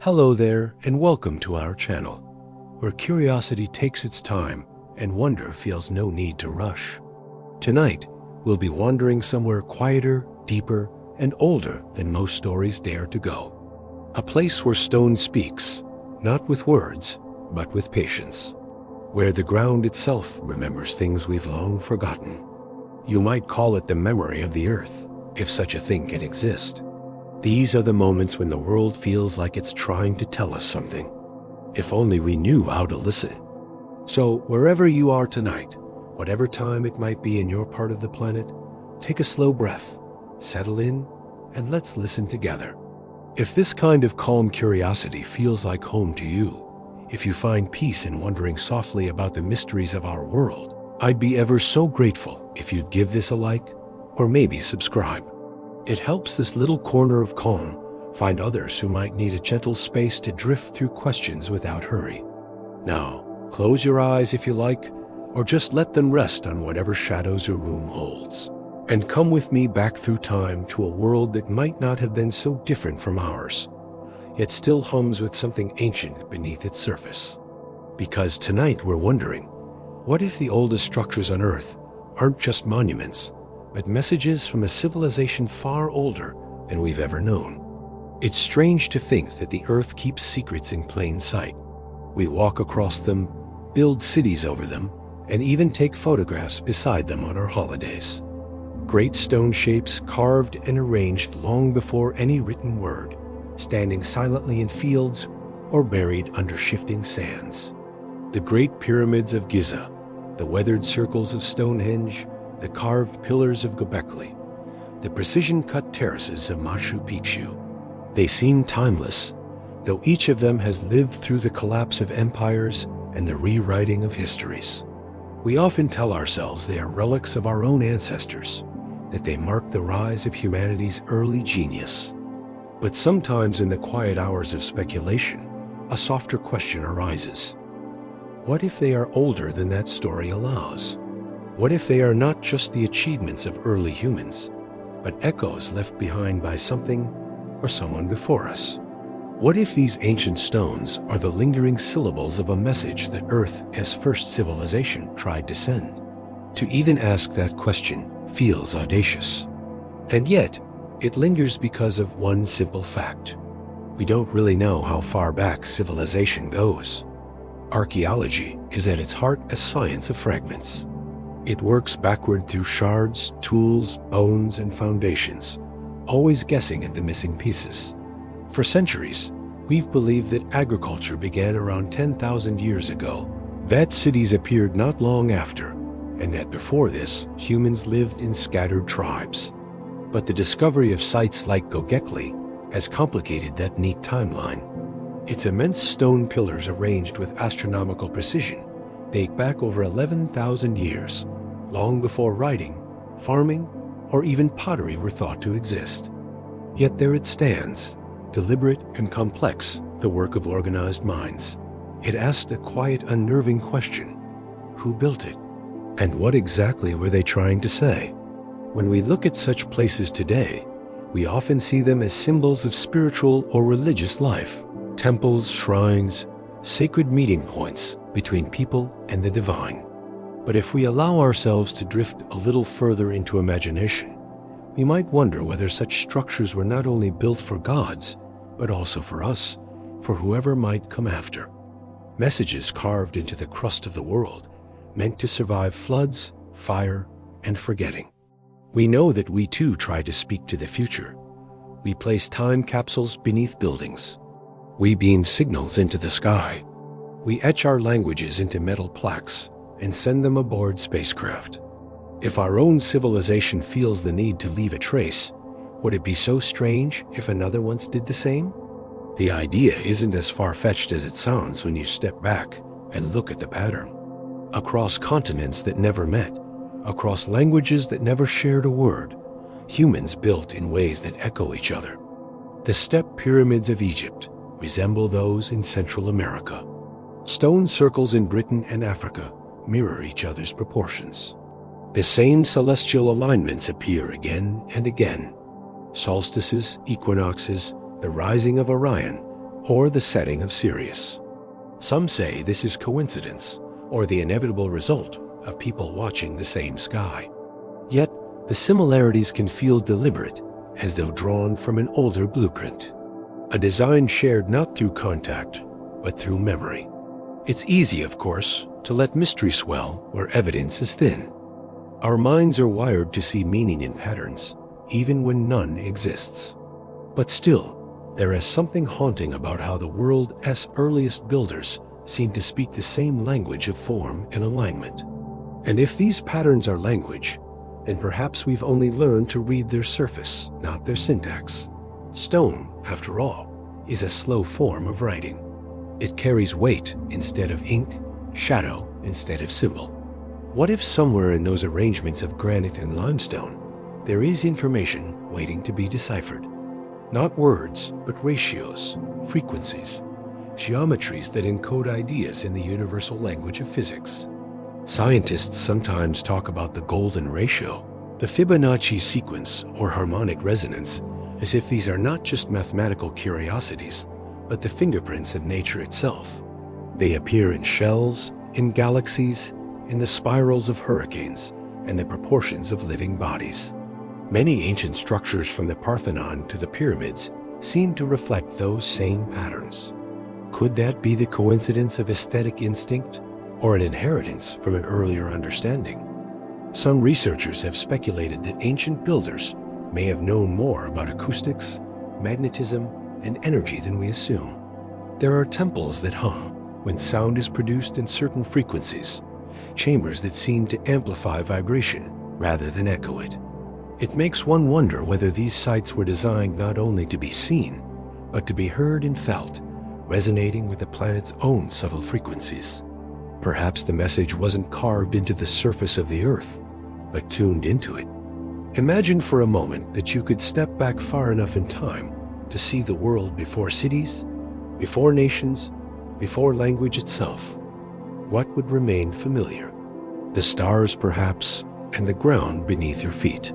Hello there, and welcome to our channel, where curiosity takes its time and wonder feels no need to rush. Tonight, we'll be wandering somewhere quieter, deeper, and older than most stories dare to go. A place where stone speaks, not with words, but with patience. Where the ground itself remembers things we've long forgotten. You might call it the memory of the earth, if such a thing can exist. These are the moments when the world feels like it's trying to tell us something. If only we knew how to listen. So, wherever you are tonight, whatever time it might be in your part of the planet, take a slow breath, settle in, and let's listen together. If this kind of calm curiosity feels like home to you, if you find peace in wondering softly about the mysteries of our world, I'd be ever so grateful if you'd give this a like, or maybe subscribe. It helps this little corner of calm find others who might need a gentle space to drift through questions without hurry. Now, close your eyes if you like, or just let them rest on whatever shadows your room holds. And come with me back through time to a world that might not have been so different from ours, yet still hums with something ancient beneath its surface. Because tonight we're wondering, what if the oldest structures on Earth aren't just monuments, but messages from a civilization far older than we've ever known? It's strange to think that the Earth keeps secrets in plain sight. We walk across them, build cities over them, and even take photographs beside them on our holidays. Great stone shapes carved and arranged long before any written word, standing silently in fields or buried under shifting sands. The great pyramids of Giza, the weathered circles of Stonehenge, the carved pillars of Göbekli, the precision-cut terraces of Machu Picchu. They seem timeless, though each of them has lived through the collapse of empires and the rewriting of histories. We often tell ourselves they are relics of our own ancestors, that they mark the rise of humanity's early genius. But sometimes in the quiet hours of speculation, a softer question arises. What if they are older than that story allows? What if they are not just the achievements of early humans, but echoes left behind by something or someone before us? What if these ancient stones are the lingering syllables of a message that Earth, as first civilization, tried to send? To even ask that question feels audacious. And yet, it lingers because of one simple fact. We don't really know how far back civilization goes. Archaeology is at its heart a science of fragments. It works backward through shards, tools, bones, and foundations, always guessing at the missing pieces. For centuries, we've believed that agriculture began around 10,000 years ago, that cities appeared not long after, and that before this, humans lived in scattered tribes. But the discovery of sites like Göbekli has complicated that neat timeline. Its immense stone pillars arranged with astronomical precision date back over 11,000 years, long before writing, farming, or even pottery were thought to exist. Yet there it stands, deliberate and complex, the work of organized minds. It asked a quiet, unnerving question. Who built it? And what exactly were they trying to say? When we look at such places today, we often see them as symbols of spiritual or religious life. Temples, shrines, sacred meeting points between people and the divine. But if we allow ourselves to drift a little further into imagination, we might wonder whether such structures were not only built for gods, but also for us, for whoever might come after. Messages carved into the crust of the world, meant to survive floods, fire, and forgetting. We know that we too try to speak to the future. We place time capsules beneath buildings. We beam signals into the sky. We etch our languages into metal plaques and send them aboard spacecraft. If our own civilization feels the need to leave a trace, would it be so strange if another once did the same? The idea isn't as far-fetched as it sounds when you step back and look at the pattern. Across continents that never met, across languages that never shared a word, humans built in ways that echo each other. The step pyramids of Egypt resemble those in Central America. Stone circles in Britain and Africa mirror each other's proportions. The same celestial alignments appear again and again. Solstices, equinoxes, the rising of Orion, or the setting of Sirius. Some say this is coincidence, or the inevitable result of people watching the same sky. Yet, the similarities can feel deliberate, as though drawn from an older blueprint. A design shared not through contact, but through memory. It's easy, of course, to let mystery swell where evidence is thin. Our minds are wired to see meaning in patterns, even when none exists. But still, there is something haunting about how the world's earliest builders seem to speak the same language of form and alignment. And if these patterns are language, then perhaps we've only learned to read their surface, not their syntax. Stone, after all, is a slow form of writing. It carries weight instead of ink, shadow instead of symbol. What if somewhere in those arrangements of granite and limestone, there is information waiting to be deciphered? Not words, but ratios, frequencies, geometries that encode ideas in the universal language of physics. Scientists sometimes talk about the golden ratio, the Fibonacci sequence or harmonic resonance, as if these are not just mathematical curiosities, but the fingerprints of nature itself. They appear in shells, in galaxies, in the spirals of hurricanes, and the proportions of living bodies. Many ancient structures from the Parthenon to the pyramids seem to reflect those same patterns. Could that be the coincidence of aesthetic instinct, or an inheritance from an earlier understanding? Some researchers have speculated that ancient builders may have known more about acoustics, magnetism, and energy than we assume. There are temples that hum when sound is produced in certain frequencies, chambers that seem to amplify vibration rather than echo it. It makes one wonder whether these sites were designed not only to be seen, but to be heard and felt, resonating with the planet's own subtle frequencies. Perhaps the message wasn't carved into the surface of the Earth, but tuned into it. Imagine for a moment that you could step back far enough in time to see the world before cities, before nations, before language itself. What would remain familiar? The stars, perhaps, and the ground beneath your feet.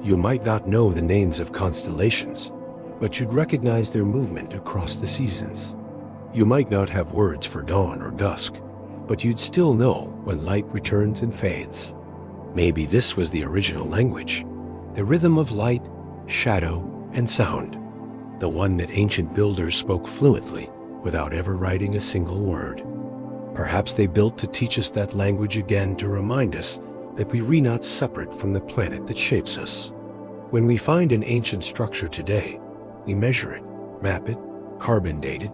You might not know the names of constellations, but you'd recognize their movement across the seasons. You might not have words for dawn or dusk, but you'd still know when light returns and fades. Maybe this was the original language, the rhythm of light, shadow, and sound, the one that ancient builders spoke fluently without ever writing a single word. Perhaps they built to teach us that language again, to remind us that we are not separate from the planet that shapes us. When we find an ancient structure today, we measure it, map it, carbon date it,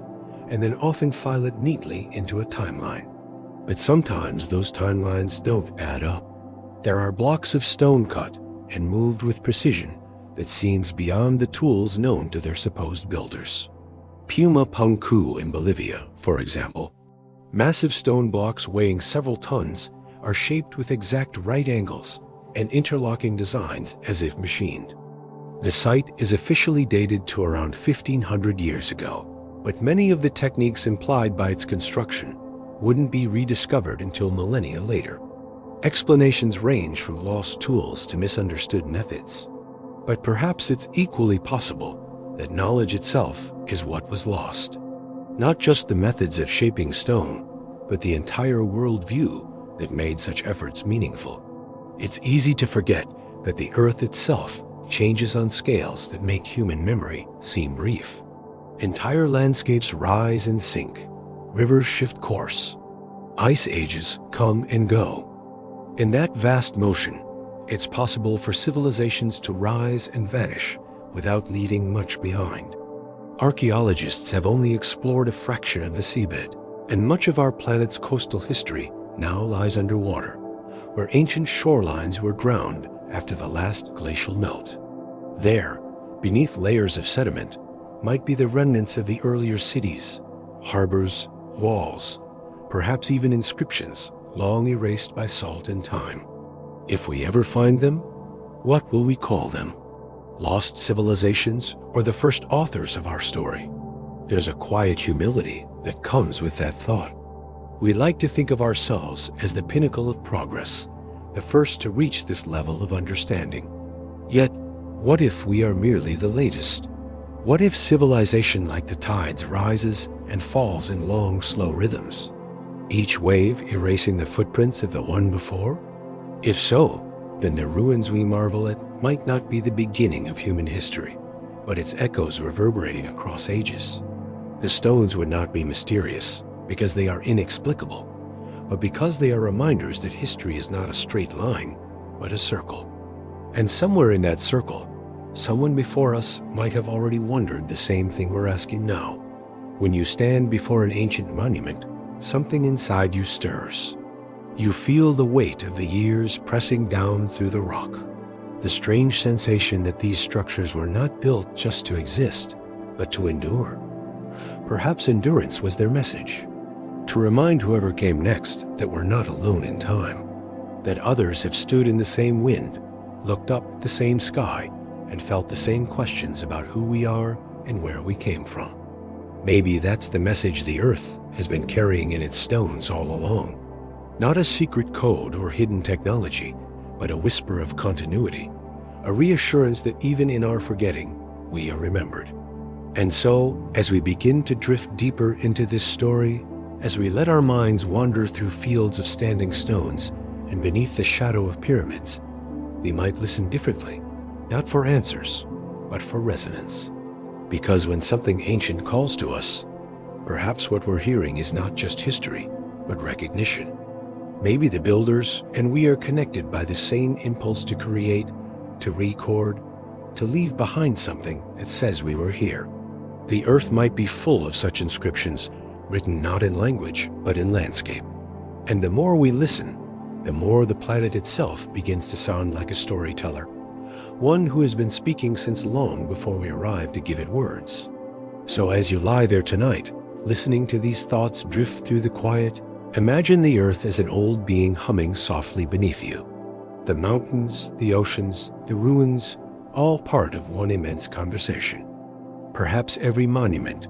and then often file it neatly into a timeline. But sometimes those timelines don't add up. There are blocks of stone cut and moved with precision that seems beyond the tools known to their supposed builders. Puma Punku in Bolivia, for example. Massive stone blocks weighing several tons are shaped with exact right angles and interlocking designs as if machined. The site is officially dated to around 1500 years ago, but many of the techniques implied by its construction wouldn't be rediscovered until millennia later. Explanations range from lost tools to misunderstood methods. But perhaps it's equally possible that knowledge itself is what was lost. Not just the methods of shaping stone, but the entire worldview that made such efforts meaningful. It's easy to forget that the Earth itself changes on scales that make human memory seem brief. Entire landscapes rise and sink, rivers shift course, ice ages come and go. In that vast motion, it's possible for civilizations to rise and vanish without leaving much behind. Archaeologists have only explored a fraction of the seabed, and much of our planet's coastal history now lies underwater, where ancient shorelines were drowned after the last glacial melt. There, beneath layers of sediment, might be the remnants of the earlier cities, harbors, walls, perhaps even inscriptions long erased by salt and time. If we ever find them, what will we call them? Lost civilizations, or the first authors of our story? There's a quiet humility that comes with that thought. We like to think of ourselves as the pinnacle of progress, the first to reach this level of understanding. Yet, what if we are merely the latest? What if civilization like the tides rises and falls in long, slow rhythms, each wave erasing the footprints of the one before? If so, then the ruins we marvel at might not be the beginning of human history, but its echoes reverberating across ages. The stones would not be mysterious because they are inexplicable, but because they are reminders that history is not a straight line, but a circle. And somewhere in that circle, someone before us might have already wondered the same thing we're asking now. When you stand before an ancient monument, something inside you stirs. You feel the weight of the years pressing down through the rock. The strange sensation that these structures were not built just to exist, but to endure. Perhaps endurance was their message, to remind whoever came next that we're not alone in time, that others have stood in the same wind, looked up at the same sky, and felt the same questions about who we are and where we came from. Maybe that's the message the earth has been carrying in its stones all along. Not a secret code or hidden technology, but a whisper of continuity, a reassurance that even in our forgetting, we are remembered. And so, as we begin to drift deeper into this story, as we let our minds wander through fields of standing stones and beneath the shadow of pyramids, we might listen differently, not for answers, but for resonance. Because when something ancient calls to us, perhaps what we're hearing is not just history, but recognition. Maybe the builders and we are connected by the same impulse to create, to record, to leave behind something that says we were here. The earth might be full of such inscriptions, written not in language, but in landscape. And the more we listen, the more the planet itself begins to sound like a storyteller, one who has been speaking since long before we arrived to give it words. So as you lie there tonight, listening to these thoughts drift through the quiet, imagine the earth as an old being humming softly beneath you. The mountains, the oceans, the ruins, all part of one immense conversation. Perhaps every monument,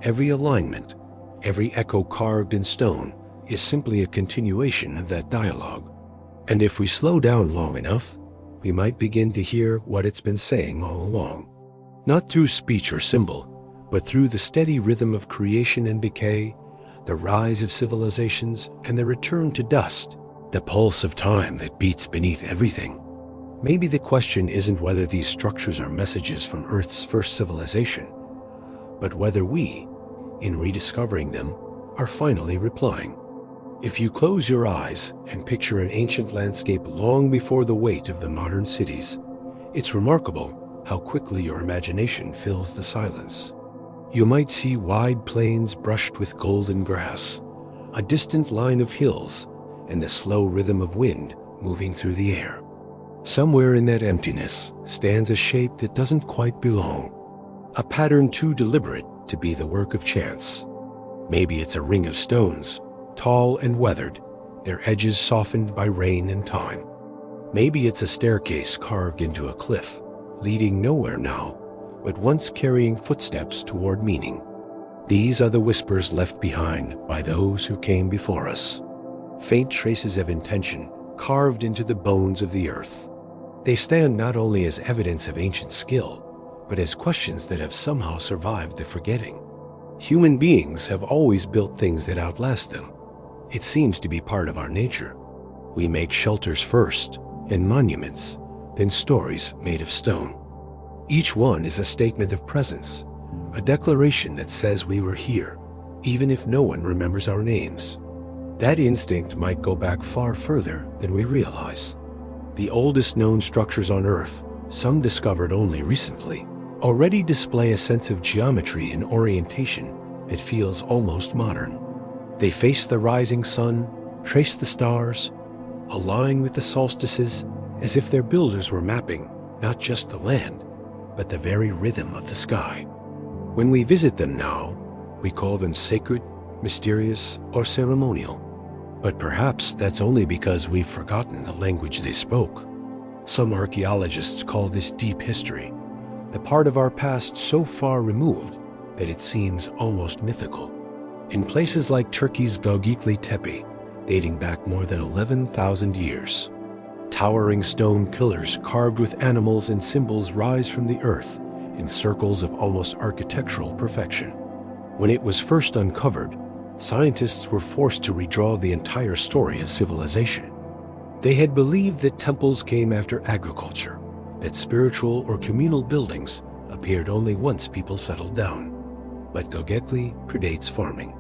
every alignment, every echo carved in stone is simply a continuation of that dialogue. And if we slow down long enough, we might begin to hear what it's been saying all along. Not through speech or symbol, but through the steady rhythm of creation and decay, the rise of civilizations and the return to dust, the pulse of time that beats beneath everything. Maybe the question isn't whether these structures are messages from Earth's first civilization, but whether we, in rediscovering them, are finally replying. If you close your eyes and picture an ancient landscape long before the weight of the modern cities, it's remarkable how quickly your imagination fills the silence. You might see wide plains brushed with golden grass, a distant line of hills, and the slow rhythm of wind moving through the air. Somewhere in that emptiness stands a shape that doesn't quite belong, a pattern too deliberate to be the work of chance. Maybe it's a ring of stones, tall and weathered, their edges softened by rain and time. Maybe it's a staircase carved into a cliff, leading nowhere now, but once carrying footsteps toward meaning. These are the whispers left behind by those who came before us. Faint traces of intention carved into the bones of the earth. They stand not only as evidence of ancient skill, but as questions that have somehow survived the forgetting. Human beings have always built things that outlast them. It seems to be part of our nature. We make shelters first, and monuments, then stories made of stone. Each one is a statement of presence, a declaration that says we were here, even if no one remembers our names. That instinct might go back far further than we realize. The oldest known structures on Earth, some discovered only recently, already display a sense of geometry and orientation that feels almost modern. They face the rising sun, trace the stars, align with the solstices as if their builders were mapping not just the land, but the very rhythm of the sky. When we visit them now, we call them sacred, mysterious, or ceremonial. But perhaps that's only because we've forgotten the language they spoke. Some archaeologists call this deep history, the part of our past so far removed that it seems almost mythical. In places like Turkey's Göbekli Tepe, dating back more than 11,000 years, towering stone pillars carved with animals and symbols rise from the earth in circles of almost architectural perfection. When it was first uncovered, scientists were forced to redraw the entire story of civilization. They had believed that temples came after agriculture, that spiritual or communal buildings appeared only once people settled down. But Göbekli predates farming.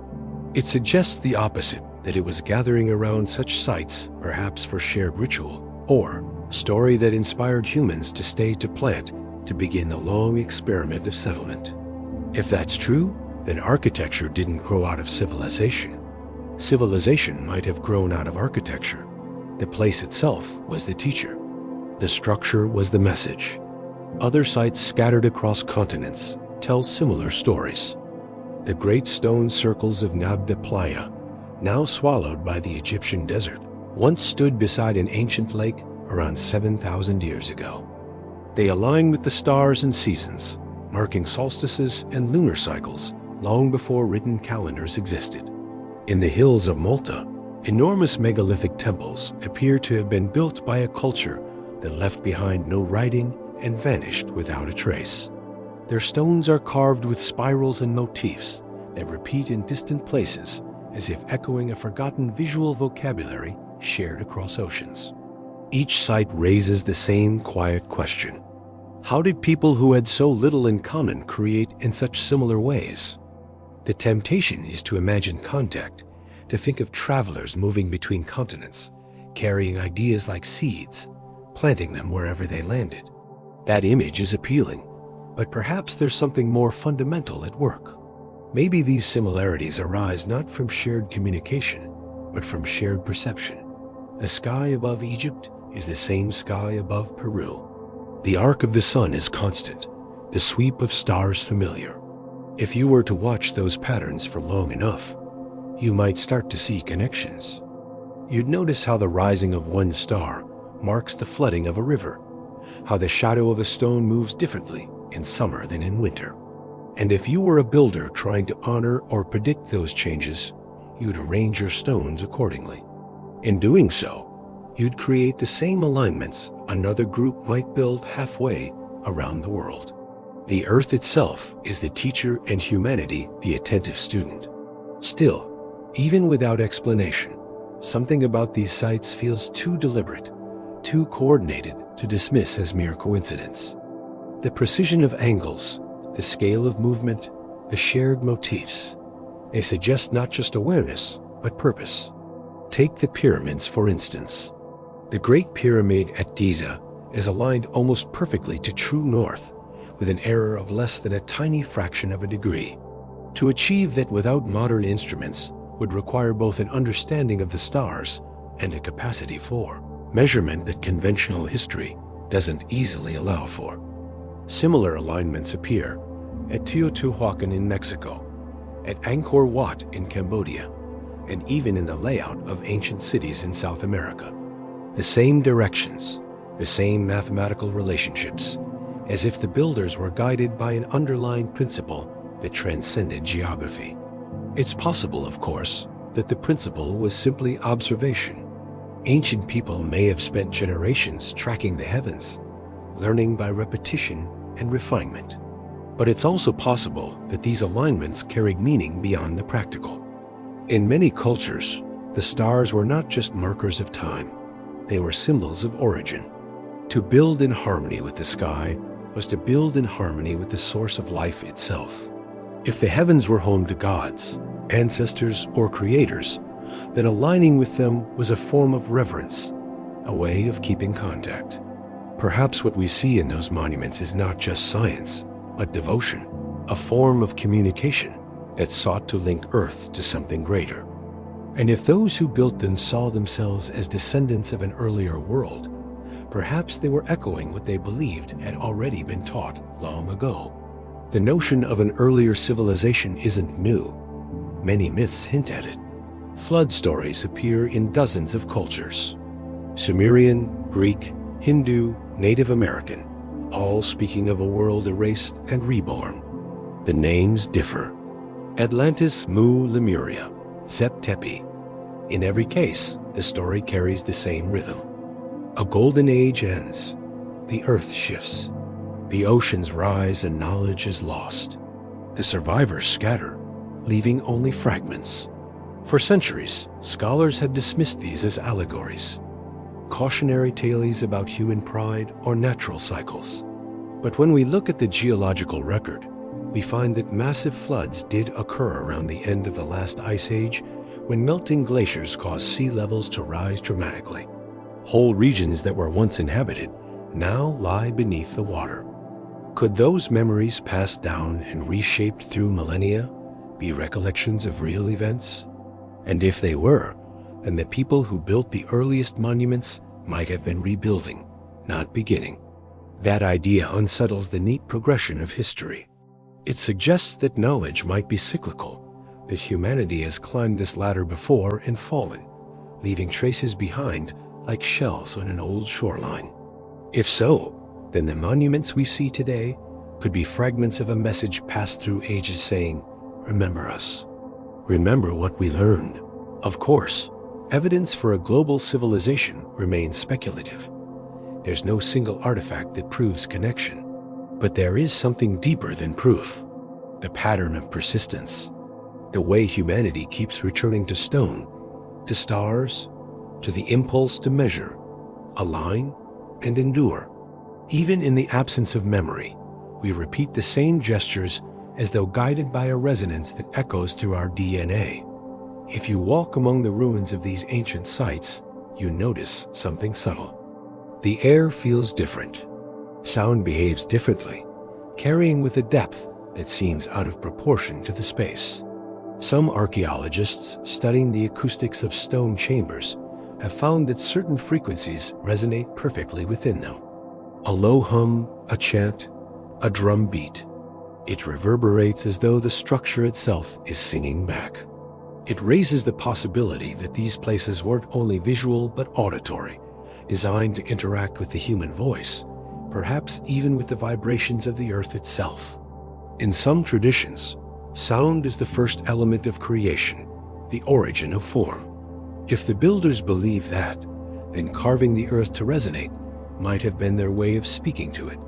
It suggests the opposite, that it was gathering around such sites, perhaps for shared ritual, or story that inspired humans to stay to plant to begin the long experiment of settlement. If that's true, then architecture didn't grow out of civilization. Civilization might have grown out of architecture. The place itself was the teacher. The structure was the message. Other sites scattered across continents tell similar stories. The great stone circles of Nabda Playa, now swallowed by the Egyptian desert, once stood beside an ancient lake around 7,000 years ago. They align with the stars and seasons, marking solstices and lunar cycles long before written calendars existed. In the hills of Malta, enormous megalithic temples appear to have been built by a culture that left behind no writing and vanished without a trace. Their stones are carved with spirals and motifs that repeat in distant places, as if echoing a forgotten visual vocabulary shared across oceans. Each site raises the same quiet question. How did people who had so little in common create in such similar ways? The temptation is to imagine contact, to think of travelers moving between continents, carrying ideas like seeds, planting them wherever they landed. That image is appealing, but perhaps there's something more fundamental at work. Maybe these similarities arise not from shared communication, but from shared perception. The sky above Egypt is the same sky above Peru. The arc of the sun is constant, the sweep of stars familiar. If you were to watch those patterns for long enough, you might start to see connections. You'd notice how the rising of one star marks the flooding of a river, how the shadow of a stone moves differently in summer than in winter. And if you were a builder trying to honor or predict those changes, you'd arrange your stones accordingly. In doing so, you'd create the same alignments another group might build halfway around the world. The earth itself is the teacher and humanity the attentive student. Still, even without explanation, something about these sites feels too deliberate, too coordinated to dismiss as mere coincidence. The precision of angles, the scale of movement, the shared motifs, they suggest not just awareness, but purpose. Take the pyramids, for instance. The Great Pyramid at Giza is aligned almost perfectly to true north, with an error of less than a tiny fraction of a degree. To achieve that without modern instruments would require both an understanding of the stars and a capacity for measurement that conventional history doesn't easily allow for. Similar alignments appear at Teotihuacan in Mexico, at Angkor Wat in Cambodia, and even in the layout of ancient cities in South America. The same directions, the same mathematical relationships, as if the builders were guided by an underlying principle that transcended geography. It's possible, of course, that the principle was simply observation. Ancient people may have spent generations tracking the heavens, learning by repetition and refinement. But it's also possible that these alignments carried meaning beyond the practical. In many cultures, the stars were not just markers of time, they were symbols of origin. To build in harmony with the sky was to build in harmony with the source of life itself. If the heavens were home to gods, ancestors, or creators, then aligning with them was a form of reverence, a way of keeping contact. Perhaps what we see in those monuments is not just science, but devotion, a form of communication that sought to link Earth to something greater. And if those who built them saw themselves as descendants of an earlier world, perhaps they were echoing what they believed had already been taught long ago. The notion of an earlier civilization isn't new. Many myths hint at it. Flood stories appear in dozens of cultures. Sumerian, Greek, Hindu, Native American, all speaking of a world erased and reborn. The names differ. Atlantis, Mu, Lemuria, Zep Tepi. In every case, the story carries the same rhythm. A golden age ends. The earth shifts. The oceans rise and knowledge is lost. The survivors scatter, leaving only fragments. For centuries, scholars had dismissed these as allegories, cautionary tales about human pride or natural cycles. But when we look at the geological record, we find that massive floods did occur around the end of the last ice age, when melting glaciers caused sea levels to rise dramatically. Whole regions that were once inhabited now lie beneath the water. Could those memories passed down and reshaped through millennia be recollections of real events? And if they were, then the people who built the earliest monuments might have been rebuilding, not beginning. That idea unsettles the neat progression of history. It suggests that knowledge might be cyclical, that humanity has climbed this ladder before and fallen, leaving traces behind like shells on an old shoreline. If so, then the monuments we see today could be fragments of a message passed through ages saying, "Remember us. Remember what we learned." Of course, evidence for a global civilization remains speculative. There's no single artifact that proves connection. But there is something deeper than proof: the pattern of persistence. The way humanity keeps returning to stone, to stars, to the impulse to measure, align, and endure. Even in the absence of memory, we repeat the same gestures as though guided by a resonance that echoes through our DNA. If you walk among the ruins of these ancient sites, you notice something subtle. The air feels different. Sound behaves differently, carrying with a depth that seems out of proportion to the space. Some archaeologists studying the acoustics of stone chambers have found that certain frequencies resonate perfectly within them. A low hum, a chant, a drum beat. It reverberates as though the structure itself is singing back. It raises the possibility that these places weren't only visual but auditory, designed to interact with the human voice, perhaps even with the vibrations of the earth itself. In some traditions, sound is the first element of creation, the origin of form. If the builders believe that, then carving the earth to resonate might have been their way of speaking to it,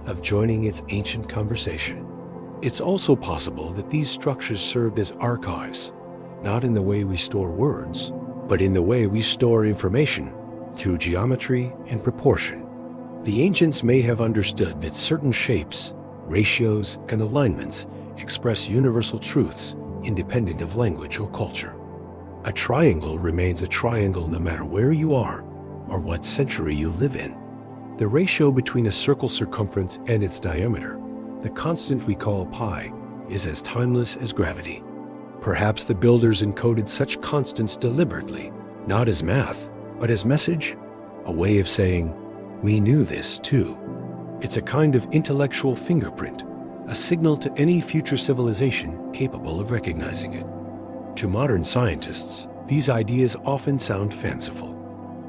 of joining its ancient conversation. It's also possible that these structures served as archives, not in the way we store words, but in the way we store information, through geometry and proportion. The ancients may have understood that certain shapes, ratios, and alignments express universal truths independent of language or culture. A triangle remains a triangle no matter where you are or what century you live in. The ratio between a circle circumference and its diameter, the constant we call pi, is as timeless as gravity. Perhaps the builders encoded such constants deliberately, not as math, but as message, a way of saying, "We knew this too." It's a kind of intellectual fingerprint, a signal to any future civilization capable of recognizing it. To modern scientists, these ideas often sound fanciful.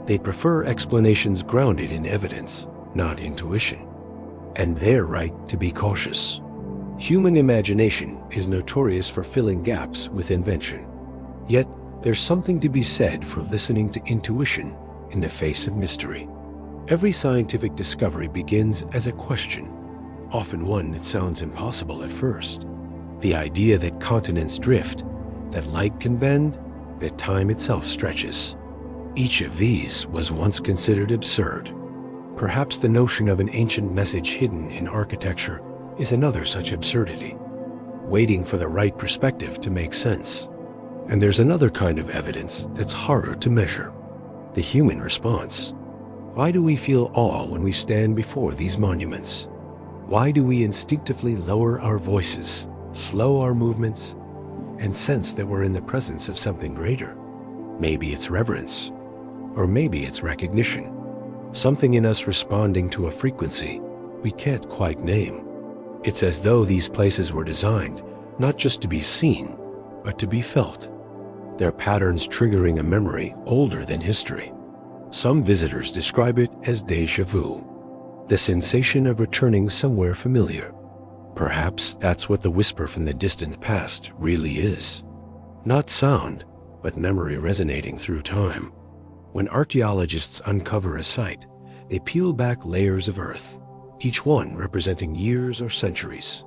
They prefer explanations grounded in evidence, not intuition. And they're right to be cautious. Human imagination is notorious for filling gaps with invention. Yet, there's something to be said for listening to intuition in the face of mystery. Every scientific discovery begins as a question, often one that sounds impossible at first. The idea that continents drift, that light can bend, that time itself stretches. Each of these was once considered absurd. Perhaps the notion of an ancient message hidden in architecture is another such absurdity, waiting for the right perspective to make sense. And there's another kind of evidence that's harder to measure: the human response. Why do we feel awe when we stand before these monuments? Why do we instinctively lower our voices, slow our movements, and sense that we're in the presence of something greater? Maybe it's reverence, or maybe it's recognition. Something in us responding to a frequency we can't quite name. It's as though these places were designed not just to be seen, but to be felt. Their patterns triggering a memory older than history. Some visitors describe it as déjà vu, the sensation of returning somewhere familiar. Perhaps that's what the whisper from the distant past really is. Not sound, but memory resonating through time. When archaeologists uncover a site, they peel back layers of earth, each one representing years or centuries.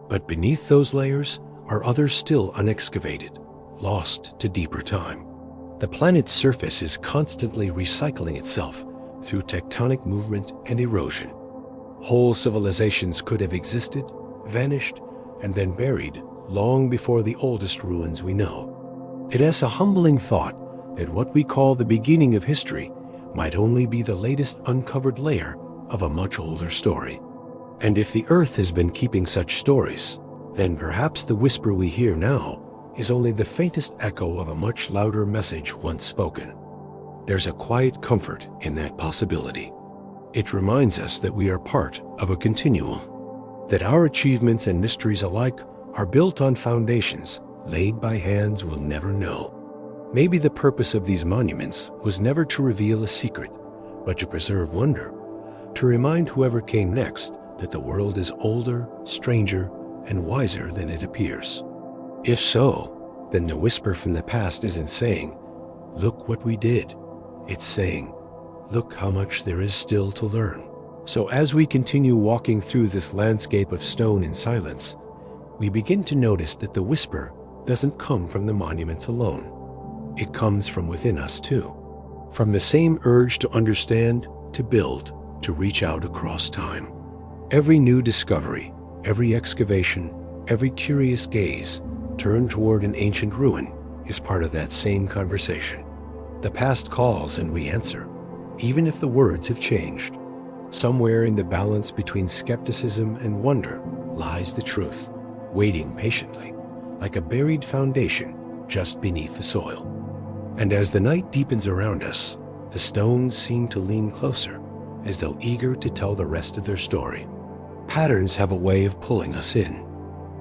But beneath those layers are others still unexcavated, lost to deeper time. The planet's surface is constantly recycling itself through tectonic movement and erosion. Whole civilizations could have existed, vanished, and been buried long before the oldest ruins we know. It is a humbling thought that what we call the beginning of history might only be the latest uncovered layer of a much older story. And if the Earth has been keeping such stories, then perhaps the whisper we hear now is only the faintest echo of a much louder message once spoken. There's a quiet comfort in that possibility. It reminds us that we are part of a continuum, that our achievements and mysteries alike are built on foundations laid by hands we'll never know. Maybe the purpose of these monuments was never to reveal a secret, but to preserve wonder, to remind whoever came next that the world is older, stranger, and wiser than it appears. If so, then the whisper from the past isn't saying, "Look what we did." It's saying, "Look how much there is still to learn." So as we continue walking through this landscape of stone in silence, we begin to notice that the whisper doesn't come from the monuments alone. It comes from within us too, from the same urge to understand, to build, to reach out across time. Every new discovery, every excavation, every curious gaze turned toward an ancient ruin is part of that same conversation. The past calls and we answer, even if the words have changed. Somewhere in the balance between skepticism and wonder lies the truth, waiting patiently, like a buried foundation just beneath the soil. And as the night deepens around us, the stones seem to lean closer, as though eager to tell the rest of their story. Patterns have a way of pulling us in.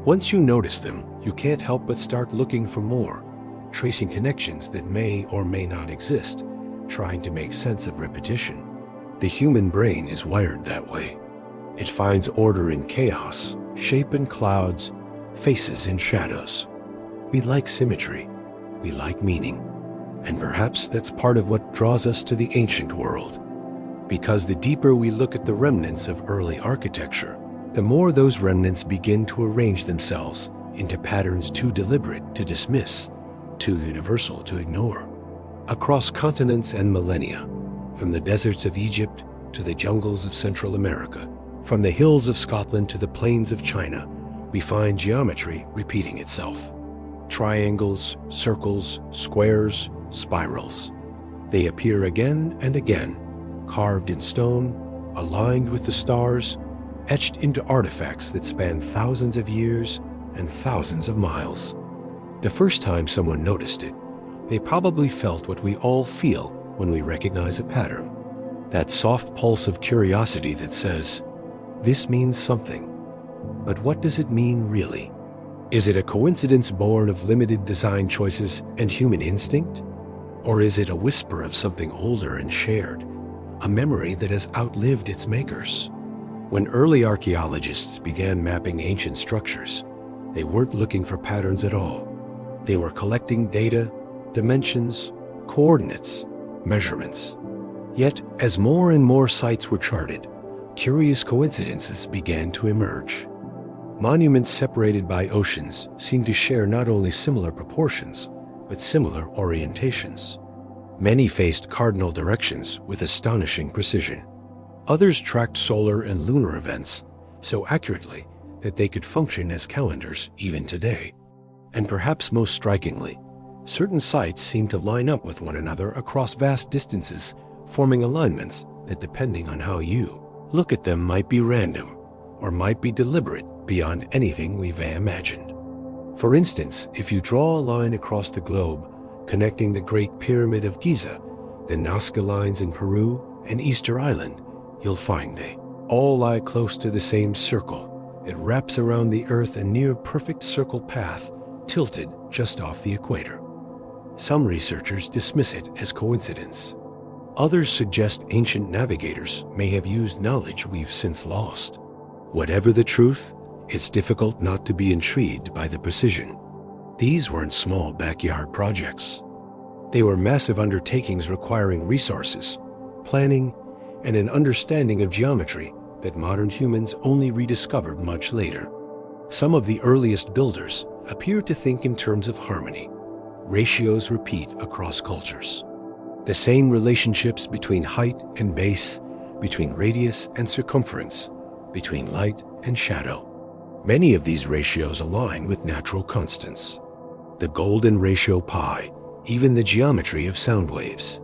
Once you notice them, you can't help but start looking for more, tracing connections that may or may not exist, trying to make sense of repetition. The human brain is wired that way. It finds order in chaos, shape in clouds, faces in shadows. We like symmetry. We like meaning. And perhaps that's part of what draws us to the ancient world. Because the deeper we look at the remnants of early architecture, the more those remnants begin to arrange themselves into patterns too deliberate to dismiss, too universal to ignore. Across continents and millennia, from the deserts of Egypt to the jungles of Central America, from the hills of Scotland to the plains of China, we find geometry repeating itself. Triangles, circles, squares, spirals. They appear again and again, carved in stone, aligned with the stars, etched into artifacts that span thousands of years and thousands of miles. The first time someone noticed it, they probably felt what we all feel when we recognize a pattern. That soft pulse of curiosity that says, "This means something." But what does it mean really? Is it a coincidence born of limited design choices and human instinct? Or is it a whisper of something older and shared, a memory that has outlived its makers? When early archaeologists began mapping ancient structures, they weren't looking for patterns at all. They were collecting data, dimensions, coordinates, measurements. Yet, as more and more sites were charted, curious coincidences began to emerge. Monuments separated by oceans seemed to share not only similar proportions, but similar orientations. Many faced cardinal directions with astonishing precision. Others tracked solar and lunar events so accurately that they could function as calendars even today. And perhaps most strikingly, certain sites seemed to line up with one another across vast distances, forming alignments that, depending on how you look at them, might be random or might be deliberate beyond anything we've imagined. For instance, if you draw a line across the globe connecting the Great Pyramid of Giza, the Nazca lines in Peru, and Easter Island, you'll find they all lie close to the same circle. It wraps around the Earth a near-perfect circle path, tilted just off the equator. Some researchers dismiss it as coincidence. Others suggest ancient navigators may have used knowledge we've since lost. Whatever the truth, it's difficult not to be intrigued by the precision. These weren't small backyard projects. They were massive undertakings requiring resources, planning, and an understanding of geometry that modern humans only rediscovered much later. Some of the earliest builders appear to think in terms of harmony. Ratios repeat across cultures. The same relationships between height and base, between radius and circumference, between light and shadow. Many of these ratios align with natural constants. The golden ratio pi, even the geometry of sound waves.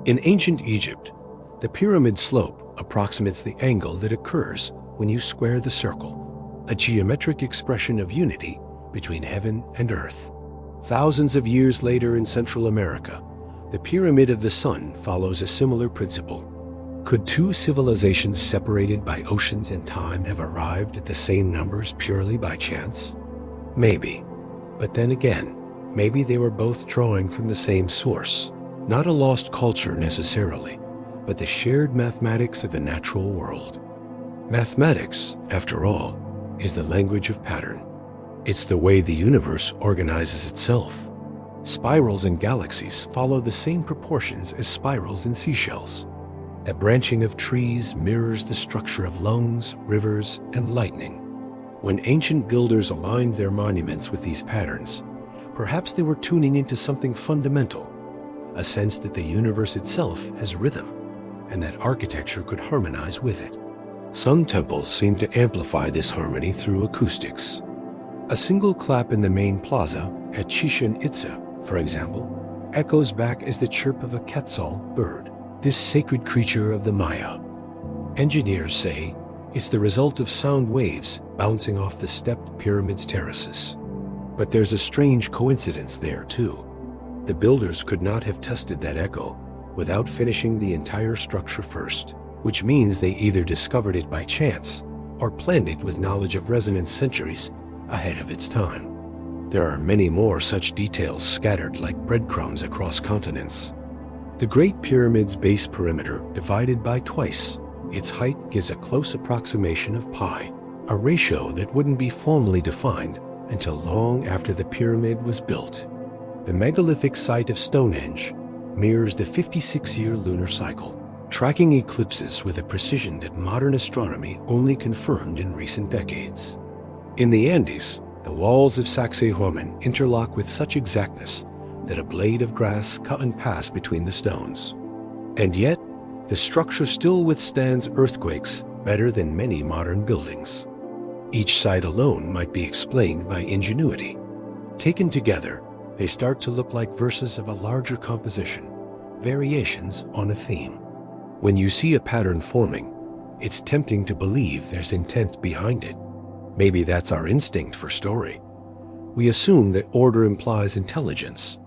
In ancient Egypt, the pyramid slope approximates the angle that occurs when you square the circle, a geometric expression of unity between heaven and earth. Thousands of years later in Central America, the Pyramid of the Sun follows a similar principle. Could two civilizations separated by oceans and time have arrived at the same numbers purely by chance? Maybe. But then again, maybe they were both drawing from the same source. Not a lost culture necessarily, but the shared mathematics of the natural world. Mathematics, after all, is the language of pattern. It's the way the universe organizes itself. Spirals in galaxies follow the same proportions as spirals in seashells. A branching of trees mirrors the structure of lungs, rivers, and lightning. When ancient builders aligned their monuments with these patterns, perhaps they were tuning into something fundamental, a sense that the universe itself has rhythm, and that architecture could harmonize with it. Some temples seem to amplify this harmony through acoustics. A single clap in the main plaza at Chichen Itza, for example, echoes back as the chirp of a quetzal bird, this sacred creature of the Maya. Engineers say it's the result of sound waves bouncing off the stepped pyramid's terraces. But there's a strange coincidence there too. The builders could not have tested that echo without finishing the entire structure first, which means they either discovered it by chance or planned it with knowledge of resonance centuries ahead of its time. There are many more such details scattered like breadcrumbs across continents. The Great Pyramid's base perimeter divided by twice. Its height gives a close approximation of pi, a ratio that wouldn't be formally defined until long after the pyramid was built. The megalithic site of Stonehenge mirrors the 56-year lunar cycle, tracking eclipses with a precision that modern astronomy only confirmed in recent decades. In the Andes, the walls of Sacsayhuaman interlock with such exactness that a blade of grass couldn't pass between the stones. And yet, the structure still withstands earthquakes better than many modern buildings. Each site alone might be explained by ingenuity. Taken together, they start to look like verses of a larger composition, variations on a theme. When you see a pattern forming, it's tempting to believe there's intent behind it. Maybe that's our instinct for story. We assume that order implies intelligence.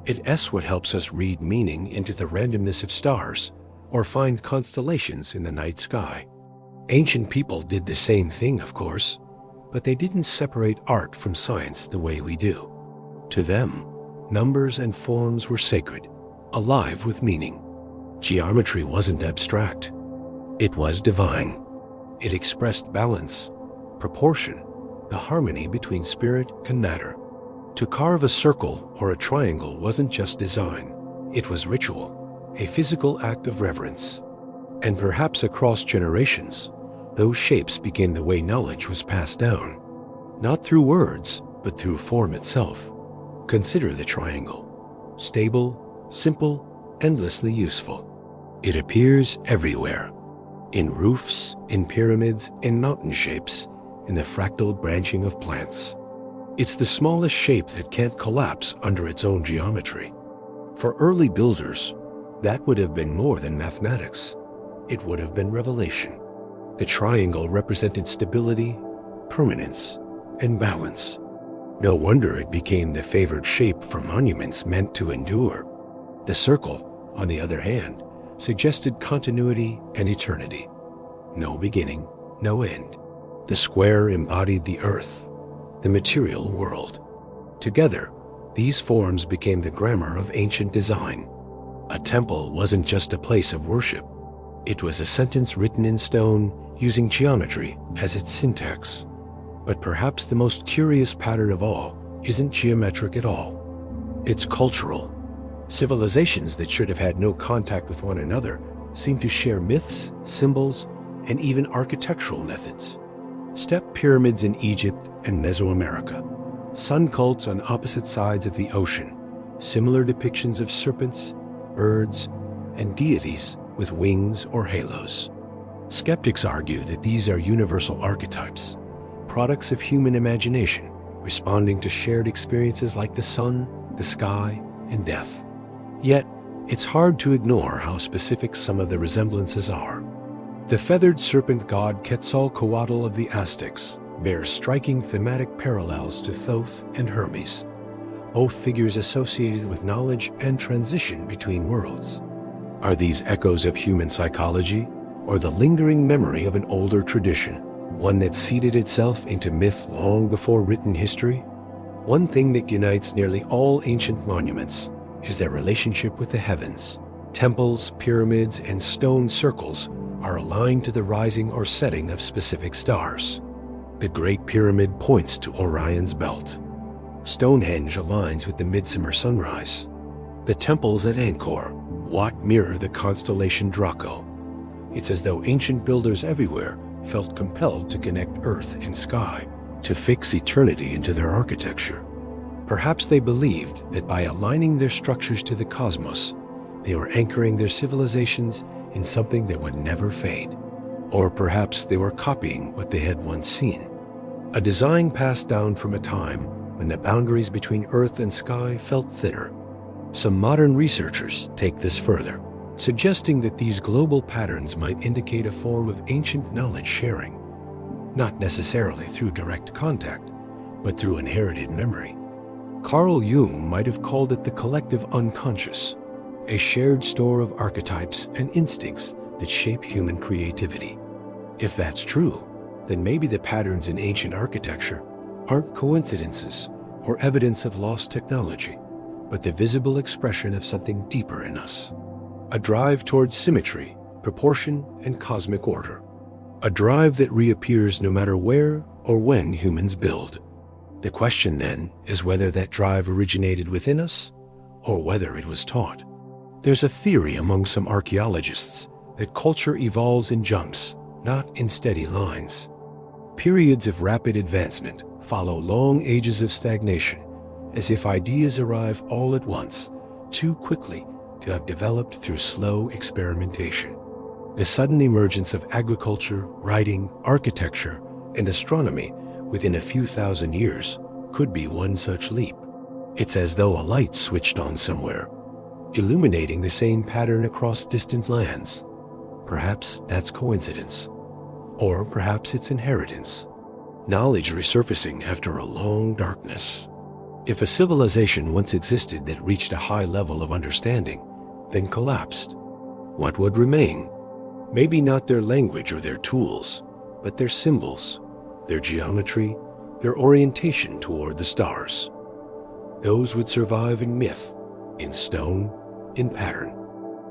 It's what helps us read meaning into the randomness of stars or find constellations in the night sky. Ancient people did the same thing, of course, but they didn't separate art from science the way we do. To them, numbers and forms were sacred, alive with meaning. Geometry wasn't abstract. It was divine. It expressed balance, proportion, the harmony between spirit and matter. To carve a circle or a triangle wasn't just design. It was ritual, a physical act of reverence. And perhaps across generations, those shapes became the way knowledge was passed down. Not through words, but through form itself. Consider the triangle. Stable, simple, endlessly useful. It appears everywhere. In roofs, in pyramids, in mountain shapes, in the fractal branching of plants. It's the smallest shape that can't collapse under its own geometry. For early builders, that would have been more than mathematics. It would have been revelation. The triangle represented stability, permanence, and balance. No wonder it became the favored shape for monuments meant to endure. The circle, on the other hand, suggested continuity and eternity. No beginning, no end. The square embodied the earth, the material world. Together, these forms became the grammar of ancient design. A temple wasn't just a place of worship. It was a sentence written in stone using geometry as its syntax. But perhaps the most curious pattern of all isn't geometric at all. It's cultural. Civilizations that should have had no contact with one another seem to share myths, symbols, and even architectural methods. Step pyramids in Egypt and Mesoamerica, sun cults on opposite sides of the ocean, similar depictions of serpents, birds, and deities with wings or halos. Skeptics argue that these are universal archetypes, products of human imagination, responding to shared experiences like the sun, the sky, and death. Yet, it's hard to ignore how specific some of the resemblances are. The feathered serpent god Quetzalcoatl of the Aztecs bears striking thematic parallels to Thoth and Hermes, both figures associated with knowledge and transition between worlds. Are these echoes of human psychology, or the lingering memory of an older tradition, one that seeded itself into myth long before written history? One thing that unites nearly all ancient monuments is their relationship with the heavens. Temples, pyramids, and stone circles are aligned to the rising or setting of specific stars. The Great Pyramid points to Orion's belt. Stonehenge aligns with the midsummer sunrise. The temples at Angkor, Wat mirror the constellation Draco. It's as though ancient builders everywhere felt compelled to connect earth and sky, to fix eternity into their architecture. Perhaps they believed that by aligning their structures to the cosmos, they were anchoring their civilizations in something that would never fade. Or perhaps they were copying what they had once seen. A design passed down from a time when the boundaries between earth and sky felt thinner. Some modern researchers take this further, suggesting that these global patterns might indicate a form of ancient knowledge sharing, not necessarily through direct contact, but through inherited memory. Carl Jung might have called it the collective unconscious, a shared store of archetypes and instincts that shape human creativity. If that's true, then maybe the patterns in ancient architecture aren't coincidences or evidence of lost technology, but the visible expression of something deeper in us. A drive towards symmetry, proportion, and cosmic order. A drive that reappears no matter where or when humans build. The question then is whether that drive originated within us or whether it was taught. There's a theory among some archaeologists that culture evolves in jumps, not in steady lines. Periods of rapid advancement follow long ages of stagnation, as if ideas arrive all at once, too quickly to have developed through slow experimentation. The sudden emergence of agriculture, writing, architecture, and astronomy within a few thousand years could be one such leap. It's as though a light switched on somewhere, illuminating the same pattern across distant lands. Perhaps that's coincidence, or perhaps it's inheritance. Knowledge resurfacing after a long darkness. If a civilization once existed that reached a high level of understanding, then collapsed, what would remain? Maybe not their language or their tools, but their symbols, their geometry, their orientation toward the stars. Those would survive in myth, in stone, in pattern.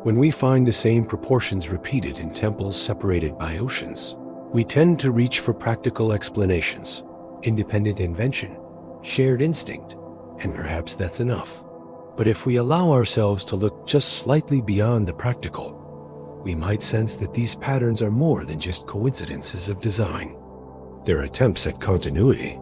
When we find the same proportions repeated in temples separated by oceans, we tend to reach for practical explanations, independent invention, shared instinct, and perhaps that's enough. But if we allow ourselves to look just slightly beyond the practical, we might sense that these patterns are more than just coincidences of design. They're attempts at continuity.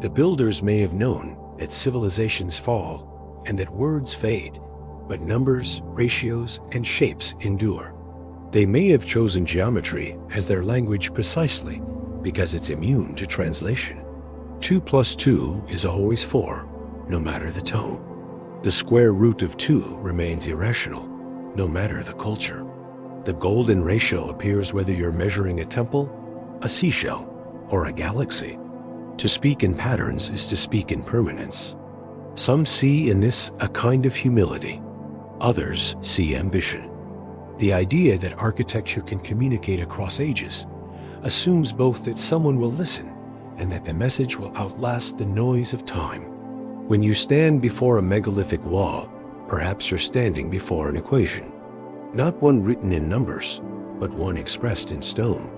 The builders may have known that civilizations fall and that words fade, but numbers, ratios, and shapes endure. They may have chosen geometry as their language precisely because it's immune to translation. 2 plus 2 is always 4, no matter the tone. The square root of 2 remains irrational, no matter the culture. The golden ratio appears whether you're measuring a temple, a seashell, or a galaxy. To speak in patterns is to speak in permanence. Some see in this a kind of humility. Others see ambition. The idea that architecture can communicate across ages assumes both that someone will listen and that the message will outlast the noise of time. When you stand before a megalithic wall, perhaps you're standing before an equation. Not one written in numbers, but one expressed in stone.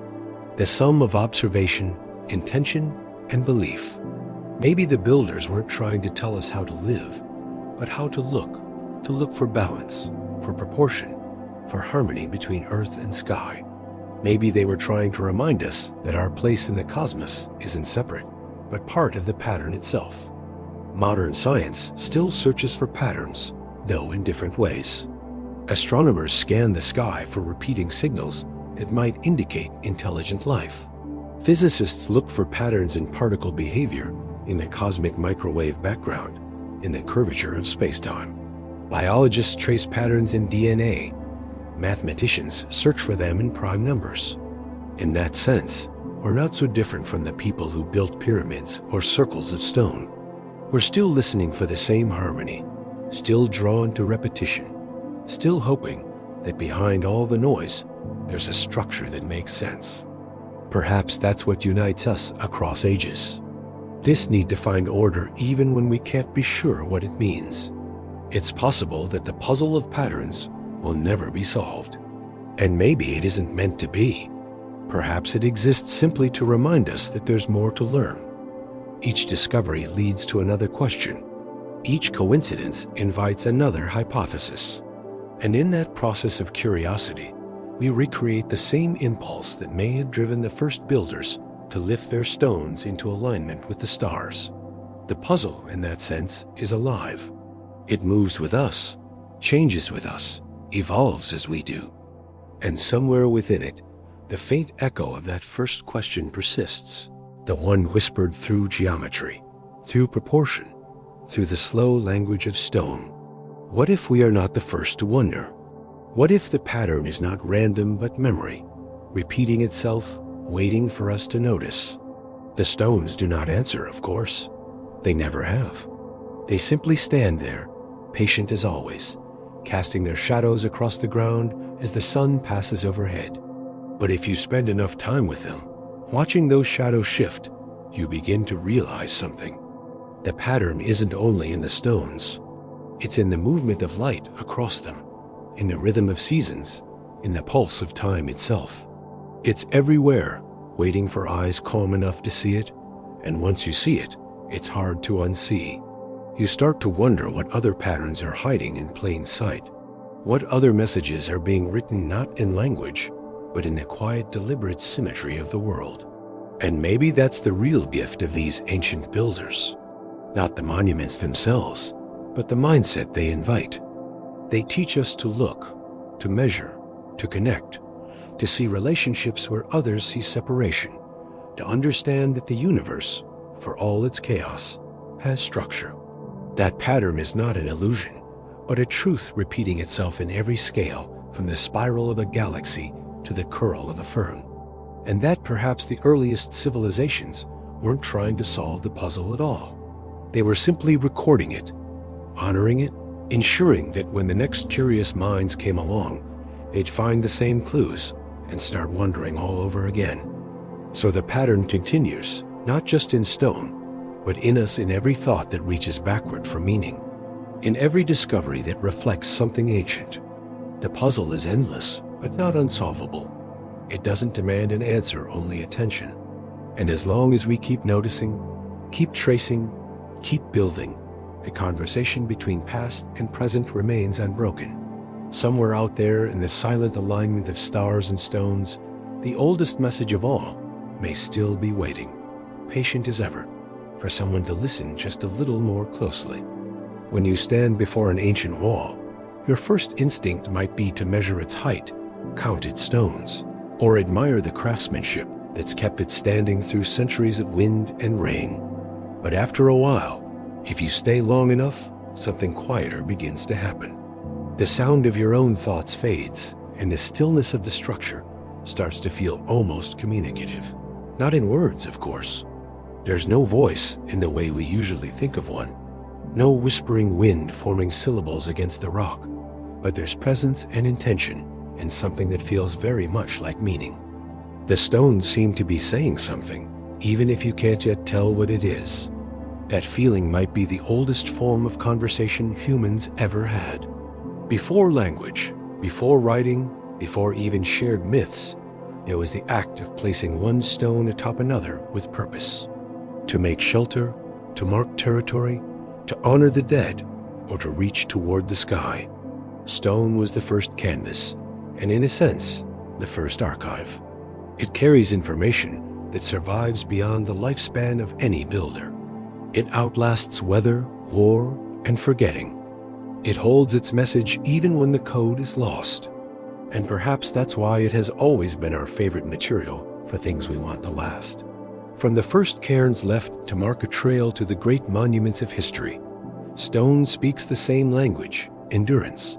The sum of observation, intention, and belief. Maybe the builders weren't trying to tell us how to live, but how to look for balance, for proportion, for harmony between earth and sky. Maybe they were trying to remind us that our place in the cosmos isn't separate, but part of the pattern itself. Modern science still searches for patterns, though in different ways. Astronomers scan the sky for repeating signals that might indicate intelligent life. Physicists look for patterns in particle behavior in the cosmic microwave background, in the curvature of space-time. Biologists trace patterns in DNA. Mathematicians search for them in prime numbers. In that sense, we're not so different from the people who built pyramids or circles of stone. We're still listening for the same harmony, still drawn to repetition, still hoping that behind all the noise, there's a structure that makes sense. Perhaps that's what unites us across ages. This need to find order even when we can't be sure what it means. It's possible that the puzzle of patterns will never be solved. And maybe it isn't meant to be. Perhaps it exists simply to remind us that there's more to learn. Each discovery leads to another question. Each coincidence invites another hypothesis. And in that process of curiosity, we recreate the same impulse that may have driven the first builders to lift their stones into alignment with the stars. The puzzle, in that sense, is alive. It moves with us, changes with us, evolves as we do. And somewhere within it, the faint echo of that first question persists, the one whispered through geometry, through proportion, through the slow language of stone. What if we are not the first to wonder? What if the pattern is not random but memory, repeating itself, waiting for us to notice? The stones do not answer, of course. They never have. They simply stand there, patient as always, casting their shadows across the ground as the sun passes overhead. But if you spend enough time with them, watching those shadows shift, you begin to realize something. The pattern isn't only in the stones. It's in the movement of light across them, in the rhythm of seasons, in the pulse of time itself. It's everywhere, waiting for eyes calm enough to see it, and once you see it, it's hard to unsee. You start to wonder what other patterns are hiding in plain sight. What other messages are being written not in language, but in the quiet, deliberate symmetry of the world. And maybe that's the real gift of these ancient builders. Not the monuments themselves, but the mindset they invite. They teach us to look, to measure, to connect, to see relationships where others see separation, to understand that the universe, for all its chaos, has structure. That pattern is not an illusion, but a truth repeating itself in every scale, from the spiral of a galaxy to the curl of a fern. And that perhaps the earliest civilizations weren't trying to solve the puzzle at all. They were simply recording it, honoring it, ensuring that when the next curious minds came along, they'd find the same clues and start wondering all over again. So the pattern continues, not just in stone, but in us, in every thought that reaches backward for meaning, in every discovery that reflects something ancient. The puzzle is endless, but not unsolvable. It doesn't demand an answer, only attention. And as long as we keep noticing, keep tracing, keep building, the conversation between past and present remains unbroken. Somewhere out there in the silent alignment of stars and stones, the oldest message of all may still be waiting, patient as ever, for someone to listen just a little more closely. When you stand before an ancient wall, your first instinct might be to measure its height, count its stones, or admire the craftsmanship that's kept it standing through centuries of wind and rain. But after a while, if you stay long enough, something quieter begins to happen. The sound of your own thoughts fades, and the stillness of the structure starts to feel almost communicative. Not in words, of course. There's no voice in the way we usually think of one. No whispering wind forming syllables against the rock, but there's presence and intention, and something that feels very much like meaning. The stones seem to be saying something, even if you can't yet tell what it is. That feeling might be the oldest form of conversation humans ever had. Before language, before writing, before even shared myths, there was the act of placing one stone atop another with purpose. To make shelter, to mark territory, to honor the dead, or to reach toward the sky. Stone was the first canvas, and in a sense, the first archive. It carries information that survives beyond the lifespan of any builder. It outlasts weather, war, and forgetting. It holds its message even when the code is lost. And perhaps that's why it has always been our favorite material for things we want to last. From the first cairns left to mark a trail to the great monuments of history, stone speaks the same language, endurance.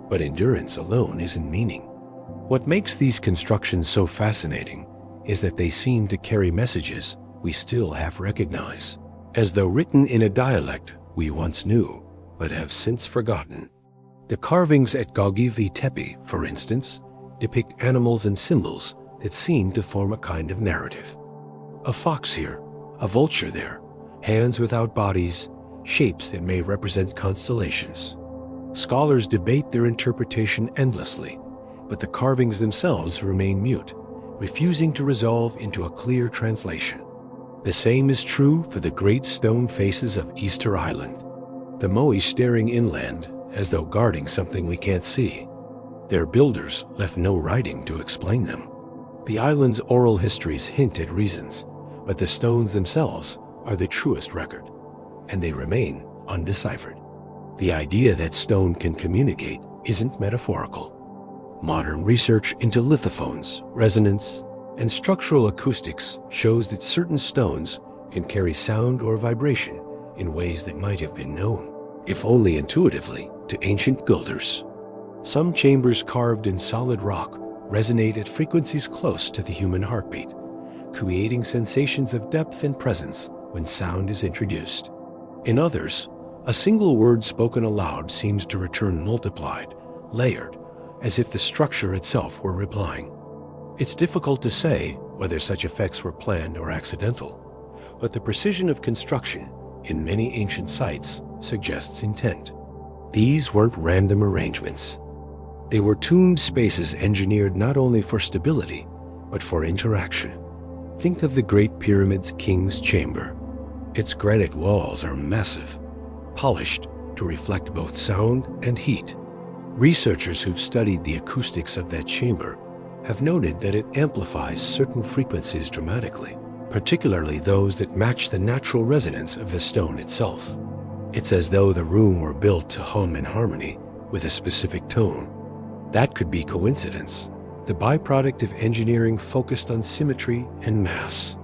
But endurance alone isn't meaning. What makes these constructions so fascinating is that they seem to carry messages we still half recognize, as though written in a dialect we once knew but have since forgotten. The carvings at Göbekli Tepe, for instance, depict animals and symbols that seem to form a kind of narrative. A fox here, a vulture there, hands without bodies, shapes that may represent constellations. Scholars debate their interpretation endlessly, but the carvings themselves remain mute, refusing to resolve into a clear translation. The same is true for the great stone faces of Easter Island, the moai staring inland as though guarding something we can't see. Their builders left no writing to explain them. The island's oral histories hint at reasons, but the stones themselves are the truest record, and they remain undeciphered. The idea that stone can communicate isn't metaphorical. Modern research into lithophones, resonance, and structural acoustics shows that certain stones can carry sound or vibration in ways that might have been known, if only intuitively, to ancient builders. Some chambers carved in solid rock resonate at frequencies close to the human heartbeat, creating sensations of depth and presence when sound is introduced. In others, a single word spoken aloud seems to return multiplied, layered, as if the structure itself were replying. It's difficult to say whether such effects were planned or accidental, but the precision of construction in many ancient sites suggests intent. These weren't random arrangements. They were tuned spaces engineered not only for stability, but for interaction. Think of the Great Pyramid's King's Chamber. Its granite walls are massive, polished to reflect both sound and heat. Researchers who've studied the acoustics of that chamber have noted that it amplifies certain frequencies dramatically, particularly those that match the natural resonance of the stone itself. It's as though the room were built to hum in harmony with a specific tone. That could be coincidence, the byproduct of engineering focused on symmetry and mass.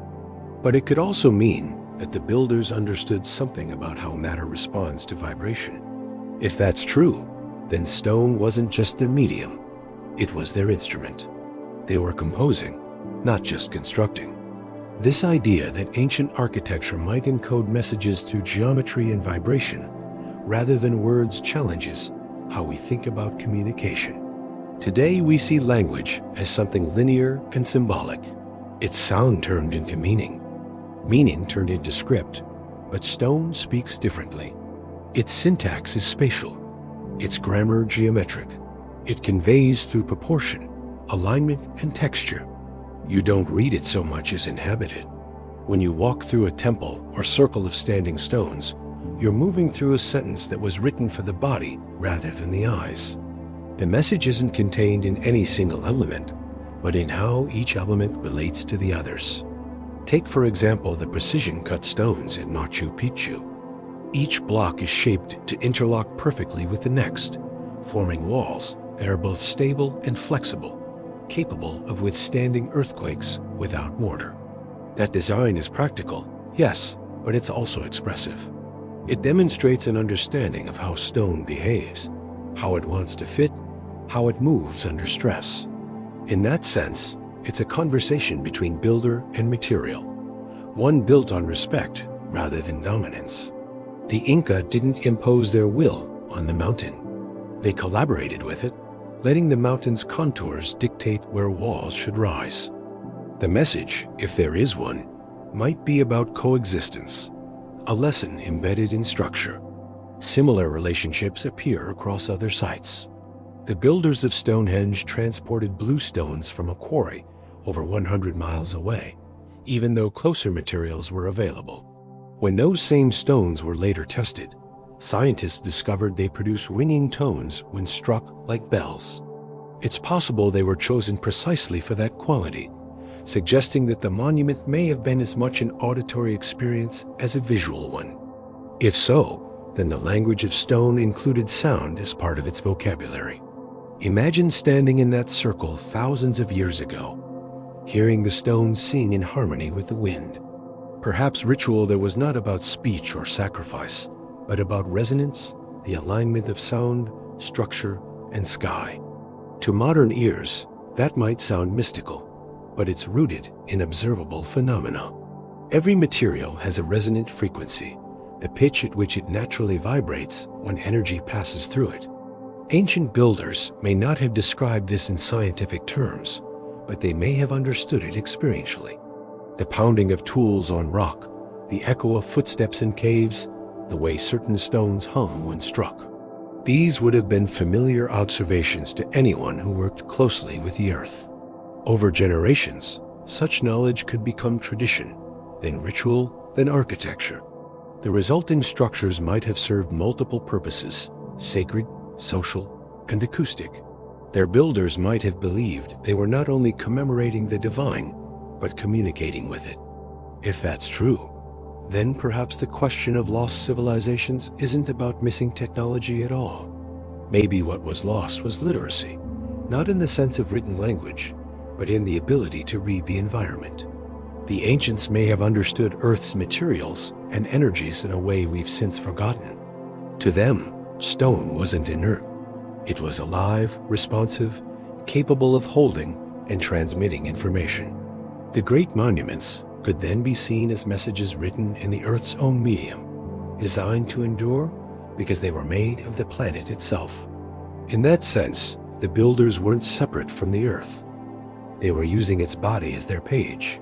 But it could also mean that the builders understood something about how matter responds to vibration. If that's true, then stone wasn't just their medium, it was their instrument. They were composing, not just constructing. This idea that ancient architecture might encode messages through geometry and vibration, rather than words, challenges how we think about communication. Today we see language as something linear and symbolic. It's sound turned into meaning, meaning turned into script, but stone speaks differently. Its syntax is spatial, its grammar geometric. It conveys through proportion, alignment, and texture. You don't read it so much as inhabit it. When you walk through a temple or circle of standing stones, you're moving through a sentence that was written for the body rather than the eyes. The message isn't contained in any single element, but in how each element relates to the others. Take, for example, the precision-cut stones at Machu Picchu. Each block is shaped to interlock perfectly with the next, forming walls that are both stable and flexible, capable of withstanding earthquakes without mortar. That design is practical, yes, but it's also expressive. It demonstrates an understanding of how stone behaves, how it wants to fit, how it moves under stress. In that sense, it's a conversation between builder and material, one built on respect rather than dominance. The Inca didn't impose their will on the mountain. They collaborated with it, letting the mountain's contours dictate where walls should rise. The message, if there is one, might be about coexistence, a lesson embedded in structure. Similar relationships appear across other sites. The builders of Stonehenge transported bluestones from a quarry over 100 miles away, even though closer materials were available. When those same stones were later tested, scientists discovered they produce ringing tones when struck like bells. It's possible they were chosen precisely for that quality, suggesting that the monument may have been as much an auditory experience as a visual one. If so, then the language of stone included sound as part of its vocabulary. Imagine standing in that circle thousands of years ago, hearing the stones sing in harmony with the wind. Perhaps ritual that was not about speech or sacrifice, but about resonance, the alignment of sound, structure, and sky. To modern ears, that might sound mystical, but it's rooted in observable phenomena. Every material has a resonant frequency, the pitch at which it naturally vibrates when energy passes through it. Ancient builders may not have described this in scientific terms, but they may have understood it experientially. The pounding of tools on rock, the echo of footsteps in caves, the way certain stones hum when struck. These would have been familiar observations to anyone who worked closely with the earth. Over generations, such knowledge could become tradition, then ritual, then architecture. The resulting structures might have served multiple purposes: sacred, social, and acoustic. Their builders might have believed they were not only commemorating the divine, but communicating with it. If that's true, then perhaps the question of lost civilizations isn't about missing technology at all. Maybe what was lost was literacy, not in the sense of written language, but in the ability to read the environment. The ancients may have understood Earth's materials and energies in a way we've since forgotten. To them, stone wasn't inert. It was alive, responsive, capable of holding and transmitting information. The great monuments could then be seen as messages written in the Earth's own medium, designed to endure because they were made of the planet itself. In that sense, the builders weren't separate from the Earth. They were using its body as their page.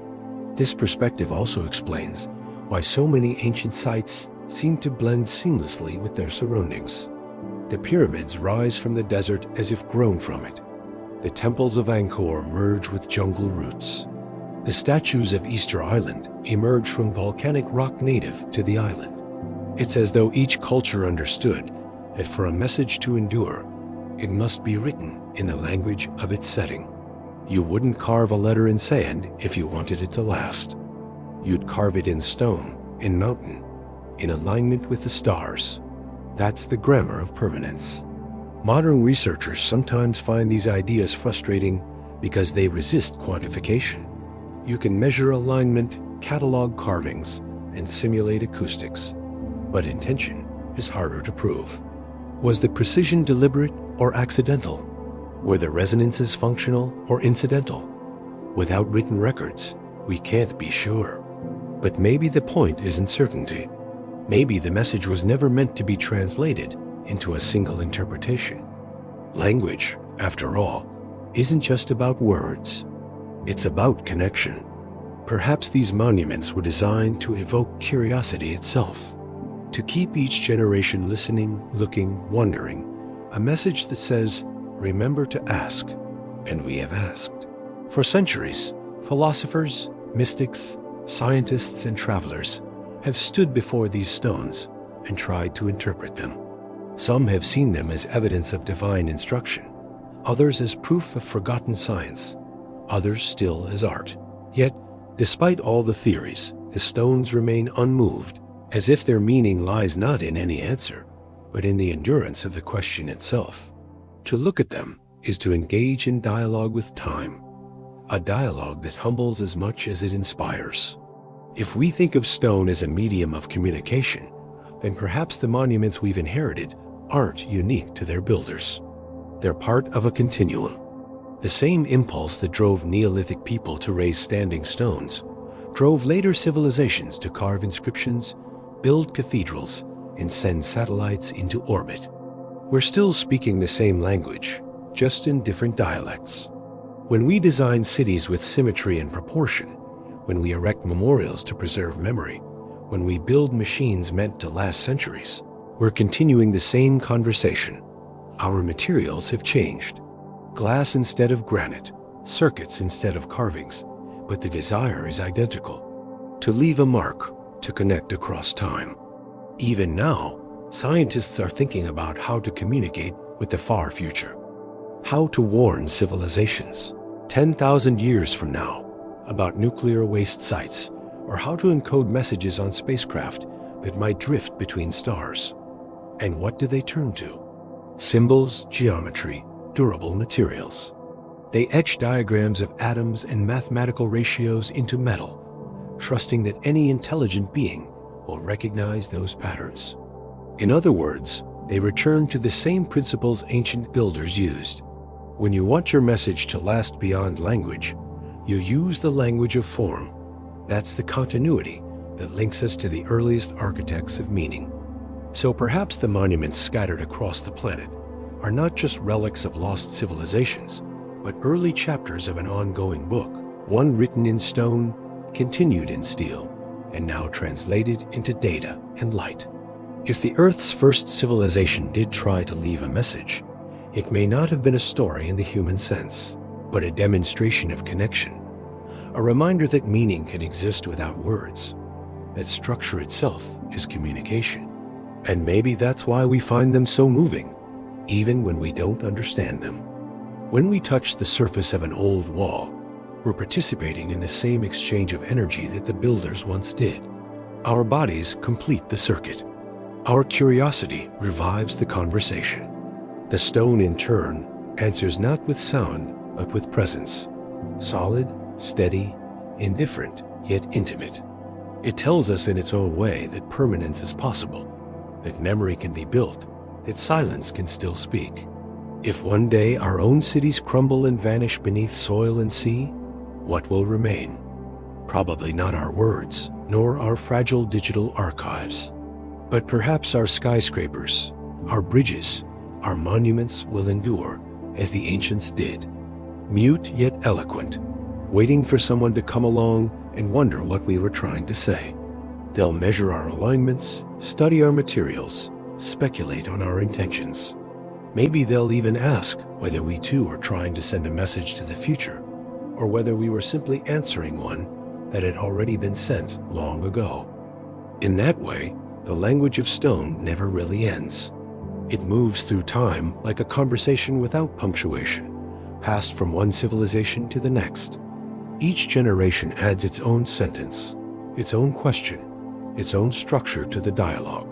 This perspective also explains why so many ancient sites seem to blend seamlessly with their surroundings. The pyramids rise from the desert as if grown from it. The temples of Angkor merge with jungle roots. The statues of Easter Island emerge from volcanic rock native to the island. It's as though each culture understood that for a message to endure, it must be written in the language of its setting. You wouldn't carve a letter in sand if you wanted it to last. You'd carve it in stone, in mountain, in alignment with the stars. That's the grammar of permanence. Modern researchers sometimes find these ideas frustrating because they resist quantification. You can measure alignment, catalog carvings, and simulate acoustics, but intention is harder to prove. Was the precision deliberate or accidental? Were the resonances functional or incidental? Without written records, we can't be sure. But maybe the point isn't certainty. Maybe the message was never meant to be translated into a single interpretation. Language, after all, isn't just about words. It's about connection. Perhaps these monuments were designed to evoke curiosity itself, to keep each generation listening, looking, wondering, a message that says, remember to ask, and we have asked. For centuries, philosophers, mystics, scientists, and travelers have stood before these stones and tried to interpret them. Some have seen them as evidence of divine instruction, others as proof of forgotten science, others still as art. Yet, despite all the theories, the stones remain unmoved, as if their meaning lies not in any answer, but in the endurance of the question itself. To look at them is to engage in dialogue with time, a dialogue that humbles as much as it inspires. If we think of stone as a medium of communication, then perhaps the monuments we've inherited aren't unique to their builders. They're part of a continuum. The same impulse that drove Neolithic people to raise standing stones drove later civilizations to carve inscriptions, build cathedrals, and send satellites into orbit. We're still speaking the same language, just in different dialects. When we design cities with symmetry and proportion, when we erect memorials to preserve memory, when we build machines meant to last centuries, we're continuing the same conversation. Our materials have changed. Glass instead of granite, circuits instead of carvings, but the desire is identical: to leave a mark, to connect across time. Even now, scientists are thinking about how to communicate with the far future, how to warn civilizations 10,000 years from now, about nuclear waste sites, or how to encode messages on spacecraft that might drift between stars. And what do they turn to? Symbols, geometry, durable materials. They etch diagrams of atoms and mathematical ratios into metal, trusting that any intelligent being will recognize those patterns. In other words, they return to the same principles ancient builders used. When you want your message to last beyond language, you use the language of form. That's the continuity that links us to the earliest architects of meaning. So perhaps the monuments scattered across the planet are not just relics of lost civilizations, but early chapters of an ongoing book, one written in stone, continued in steel, and now translated into data and light. If the Earth's first civilization did try to leave a message, it may not have been a story in the human sense, but a demonstration of connection, a reminder that meaning can exist without words, that structure itself is communication. And maybe that's why we find them so moving, even when we don't understand them. When we touch the surface of an old wall, we're participating in the same exchange of energy that the builders once did. Our bodies complete the circuit. Our curiosity revives the conversation. The stone, in turn, answers not with sound, but with presence. Solid, steady, indifferent, yet intimate. It tells us in its own way that permanence is possible, that memory can be built, that silence can still speak. If one day our own cities crumble and vanish beneath soil and sea, what will remain? Probably not our words, nor our fragile digital archives. But perhaps our skyscrapers, our bridges, our monuments will endure as the ancients did, mute yet eloquent, waiting for someone to come along and wonder what we were trying to say. They'll measure our alignments, study our materials, speculate on our intentions. Maybe they'll even ask whether we too are trying to send a message to the future, or whether we were simply answering one that had already been sent long ago. In that way, the language of stone never really ends. It moves through time like a conversation without punctuation, passed from one civilization to the next. Each generation adds its own sentence, its own question, its own structure to the dialogue.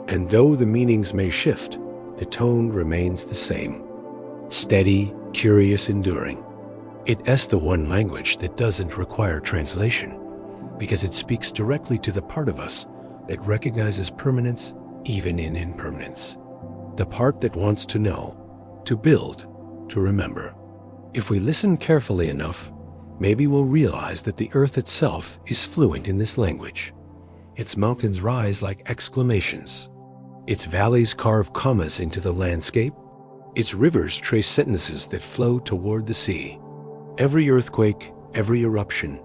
And though the meanings may shift, the tone remains the same. Steady, curious, enduring. It's the one language that doesn't require translation, because it speaks directly to the part of us that recognizes permanence even in impermanence. The part that wants to know, to build, to remember. If we listen carefully enough, maybe we'll realize that the earth itself is fluent in this language. Its mountains rise like exclamations. Its valleys carve commas into the landscape. Its rivers trace sentences that flow toward the sea. Every earthquake, every eruption,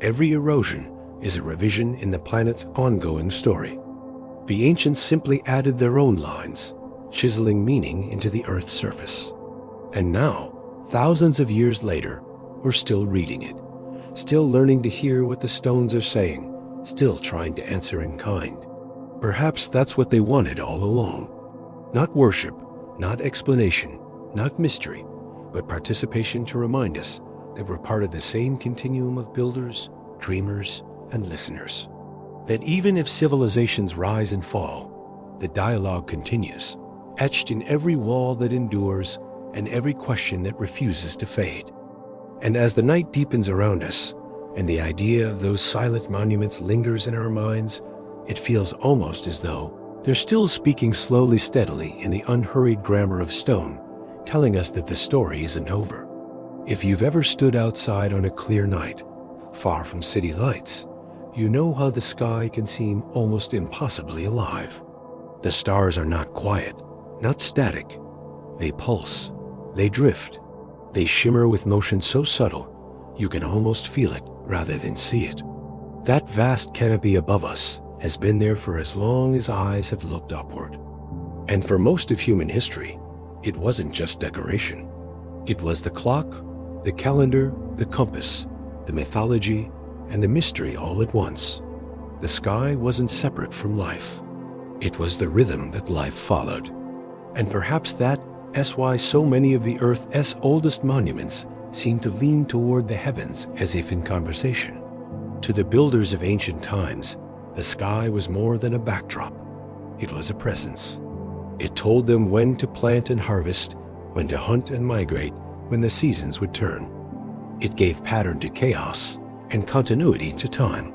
every erosion is a revision in the planet's ongoing story. The ancients simply added their own lines, chiseling meaning into the Earth's surface. And now, thousands of years later, we're still reading it, still learning to hear what the stones are saying, still trying to answer in kind. Perhaps that's what they wanted all along. Not worship, not explanation, not mystery, but participation to remind us that we're part of the same continuum of builders, dreamers, and listeners. That even if civilizations rise and fall, the dialogue continues, etched in every wall that endures and every question that refuses to fade. And as the night deepens around us, and the idea of those silent monuments lingers in our minds, it feels almost as though they're still speaking slowly, steadily in the unhurried grammar of stone, telling us that the story isn't over. If you've ever stood outside on a clear night, far from city lights, you know how the sky can seem almost impossibly alive. The stars are not quiet, not static. They pulse, they drift, they shimmer with motion so subtle you can almost feel it rather than see it. That vast canopy above us has been there for as long as eyes have looked upward. And for most of human history, it wasn't just decoration. It was the clock, the calendar, the compass, the mythology, and the mystery all at once. The sky wasn't separate from life. It was the rhythm that life followed. And perhaps that's why so many of the Earth's oldest monuments seemed to lean toward the heavens as if in conversation. To the builders of ancient times, the sky was more than a backdrop. It was a presence. It told them when to plant and harvest, when to hunt and migrate, when the seasons would turn. It gave pattern to chaos and continuity to time.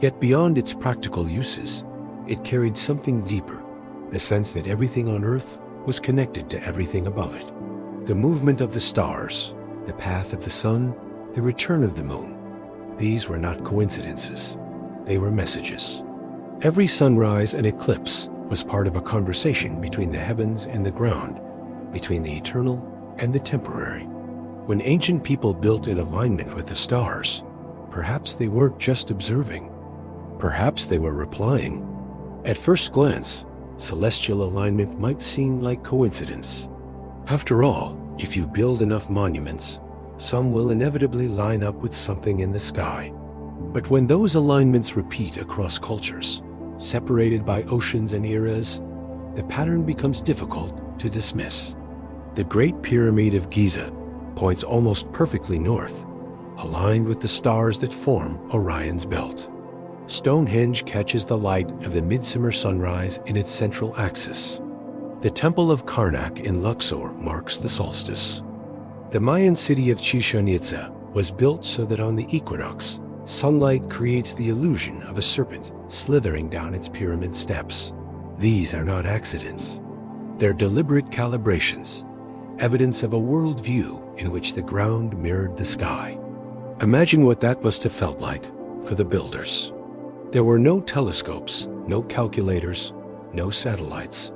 Yet beyond its practical uses, it carried something deeper, the sense that everything on Earth was connected to everything above it. The movement of the stars, the path of the sun, the return of the moon. These were not coincidences. They were messages. Every sunrise and eclipse was part of a conversation between the heavens and the ground, between the eternal and the temporary. When ancient people built in alignment with the stars, perhaps they weren't just observing. Perhaps they were replying. At first glance, celestial alignment might seem like coincidence. After all, if you build enough monuments, some will inevitably line up with something in the sky. But when those alignments repeat across cultures, separated by oceans and eras, the pattern becomes difficult to dismiss. The Great Pyramid of Giza points almost perfectly north, aligned with the stars that form Orion's belt. Stonehenge catches the light of the midsummer sunrise in its central axis. The Temple of Karnak in Luxor marks the solstice. The Mayan city of Chichen Itza was built so that on the equinox, sunlight creates the illusion of a serpent slithering down its pyramid steps. These are not accidents. They're deliberate calibrations, evidence of a worldview in which the ground mirrored the sky. Imagine what that must have felt like for the builders. There were no telescopes, no calculators, no satellites,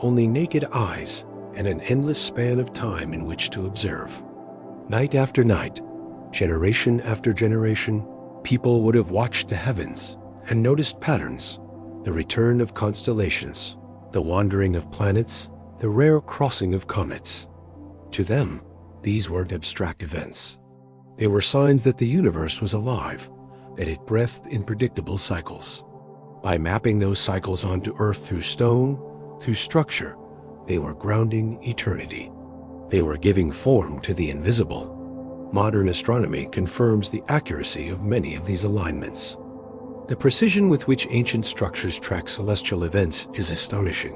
only naked eyes and an endless span of time in which to observe. Night after night, generation after generation, people would have watched the heavens and noticed patterns, the return of constellations, the wandering of planets, the rare crossing of comets. To them, these weren't abstract events. They were signs that the universe was alive, that it breathed in predictable cycles. By mapping those cycles onto Earth through stone, through structure, they were grounding eternity. They were giving form to the invisible. Modern astronomy confirms the accuracy of many of these alignments. The precision with which ancient structures track celestial events is astonishing,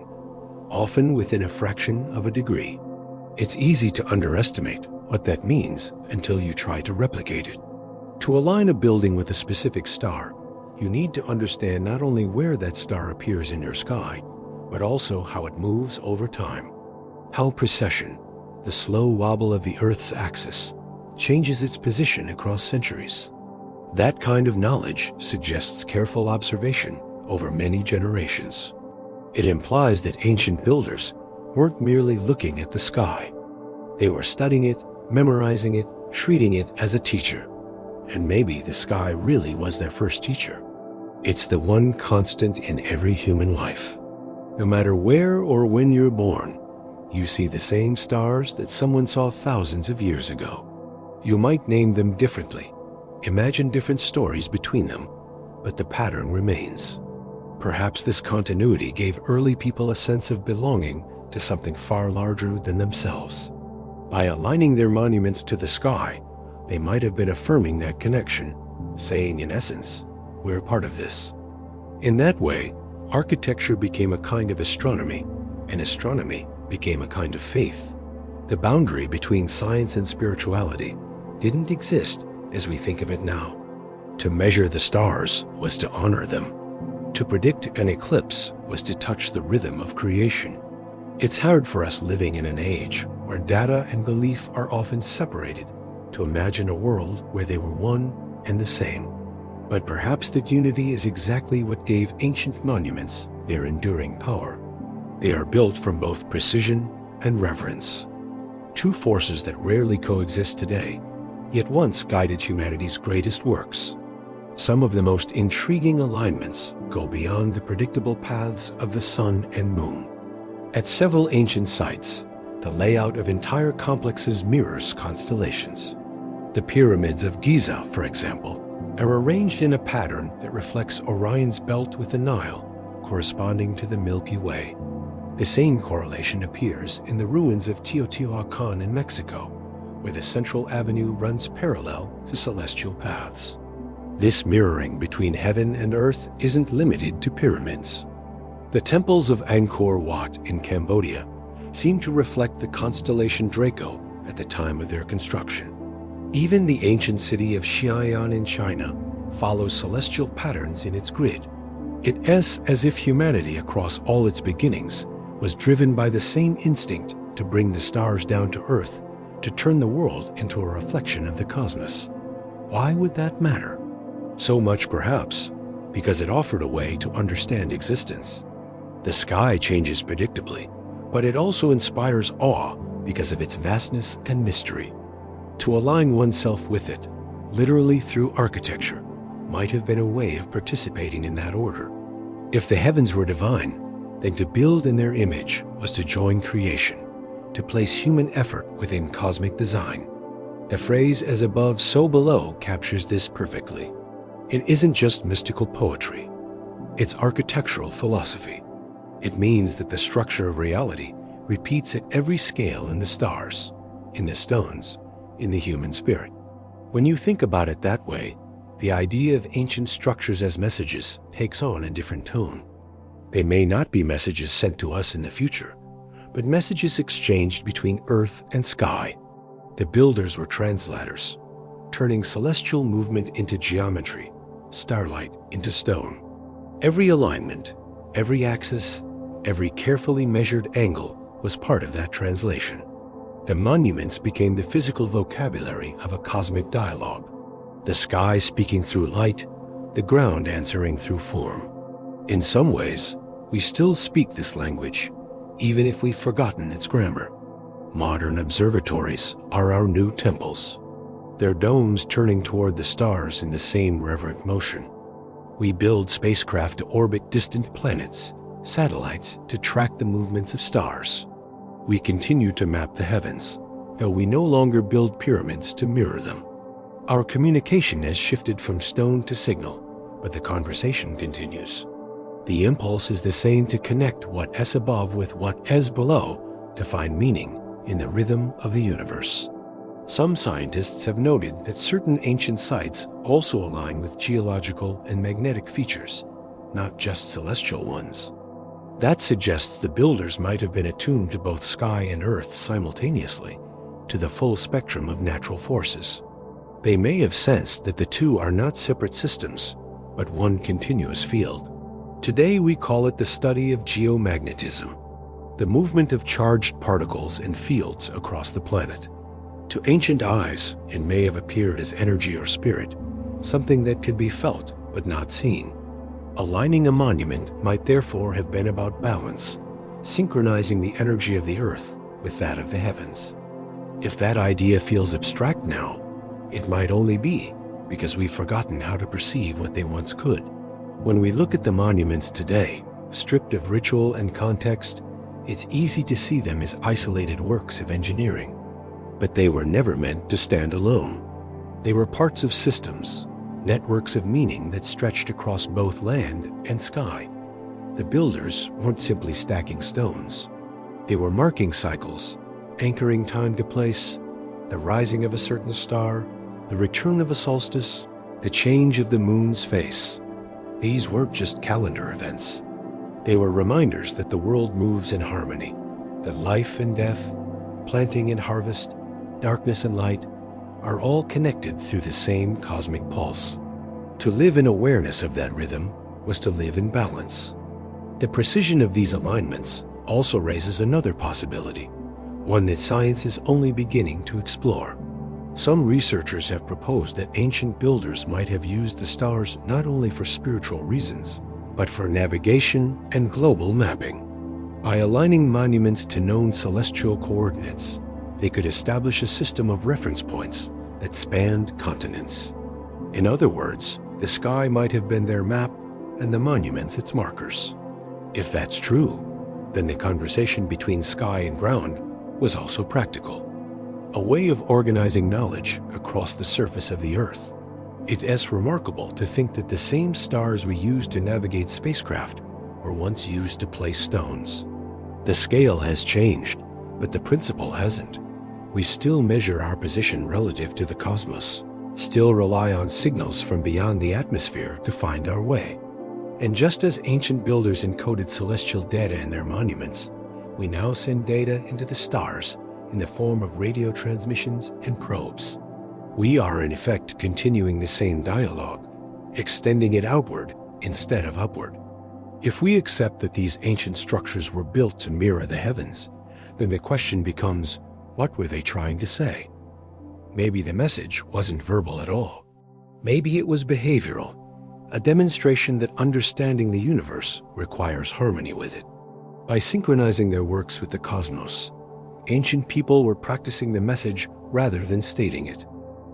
often within a fraction of a degree. It's easy to underestimate what that means until you try to replicate it. To align a building with a specific star, you need to understand not only where that star appears in your sky, but also how it moves over time. How precession, the slow wobble of the Earth's axis, changes its position across centuries. That kind of knowledge suggests careful observation over many generations. It implies that ancient builders weren't merely looking at the sky. They were studying it, memorizing it, treating it as a teacher. And maybe the sky really was their first teacher. It's the one constant in every human life. No matter where or when you're born, you see the same stars that someone saw thousands of years ago. You might name them differently, imagine different stories between them, but the pattern remains. Perhaps this continuity gave early people a sense of belonging to something far larger than themselves. By aligning their monuments to the sky, they might have been affirming that connection, saying in essence, we're part of this. In that way, architecture became a kind of astronomy, and astronomy became a kind of faith. The boundary between science and spirituality didn't exist as we think of it now. To measure the stars was to honor them. To predict an eclipse was to touch the rhythm of creation. It's hard for us living in an age where data and belief are often separated to imagine a world where they were one and the same. But perhaps that unity is exactly what gave ancient monuments their enduring power. They are built from both precision and reverence. Two forces that rarely coexist today, yet once guided humanity's greatest works. Some of the most intriguing alignments go beyond the predictable paths of the sun and moon. At several ancient sites, the layout of entire complexes mirrors constellations. The pyramids of Giza, for example, are arranged in a pattern that reflects Orion's belt with the Nile, corresponding to the Milky Way. The same correlation appears in the ruins of Teotihuacan in Mexico, where the central avenue runs parallel to celestial paths. This mirroring between heaven and earth isn't limited to pyramids. The temples of Angkor Wat in Cambodia seem to reflect the constellation Draco at the time of their construction. Even the ancient city of Xi'an in China follows celestial patterns in its grid. It is as if humanity across all its beginnings was driven by the same instinct to bring the stars down to earth, to turn the world into a reflection of the cosmos. Why would that matter? So much perhaps because it offered a way to understand existence. The sky changes predictably, but it also inspires awe because of its vastness and mystery. To align oneself with it, literally through architecture, might have been a way of participating in that order. If the heavens were divine, then to build in their image was to join creation, to place human effort within cosmic design. A phrase "as above, so below" captures this perfectly. It isn't just mystical poetry, it's architectural philosophy. It means that the structure of reality repeats at every scale in the stars, in the stones, in the human spirit. When you think about it that way, the idea of ancient structures as messages takes on a different tone. They may not be messages sent to us in the future, but messages exchanged between earth and sky. The builders were translators, turning celestial movement into geometry, starlight into stone. Every alignment, every axis, every carefully measured angle was part of that translation. The monuments became the physical vocabulary of a cosmic dialogue, the sky speaking through light, the ground answering through form. In some ways, we still speak this language, even if we've forgotten its grammar. Modern observatories are our new temples, their domes turning toward the stars in the same reverent motion. We build spacecraft to orbit distant planets, satellites to track the movements of stars. We continue to map the heavens, though we no longer build pyramids to mirror them. Our communication has shifted from stone to signal, but the conversation continues. The impulse is the same, to connect what is above with what is below, to find meaning in the rhythm of the universe. Some scientists have noted that certain ancient sites also align with geological and magnetic features, not just celestial ones. That suggests the builders might have been attuned to both sky and earth simultaneously, to the full spectrum of natural forces. They may have sensed that the two are not separate systems, but one continuous field. Today we call it the study of geomagnetism, the movement of charged particles and fields across the planet. To ancient eyes, it may have appeared as energy or spirit, something that could be felt but not seen. Aligning a monument might therefore have been about balance, synchronizing the energy of the earth with that of the heavens. If that idea feels abstract now, it might only be because we've forgotten how to perceive what they once could. When we look at the monuments today, stripped of ritual and context, it's easy to see them as isolated works of engineering. But they were never meant to stand alone. They were parts of systems, networks of meaning that stretched across both land and sky. The builders weren't simply stacking stones. They were marking cycles, anchoring time to place, the rising of a certain star, the return of a solstice, the change of the moon's face. These weren't just calendar events. They were reminders that the world moves in harmony, that life and death, planting and harvest, darkness and light are all connected through the same cosmic pulse. To live in awareness of that rhythm was to live in balance. The precision of these alignments also raises another possibility, one that science is only beginning to explore. Some researchers have proposed that ancient builders might have used the stars not only for spiritual reasons, but for navigation and global mapping. By aligning monuments to known celestial coordinates, they could establish a system of reference points that spanned continents. In other words, the sky might have been their map and the monuments its markers. If that's true, then the conversation between sky and ground was also practical, a way of organizing knowledge across the surface of the Earth. It is remarkable to think that the same stars we use to navigate spacecraft were once used to place stones. The scale has changed, but the principle hasn't. We still measure our position relative to the cosmos, still rely on signals from beyond the atmosphere to find our way. And just as ancient builders encoded celestial data in their monuments, we now send data into the stars in the form of radio transmissions and probes. We are in effect continuing the same dialogue, extending it outward instead of upward. If we accept that these ancient structures were built to mirror the heavens, then the question becomes, what were they trying to say? Maybe the message wasn't verbal at all. Maybe it was behavioral, a demonstration that understanding the universe requires harmony with it. By synchronizing their works with the cosmos, ancient people were practicing the message rather than stating it.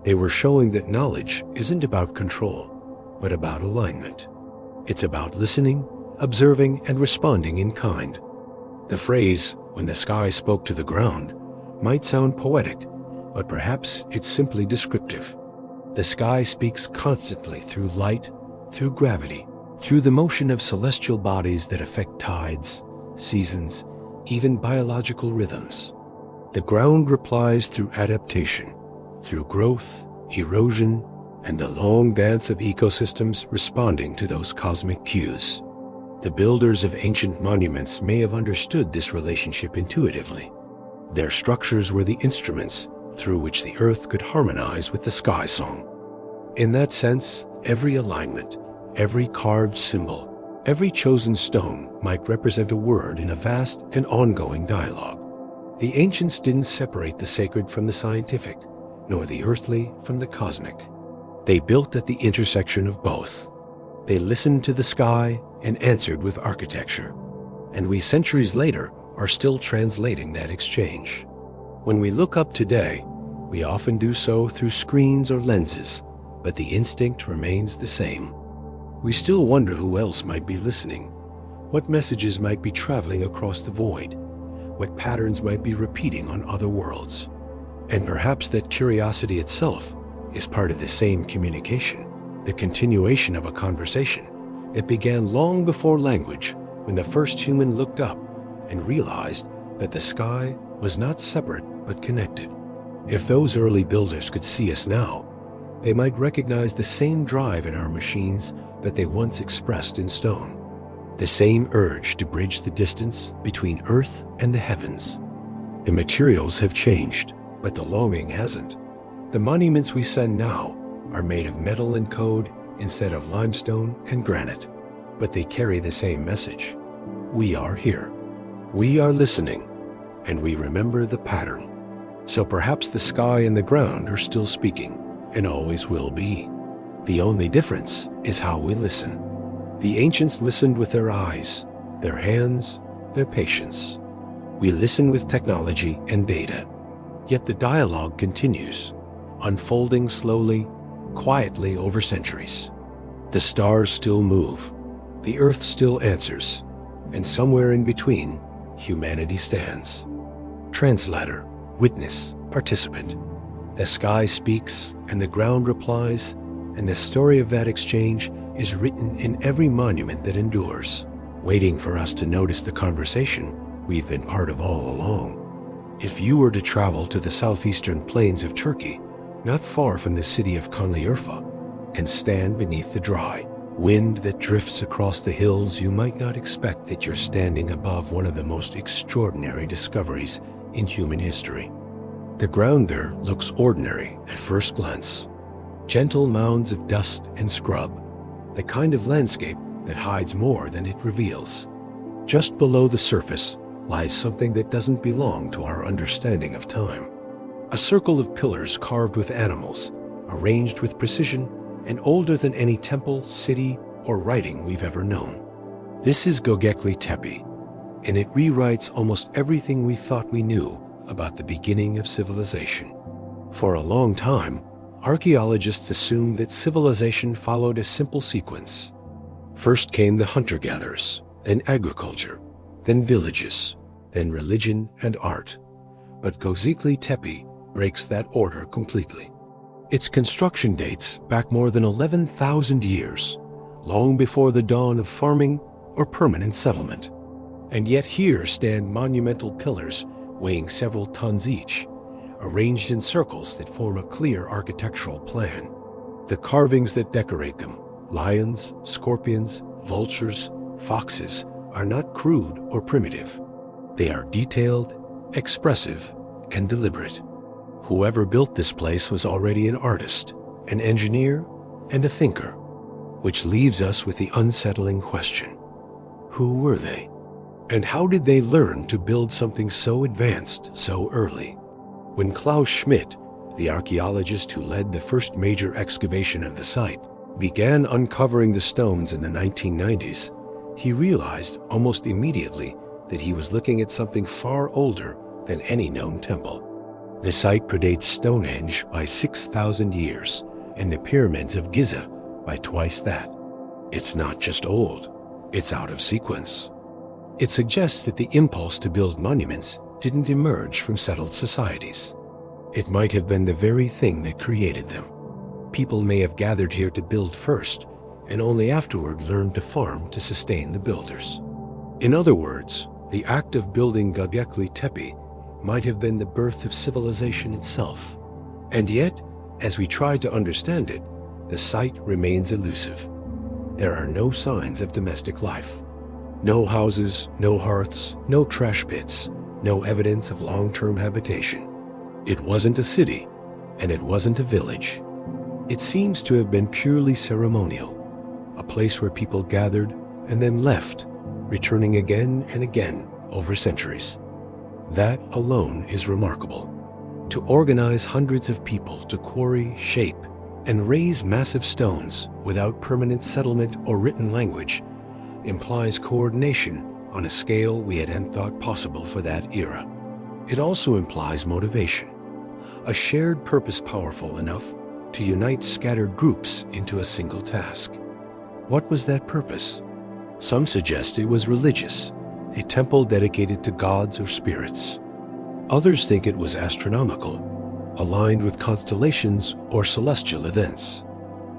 They were showing that knowledge isn't about control, but about alignment. It's about listening, observing, and responding in kind. The phrase, "when the sky spoke to the ground," might sound poetic, but perhaps it's simply descriptive. The sky speaks constantly through light, through gravity, through the motion of celestial bodies that affect tides, seasons, even biological rhythms. The ground replies through adaptation, through growth, erosion, and a long dance of ecosystems responding to those cosmic cues. The builders of ancient monuments may have understood this relationship intuitively. Their structures were the instruments through which the earth could harmonize with the sky song. In that sense, every alignment, every carved symbol, every chosen stone might represent a word in a vast and ongoing dialogue. The ancients didn't separate the sacred from the scientific, nor the earthly from the cosmic. They built at the intersection of both. They listened to the sky and answered with architecture. And we, centuries later, are still translating that exchange. When we look up today, we often do so through screens or lenses, but the instinct remains the same. We still wonder who else might be listening, what messages might be traveling across the void, what patterns might be repeating on other worlds. And perhaps that curiosity itself is part of the same communication, the continuation of a conversation that began long before language, when the first human looked up and realized that the sky was not separate but connected. If those early builders could see us now, they might recognize the same drive in our machines that they once expressed in stone, the same urge to bridge the distance between Earth and the heavens. The materials have changed, but the longing hasn't. The monuments we send now are made of metal and code instead of limestone and granite, but they carry the same message. We are here. We are listening, and we remember the pattern. So perhaps the sky and the ground are still speaking, and always will be. The only difference is how we listen. The ancients listened with their eyes, their hands, their patience. We listen with technology and data. Yet the dialogue continues, unfolding slowly, quietly over centuries. The stars still move, the earth still answers, and somewhere in between, humanity stands. Translator, witness, participant. The sky speaks and the ground replies, and the story of that exchange is written in every monument that endures, waiting for us to notice the conversation we've been part of all along. If you were to travel to the southeastern plains of Turkey, not far from the city of Şanlıurfa, and stand beneath the dry wind that drifts across the hills, you might not expect that you're standing above one of the most extraordinary discoveries in human history. The ground there looks ordinary at first glance. Gentle mounds of dust and scrub, the kind of landscape that hides more than it reveals. Just below the surface lies something that doesn't belong to our understanding of time. A circle of pillars carved with animals, arranged with precision, and older than any temple, city, or writing we've ever known. This is Göbekli Tepe, and it rewrites almost everything we thought we knew about the beginning of civilization. For a long time, archaeologists assumed that civilization followed a simple sequence. First came the hunter-gatherers, then agriculture, then villages, then religion and art. But Göbekli Tepe breaks that order completely. Its construction dates back more than 11,000 years, long before the dawn of farming or permanent settlement. And yet here stand monumental pillars weighing several tons each, arranged in circles that form a clear architectural plan. The carvings that decorate them, lions, scorpions, vultures, foxes, are not crude or primitive. They are detailed, expressive, and deliberate. Whoever built this place was already an artist, an engineer, and a thinker, which leaves us with the unsettling question: who were they? And how did they learn to build something so advanced so early? When Klaus Schmidt, the archaeologist who led the first major excavation of the site, began uncovering the stones in the 1990s, he realized almost immediately that he was looking at something far older than any known temple. The site predates Stonehenge by 6,000 years and the pyramids of Giza by twice that. It's not just old, it's out of sequence. It suggests that the impulse to build monuments didn't emerge from settled societies. It might have been the very thing that created them. People may have gathered here to build first, and only afterward learned to farm to sustain the builders. In other words, the act of building Göbekli Tepe might have been the birth of civilization itself. And yet, as we try to understand it, the site remains elusive. There are no signs of domestic life. No houses, no hearths, no trash pits, no evidence of long-term habitation. It wasn't a city, and it wasn't a village. It seems to have been purely ceremonial, a place where people gathered and then left, returning again and again over centuries. That alone is remarkable. To organize hundreds of people to quarry, shape, and raise massive stones without permanent settlement or written language implies coordination on a scale we hadn't thought possible for that era. It also implies motivation, a shared purpose powerful enough to unite scattered groups into a single task. What was that purpose? Some suggest it was religious, a temple dedicated to gods or spirits. Others think it was astronomical, aligned with constellations or celestial events.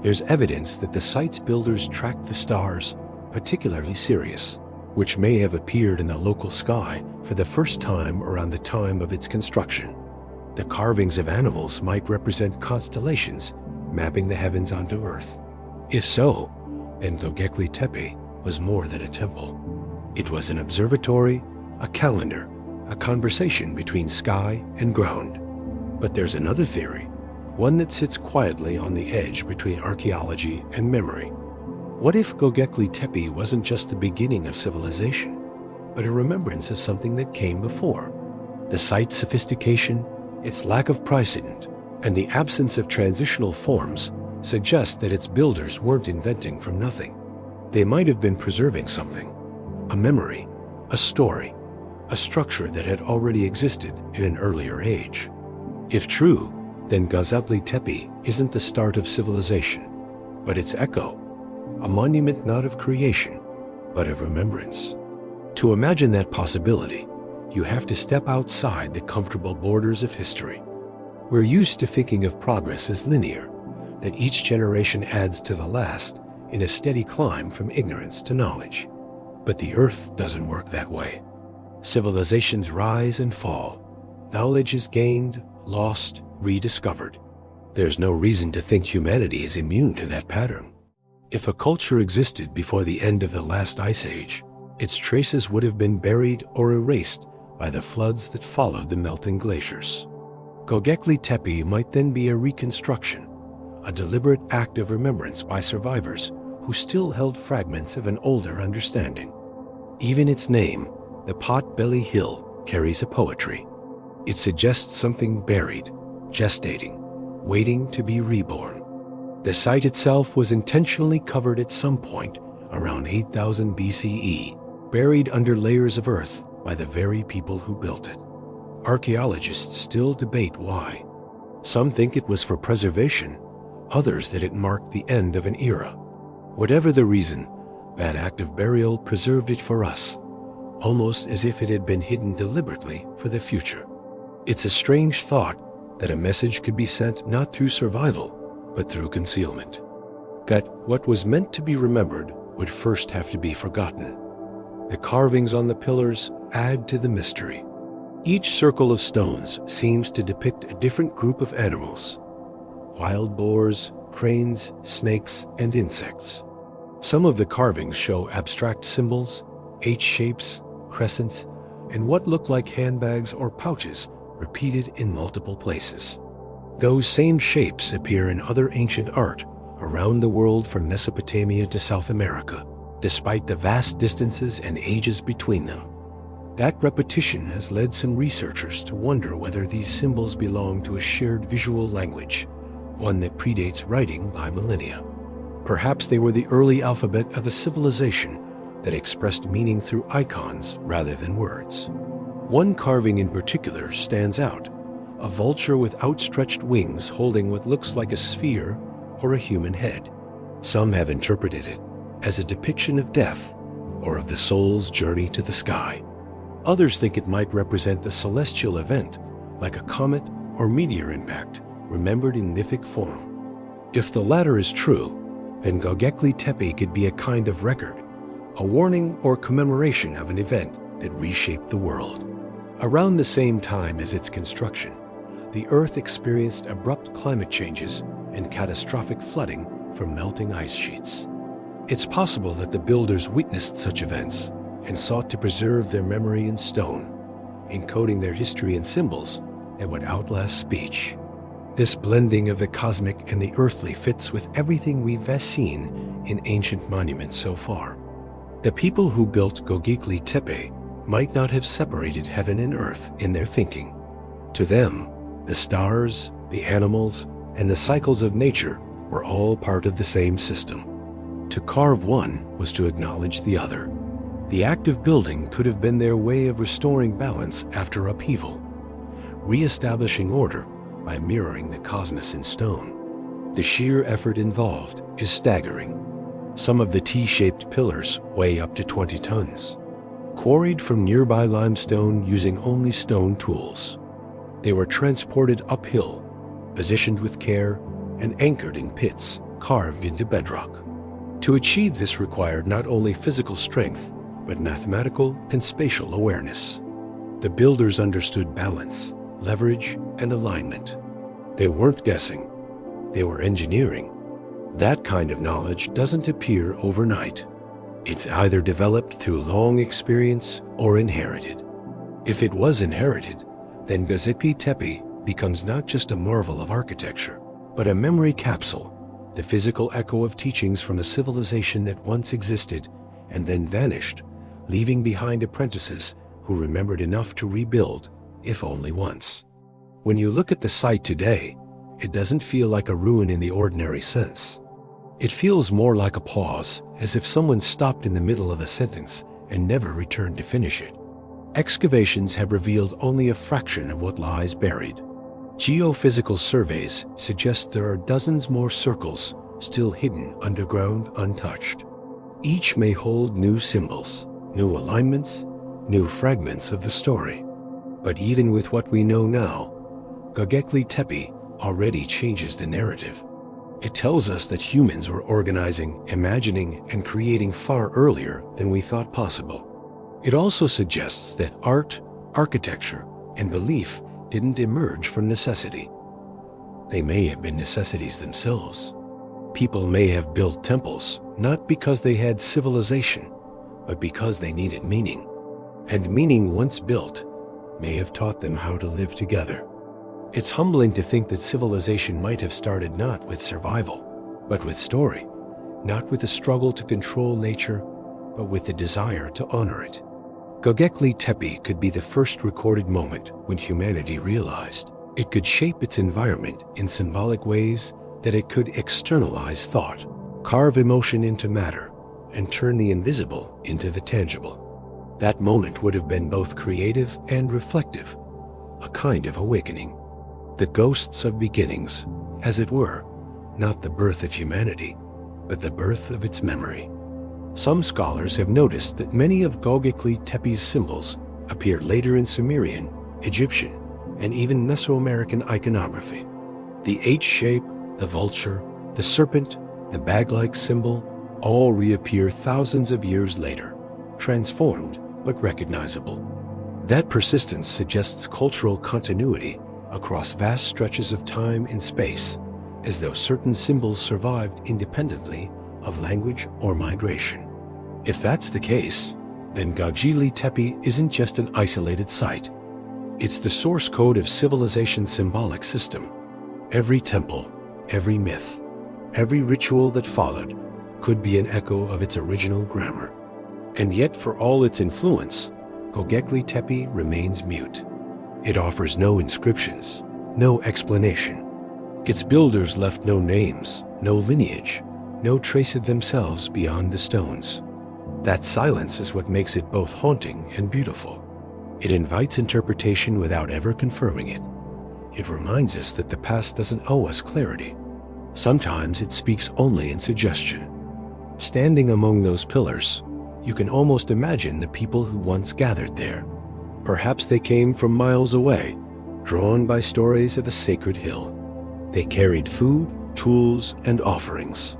There's evidence that the site's builders tracked the stars, particularly Sirius, which may have appeared in the local sky for the first time around the time of its construction. The carvings of animals might represent constellations, mapping the heavens onto Earth. If so, then Göbekli Tepe was more than a temple. It was an observatory, a calendar, a conversation between sky and ground. But there's another theory, one that sits quietly on the edge between archaeology and memory. What if Göbekli Tepe wasn't just the beginning of civilization, but a remembrance of something that came before? The site's sophistication, its lack of precedent, and the absence of transitional forms suggest that its builders weren't inventing from nothing. They might have been preserving something, a memory, a story, a structure that had already existed in an earlier age. If true, then Göbekli Tepe isn't the start of civilization, but its echo, a monument not of creation, but of remembrance. To imagine that possibility, you have to step outside the comfortable borders of history. We're used to thinking of progress as linear, that each generation adds to the last in a steady climb from ignorance to knowledge. But the earth doesn't work that way. Civilizations rise and fall. Knowledge is gained, lost, rediscovered. There's no reason to think humanity is immune to that pattern. If a culture existed before the end of the last ice age, its traces would have been buried or erased by the floods that followed the melting glaciers. Göbekli Tepe might then be a reconstruction, a deliberate act of remembrance by survivors who still held fragments of an older understanding. Even its name, the Pot-Belly Hill, carries a poetry. It suggests something buried, gestating, waiting to be reborn. The site itself was intentionally covered at some point around 8000 BCE, buried under layers of earth by the very people who built it. Archaeologists still debate why. Some think it was for preservation, others that it marked the end of an era. Whatever the reason, that act of burial preserved it for us, almost as if it had been hidden deliberately for the future. It's a strange thought that a message could be sent not through survival, but through concealment. That what was meant to be remembered would first have to be forgotten. The carvings on the pillars add to the mystery. Each circle of stones seems to depict a different group of animals: wild boars, cranes, snakes, and insects. Some of the carvings show abstract symbols, H shapes, crescents, and what look like handbags or pouches repeated in multiple places. Those same shapes appear in other ancient art around the world from Mesopotamia to South America, despite the vast distances and ages between them. That repetition has led some researchers to wonder whether these symbols belong to a shared visual language, one that predates writing by millennia. Perhaps they were the early alphabet of a civilization that expressed meaning through icons rather than words. One carving in particular stands out: a vulture with outstretched wings holding what looks like a sphere or a human head. Some have interpreted it as a depiction of death or of the soul's journey to the sky. Others think it might represent a celestial event, like a comet or meteor impact, remembered in mythic form. If the latter is true, then Göbekli Tepe could be a kind of record, a warning or commemoration of an event that reshaped the world. Around the same time as its construction, the Earth experienced abrupt climate changes and catastrophic flooding from melting ice sheets. It's possible that the builders witnessed such events and sought to preserve their memory in stone, encoding their history in symbols that would outlast speech. This blending of the cosmic and the earthly fits with everything we've seen in ancient monuments so far. The people who built Göbekli Tepe might not have separated heaven and earth in their thinking. To them, the stars, the animals, and the cycles of nature were all part of the same system. To carve one was to acknowledge the other. The act of building could have been their way of restoring balance after upheaval, re-establishing order by mirroring the cosmos in stone. The sheer effort involved is staggering. Some of the T-shaped pillars weigh up to 20 tons, quarried from nearby limestone using only stone tools. They were transported uphill, positioned with care, and anchored in pits carved into bedrock. To achieve this required not only physical strength, but mathematical and spatial awareness. The builders understood balance, leverage, and alignment. They weren't guessing, they were engineering. That kind of knowledge doesn't appear overnight. It's either developed through long experience or inherited. If it was inherited, then Göbekli Tepe becomes not just a marvel of architecture, but a memory capsule, the physical echo of teachings from a civilization that once existed and then vanished, leaving behind apprentices who remembered enough to rebuild, if only once. When you look at the site today, it doesn't feel like a ruin in the ordinary sense. It feels more like a pause, as if someone stopped in the middle of a sentence and never returned to finish it. Excavations have revealed only a fraction of what lies buried. Geophysical surveys suggest there are dozens more circles still hidden underground untouched. Each may hold new symbols, new alignments, new fragments of the story. But even with what we know now, Göbekli Tepe already changes the narrative. It tells us that humans were organizing, imagining, and creating far earlier than we thought possible. It also suggests that art, architecture, and belief didn't emerge from necessity. They may have been necessities themselves. People may have built temples, not because they had civilization, but because they needed meaning. And meaning once built may have taught them how to live together. It's humbling to think that civilization might have started not with survival, but with story, not with the struggle to control nature, but with the desire to honor it. Göbekli Tepe could be the first recorded moment when humanity realized it could shape its environment in symbolic ways, that it could externalize thought, carve emotion into matter, and turn the invisible into the tangible. That moment would have been both creative and reflective, a kind of awakening. The ghosts of beginnings, as it were, not the birth of humanity, but the birth of its memory. Some scholars have noticed that many of Göbekli Tepe's symbols appeared later in Sumerian, Egyptian, and even Mesoamerican iconography. The H shape, the vulture, the serpent, the bag-like symbol, all reappear thousands of years later, transformed but recognizable. That persistence suggests cultural continuity across vast stretches of time and space, as though certain symbols survived independently of language or migration. If that's the case, then Göbekli Tepe isn't just an isolated site. It's the source code of civilization's symbolic system. Every temple, every myth, every ritual that followed could be an echo of its original grammar. And yet, for all its influence, Göbekli Tepe remains mute. It offers no inscriptions, no explanation. Its builders left no names, no lineage, no trace of themselves beyond the stones. That silence is what makes it both haunting and beautiful. It invites interpretation without ever confirming it. It reminds us that the past doesn't owe us clarity. Sometimes it speaks only in suggestion. Standing among those pillars, you can almost imagine the people who once gathered there. Perhaps they came from miles away, drawn by stories of a sacred hill. They carried food, tools, and offerings.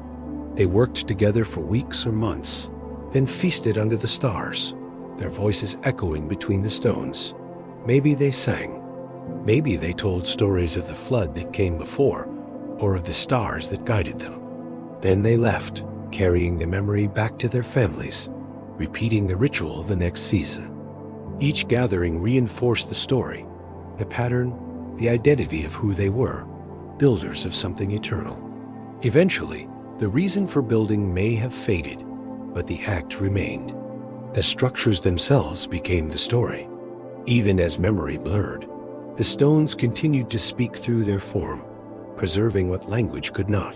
They worked together for weeks or months, then feasted under the stars, their voices echoing between the stones. Maybe they sang. Maybe they told stories of the flood that came before, or of the stars that guided them. Then they left, carrying the memory back to their families, repeating the ritual the next season. Each gathering reinforced the story, the pattern, the identity of who they were, builders of something eternal. Eventually, the reason for building may have faded, but the act remained. The structures themselves became the story. Even as memory blurred, the stones continued to speak through their form, preserving what language could not.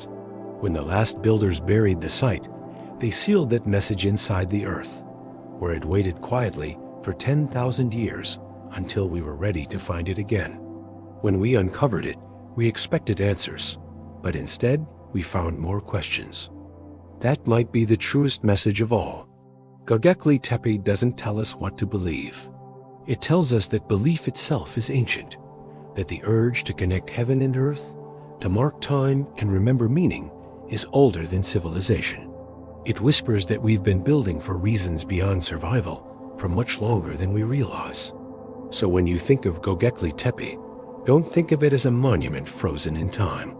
When the last builders buried the site, they sealed that message inside the earth, where it waited quietly for 10,000 years until we were ready to find it again. When we uncovered it, we expected answers, but instead we found more questions. That might be the truest message of all. Göbekli Tepe doesn't tell us what to believe. It tells us that belief itself is ancient, that the urge to connect heaven and earth, to mark time and remember meaning, is older than civilization. It whispers that we've been building for reasons beyond survival for much longer than we realize. So when you think of Göbekli Tepe, don't think of it as a monument frozen in time.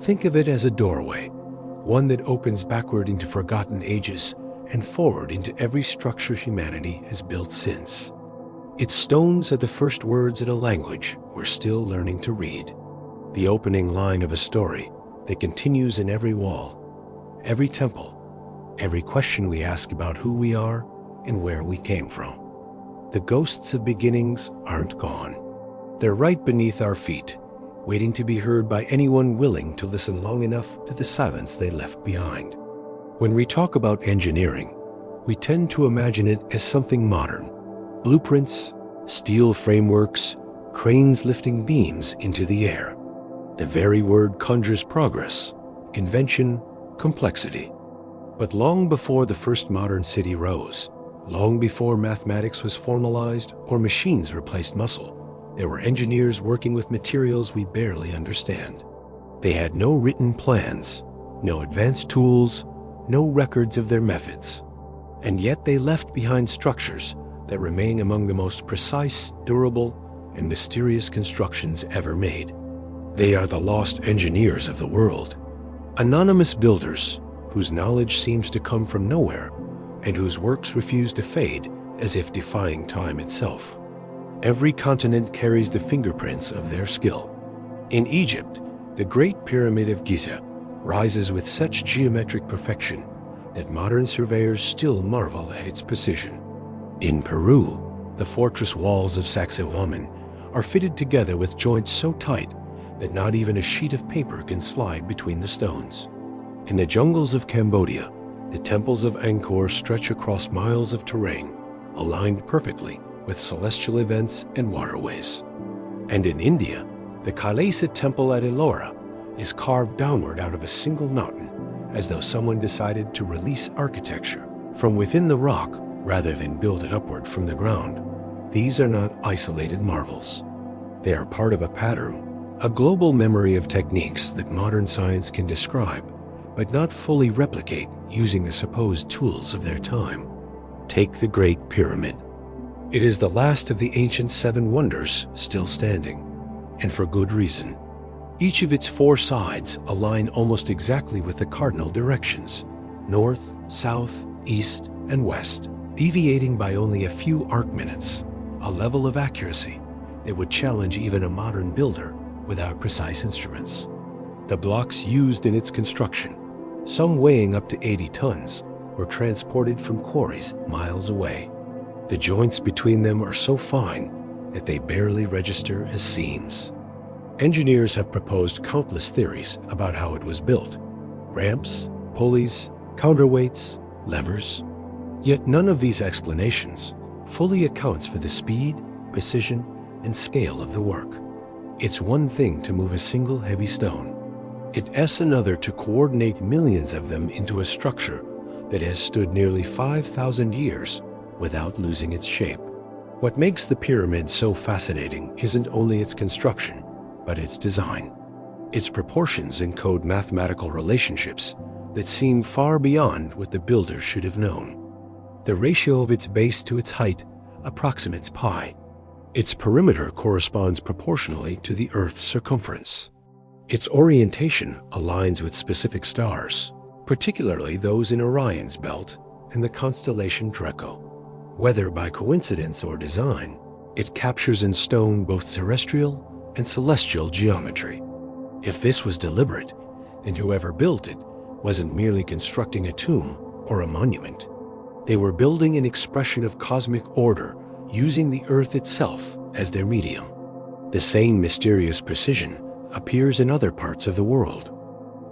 Think of it as a doorway, one that opens backward into forgotten ages and forward into every structure humanity has built since. Its stones are the first words in a language we're still learning to read. The opening line of a story that continues in every wall, every temple, every question we ask about who we are and where we came from. The ghosts of beginnings aren't gone. They're right beneath our feet, waiting to be heard by anyone willing to listen long enough to the silence they left behind. When we talk about engineering, we tend to imagine it as something modern. Blueprints, steel frameworks, cranes lifting beams into the air. The very word conjures progress, invention, complexity. But long before the first modern city rose, long before mathematics was formalized or machines replaced muscle, there were engineers working with materials we barely understand. They had no written plans, no advanced tools, no records of their methods. And yet they left behind structures that remain among the most precise, durable, and mysterious constructions ever made. They are the lost engineers of the world. Anonymous builders whose knowledge seems to come from nowhere and whose works refuse to fade as if defying time itself. Every continent carries the fingerprints of their skill. In Egypt, the Great Pyramid of Giza rises with such geometric perfection that modern surveyors still marvel at its precision. In Peru, the fortress walls of Sacsayhuaman are fitted together with joints so tight that not even a sheet of paper can slide between the stones. In the jungles of Cambodia, the temples of Angkor stretch across miles of terrain, aligned perfectly with celestial events and waterways. And in India, the Kailasa temple at Ellora is carved downward out of a single mountain, as though someone decided to release architecture from within the rock rather than build it upward from the ground. These are not isolated marvels. They are part of a pattern, a global memory of techniques that modern science can describe, but not fully replicate using the supposed tools of their time. Take the Great Pyramid. It is the last of the ancient seven wonders still standing, and for good reason. Each of its four sides align almost exactly with the cardinal directions: north, south, east, and west, deviating by only a few arc minutes, a level of accuracy that would challenge even a modern builder without precise instruments. The blocks used in its construction, some weighing up to 80 tons, were transported from quarries miles away. The joints between them are so fine that they barely register as seams. Engineers have proposed countless theories about how it was built: ramps, pulleys, counterweights, levers. Yet none of these explanations fully accounts for the speed, precision, and scale of the work. It's one thing to move a single heavy stone. It's another to coordinate millions of them into a structure that has stood nearly 5,000 years without losing its shape. What makes the pyramid so fascinating isn't only its construction, but its design. Its proportions encode mathematical relationships that seem far beyond what the builder should have known. The ratio of its base to its height approximates pi. Its perimeter corresponds proportionally to the Earth's circumference. Its orientation aligns with specific stars, particularly those in Orion's belt and the constellation Draco. Whether by coincidence or design, it captures in stone both terrestrial and celestial geometry. If this was deliberate, then whoever built it wasn't merely constructing a tomb or a monument. They were building an expression of cosmic order using the Earth itself as their medium. The same mysterious precision appears in other parts of the world.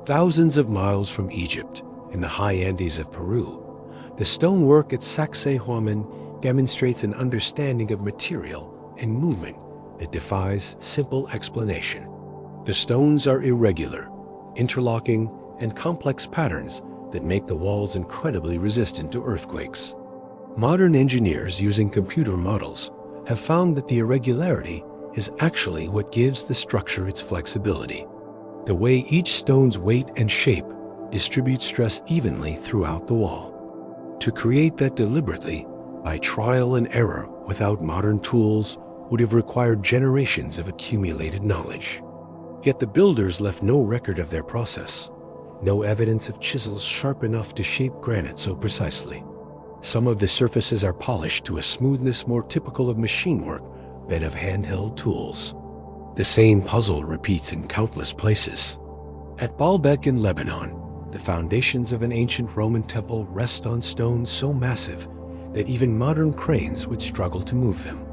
Thousands of miles from Egypt, in the high Andes of Peru, the stonework at Sacsayhuaman demonstrates an understanding of material and movement that defies simple explanation. The stones are irregular, interlocking, and complex patterns that make the walls incredibly resistant to earthquakes. Modern engineers using computer models have found that the irregularity is actually what gives the structure its flexibility. The way each stone's weight and shape distributes stress evenly throughout the wall. To create that deliberately, by trial and error without modern tools, would have required generations of accumulated knowledge. Yet the builders left no record of their process, no evidence of chisels sharp enough to shape granite so precisely. Some of the surfaces are polished to a smoothness more typical of machine work than of handheld tools. The same puzzle repeats in countless places. At Baalbek in Lebanon, the foundations of an ancient Roman temple rest on stones so massive that even modern cranes would struggle to move them.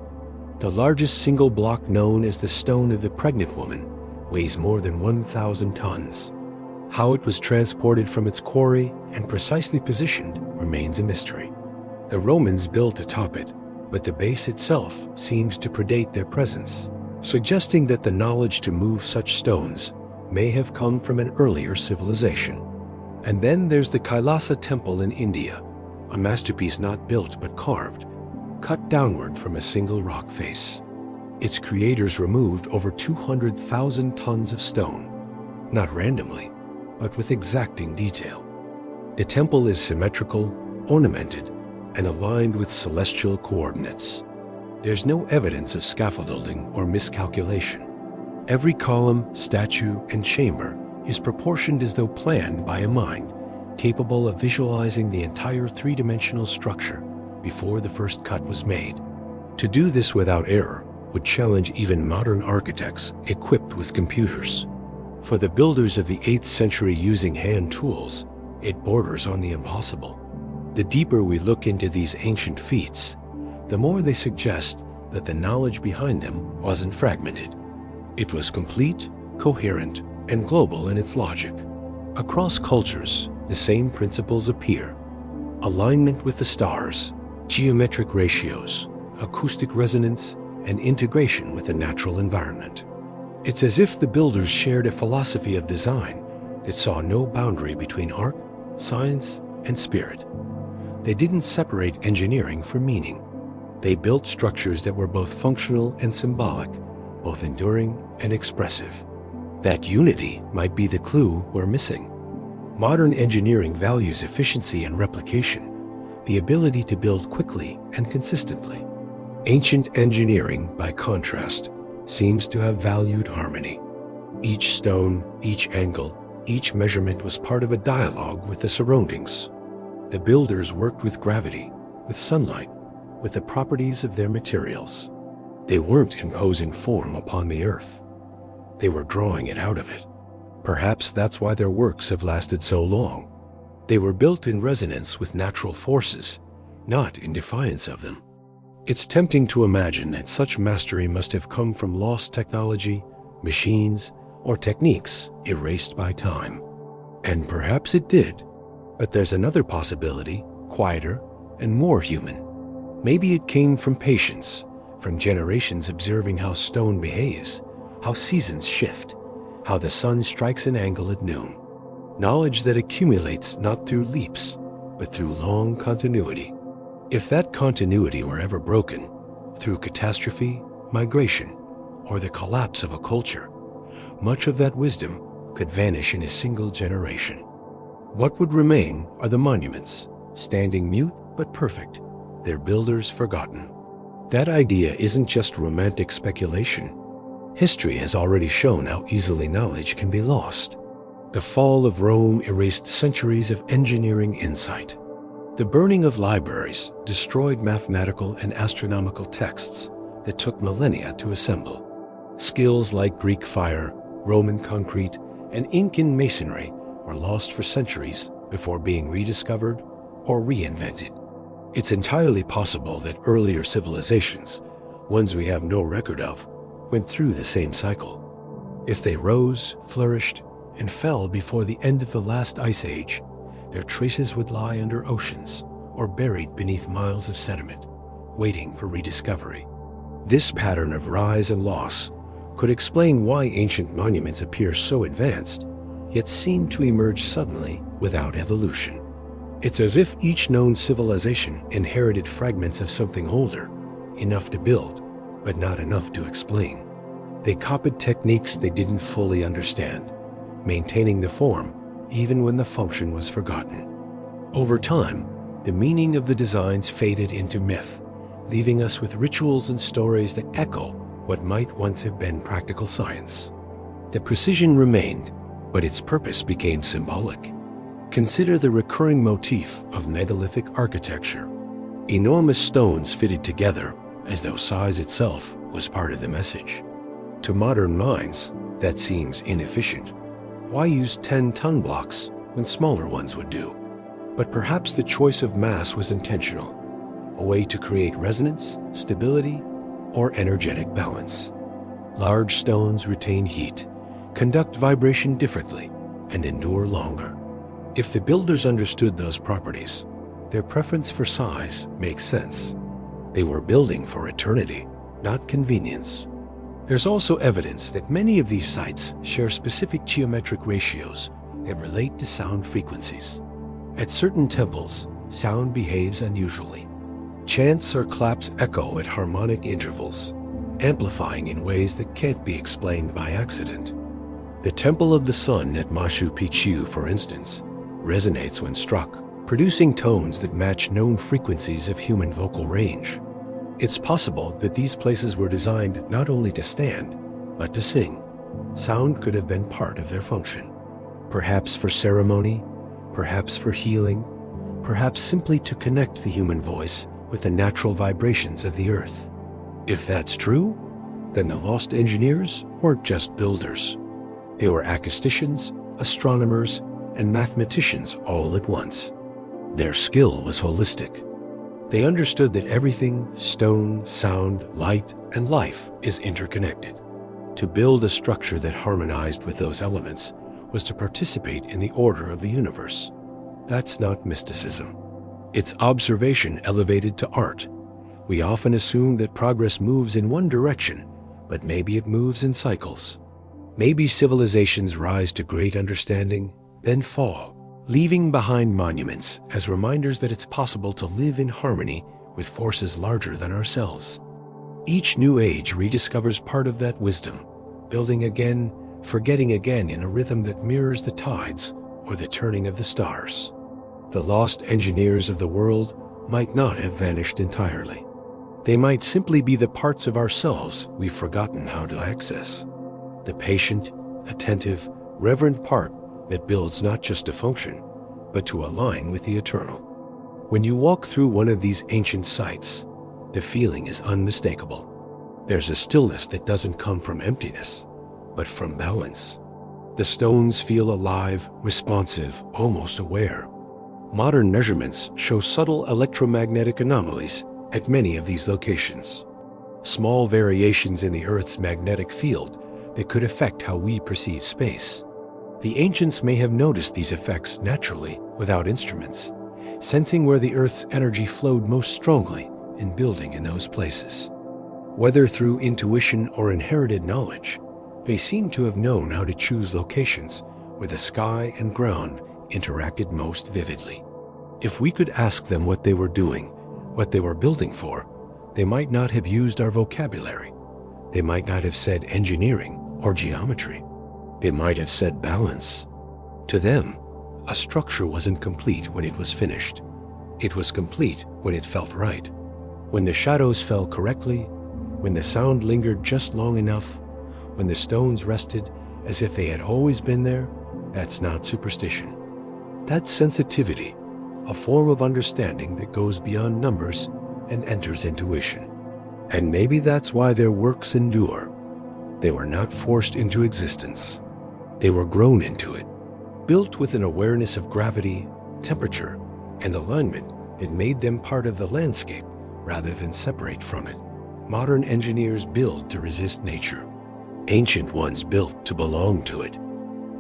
The largest single block known as the Stone of the Pregnant Woman weighs more than 1,000 tons. How it was transported from its quarry and precisely positioned remains a mystery. The Romans built atop it, but the base itself seems to predate their presence, suggesting that the knowledge to move such stones may have come from an earlier civilization. And then there's the Kailasa Temple in India, a masterpiece not built but carved, cut downward from a single rock face. Its creators removed over 200,000 tons of stone, not randomly, but with exacting detail. The temple is symmetrical, ornamented, and aligned with celestial coordinates. There's no evidence of scaffolding or miscalculation. Every column, statue, and chamber is proportioned as though planned by a mind capable of visualizing the entire three-dimensional structure before the first cut was made. To do this without error would challenge even modern architects equipped with computers. For the builders of the 8th century using hand tools, it borders on the impossible. The deeper we look into these ancient feats, the more they suggest that the knowledge behind them wasn't fragmented. It was complete, coherent, and global in its logic. Across cultures, the same principles appear: alignment with the stars, geometric ratios, acoustic resonance, and integration with the natural environment. It's as if the builders shared a philosophy of design that saw no boundary between art, science, and spirit. They didn't separate engineering from meaning. They built structures that were both functional and symbolic, both enduring and expressive. That unity might be the clue we're missing. Modern engineering values efficiency and replication, the ability to build quickly and consistently. Ancient engineering, by contrast, seems to have valued harmony. Each stone, each angle, each measurement was part of a dialogue with the surroundings. The builders worked with gravity, with sunlight, with the properties of their materials. They weren't imposing form upon the earth. They were drawing it out of it. Perhaps that's why their works have lasted so long. They were built in resonance with natural forces, not in defiance of them. It's tempting to imagine that such mastery must have come from lost technology, machines, or techniques erased by time. And perhaps it did. But there's another possibility, quieter and more human. Maybe it came from patience, from generations observing how stone behaves, how seasons shift, how the sun strikes an angle at noon. Knowledge that accumulates not through leaps, but through long continuity. If that continuity were ever broken, through catastrophe, migration, or the collapse of a culture, much of that wisdom could vanish in a single generation. What would remain are the monuments, standing mute but perfect, their builders forgotten. That idea isn't just romantic speculation. History has already shown how easily knowledge can be lost. The fall of Rome erased centuries of engineering insight. The burning of libraries destroyed mathematical and astronomical texts that took millennia to assemble. Skills like Greek fire, Roman concrete, and Incan masonry were lost for centuries before being rediscovered or reinvented. It's entirely possible that earlier civilizations, ones we have no record of, went through the same cycle. If they rose, flourished, and fell before the end of the last ice age, their traces would lie under oceans or buried beneath miles of sediment, waiting for rediscovery. This pattern of rise and loss could explain why ancient monuments appear so advanced, yet seem to emerge suddenly without evolution. It's as if each known civilization inherited fragments of something older, enough to build, but not enough to explain. They copied techniques they didn't fully understand, maintaining the form even when the function was forgotten. Over time, the meaning of the designs faded into myth, leaving us with rituals and stories that echo what might once have been practical science. The precision remained, but its purpose became symbolic. Consider the recurring motif of megalithic architecture. Enormous stones fitted together as though size itself was part of the message. To modern minds, that seems inefficient. Why use 10-ton blocks when smaller ones would do? But perhaps the choice of mass was intentional, a way to create resonance, stability, or energetic balance. Large stones retain heat, conduct vibration differently, and endure longer. If the builders understood those properties, their preference for size makes sense. They were building for eternity, not convenience. There's also evidence that many of these sites share specific geometric ratios that relate to sound frequencies. At certain temples, sound behaves unusually. Chants or claps echo at harmonic intervals, amplifying in ways that can't be explained by accident. The Temple of the Sun at Machu Picchu, for instance, resonates when struck, producing tones that match known frequencies of human vocal range. It's possible that these places were designed not only to stand, but to sing. Sound could have been part of their function. Perhaps for ceremony, perhaps for healing, perhaps simply to connect the human voice with the natural vibrations of the earth. If that's true, then the lost engineers weren't just builders. They were acousticians, astronomers, and mathematicians all at once. Their skill was holistic. They understood that everything, stone, sound, light, and life, is interconnected. To build a structure that harmonized with those elements was to participate in the order of the universe. That's not mysticism. It's observation elevated to art. We often assume that progress moves in one direction, but maybe it moves in cycles. Maybe civilizations rise to great understanding, then fall, leaving behind monuments as reminders that it's possible to live in harmony with forces larger than ourselves. Each new age rediscovers part of that wisdom, building again, forgetting again in a rhythm that mirrors the tides or the turning of the stars. The lost engineers of the world might not have vanished entirely. They might simply be the parts of ourselves we've forgotten how to access. The patient, attentive, reverent part that builds not just to function, but to align with the eternal. When you walk through one of these ancient sites, the feeling is unmistakable. There's a stillness that doesn't come from emptiness, but from balance. The stones feel alive, responsive, almost aware. Modern measurements show subtle electromagnetic anomalies at many of these locations. Small variations in the Earth's magnetic field that could affect how we perceive space. The ancients may have noticed these effects naturally without instruments, sensing where the Earth's energy flowed most strongly and building in those places. Whether through intuition or inherited knowledge, they seem to have known how to choose locations where the sky and ground interacted most vividly. If we could ask them what they were doing, what they were building for, they might not have used our vocabulary. They might not have said engineering or geometry. They might have said balance. To them, a structure wasn't complete when it was finished. It was complete when it felt right. When the shadows fell correctly, when the sound lingered just long enough, when the stones rested as if they had always been there, that's not superstition. That's sensitivity, a form of understanding that goes beyond numbers and enters intuition. And maybe that's why their works endure. They were not forced into existence. They were grown into it, built with an awareness of gravity, temperature, and alignment that made them part of the landscape rather than separate from it. Modern engineers build to resist nature. Ancient ones built to belong to it.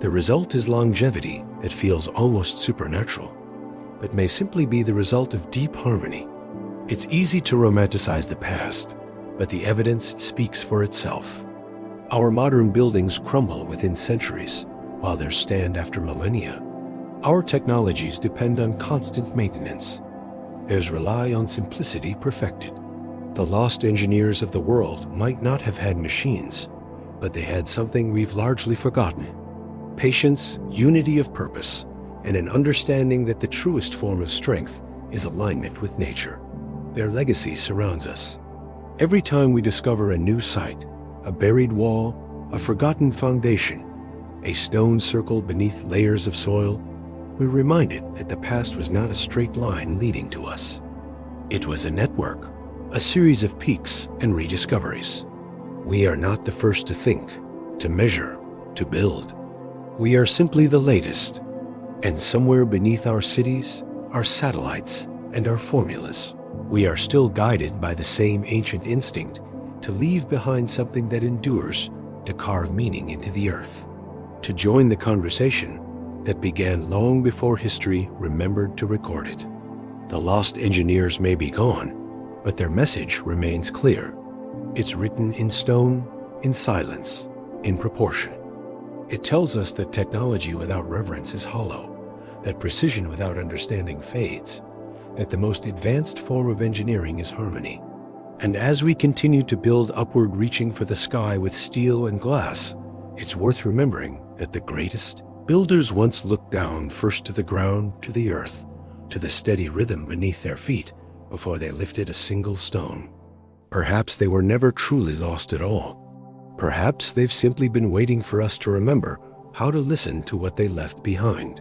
The result is longevity that feels almost supernatural, but may simply be the result of deep harmony. It's easy to romanticize the past, but the evidence speaks for itself. Our modern buildings crumble within centuries, while theirs stand after millennia. Our technologies depend on constant maintenance. Theirs rely on simplicity perfected. The lost engineers of the world might not have had machines, but they had something we've largely forgotten: patience, unity of purpose, and an understanding that the truest form of strength is alignment with nature. Their legacy surrounds us. Every time we discover a new site, a buried wall, a forgotten foundation, a stone circle beneath layers of soil, we're reminded that the past was not a straight line leading to us. It was a network, a series of peaks and rediscoveries. We are not the first to think, to measure, to build. We are simply the latest. And somewhere beneath our cities, our satellites, and our formulas, we are still guided by the same ancient instinct to leave behind something that endures, to carve meaning into the earth, to join the conversation that began long before history remembered to record it. The lost engineers may be gone, but their message remains clear. It's written in stone, in silence, in proportion. It tells us that technology without reverence is hollow, that precision without understanding fades, that the most advanced form of engineering is harmony. And as we continue to build upward, reaching for the sky with steel and glass, it's worth remembering that the greatest builders once looked down first to the ground, to the earth, to the steady rhythm beneath their feet before they lifted a single stone. Perhaps they were never truly lost at all. Perhaps they've simply been waiting for us to remember how to listen to what they left behind.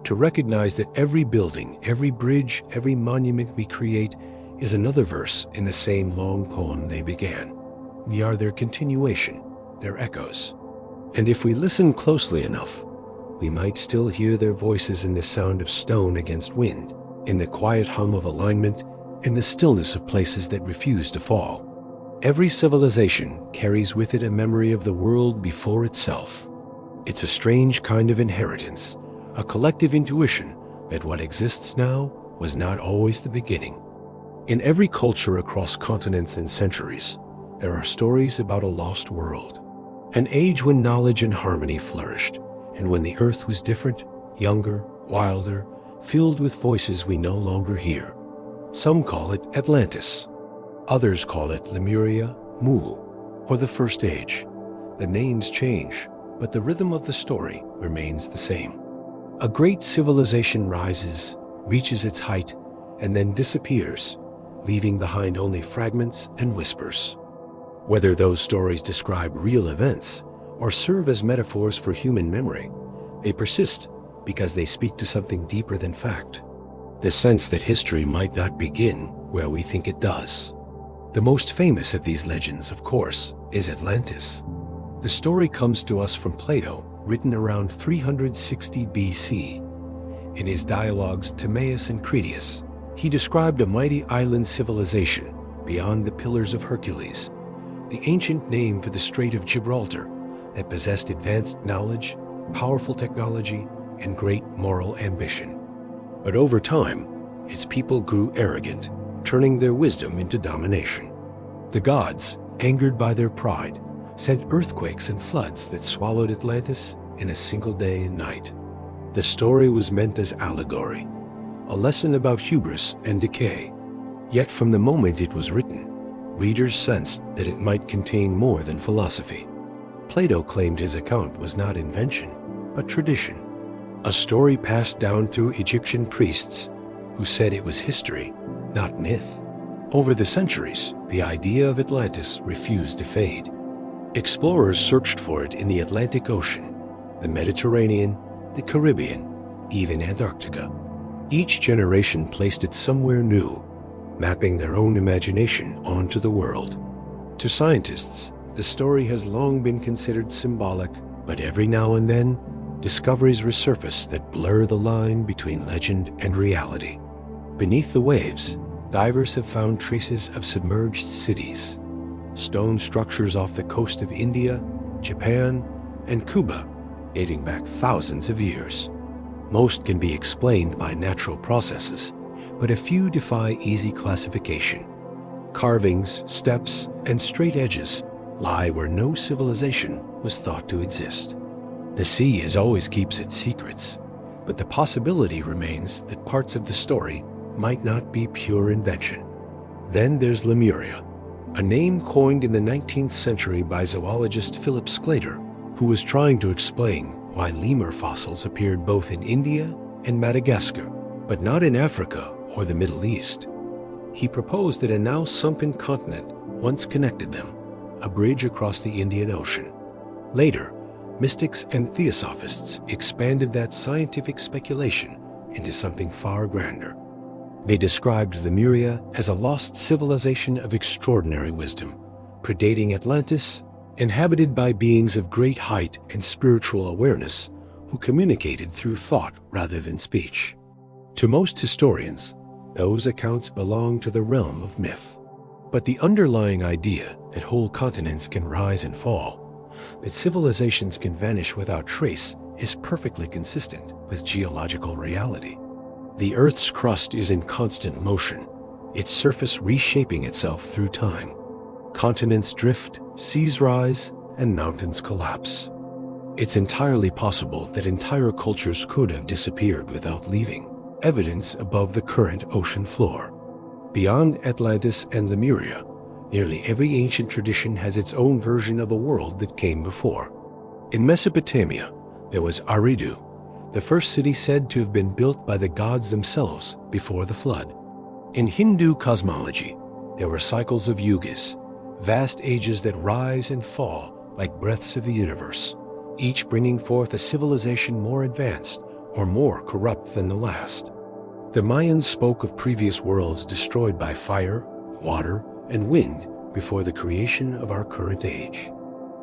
To recognize that every building, every bridge, every monument we create is another verse in the same long poem they began. We are their continuation, their echoes. And if we listen closely enough, we might still hear their voices in the sound of stone against wind, in the quiet hum of alignment, in the stillness of places that refuse to fall. Every civilization carries with it a memory of the world before itself. It's a strange kind of inheritance, a collective intuition that what exists now was not always the beginning. In every culture across continents and centuries, there are stories about a lost world, an age when knowledge and harmony flourished, and when the earth was different, younger, wilder, filled with voices we no longer hear. Some call it Atlantis. Others call it Lemuria, Mu, or the First Age. The names change, but the rhythm of the story remains the same. A great civilization rises, reaches its height, and then disappears, leaving behind only fragments and whispers. Whether those stories describe real events or serve as metaphors for human memory, they persist because they speak to something deeper than fact. The sense that history might not begin where we think it does. The most famous of these legends, of course, is Atlantis. The story comes to us from Plato, written around 360 BC. In his dialogues Timaeus and Critias, he described a mighty island civilization beyond the Pillars of Hercules, the ancient name for the Strait of Gibraltar that possessed advanced knowledge, powerful technology, and great moral ambition. But over time, its people grew arrogant, turning their wisdom into domination. The gods, angered by their pride, sent earthquakes and floods that swallowed Atlantis in a single day and night. The story was meant as allegory, a lesson about hubris and decay. Yet from the moment it was written, readers sensed that it might contain more than philosophy. Plato claimed his account was not invention, but tradition, a story passed down through Egyptian priests who said it was history, not myth. Over the centuries, the idea of Atlantis refused to fade. Explorers searched for it in the Atlantic Ocean, the Mediterranean, the Caribbean, even Antarctica. Each generation placed it somewhere new, mapping their own imagination onto the world. To scientists, the story has long been considered symbolic, but every now and then, discoveries resurface that blur the line between legend and reality. Beneath the waves, divers have found traces of submerged cities, stone structures off the coast of India, Japan, and Cuba, dating back thousands of years. Most can be explained by natural processes, but a few defy easy classification. Carvings, steps, and straight edges lie where no civilization was thought to exist. The sea as always keeps its secrets, but the possibility remains that parts of the story might not be pure invention. Then there's Lemuria, a name coined in the 19th century by zoologist Philip Sclater, who was trying to explain why lemur fossils appeared both in India and Madagascar, but not in Africa or the Middle East. He proposed that a now sunken continent once connected them, a bridge across the Indian Ocean. Later, mystics and theosophists expanded that scientific speculation into something far grander. They described Lemuria as a lost civilization of extraordinary wisdom, predating Atlantis, inhabited by beings of great height and spiritual awareness who communicated through thought rather than speech. To most historians, those accounts belong to the realm of myth. But the underlying idea that whole continents can rise and fall, that civilizations can vanish without trace, is perfectly consistent with geological reality. The Earth's crust is in constant motion, its surface reshaping itself through time. Continents drift, seas rise, and mountains collapse. It's entirely possible that entire cultures could have disappeared without leaving evidence above the current ocean floor. Beyond Atlantis and Lemuria, nearly every ancient tradition has its own version of a world that came before. In Mesopotamia, there was Eridu, the first city said to have been built by the gods themselves before the flood. In Hindu cosmology, there were cycles of yugas, vast ages that rise and fall like breaths of the universe, each bringing forth a civilization more advanced or more corrupt than the last. The Mayans spoke of previous worlds destroyed by fire, water, and wind before the creation of our current age.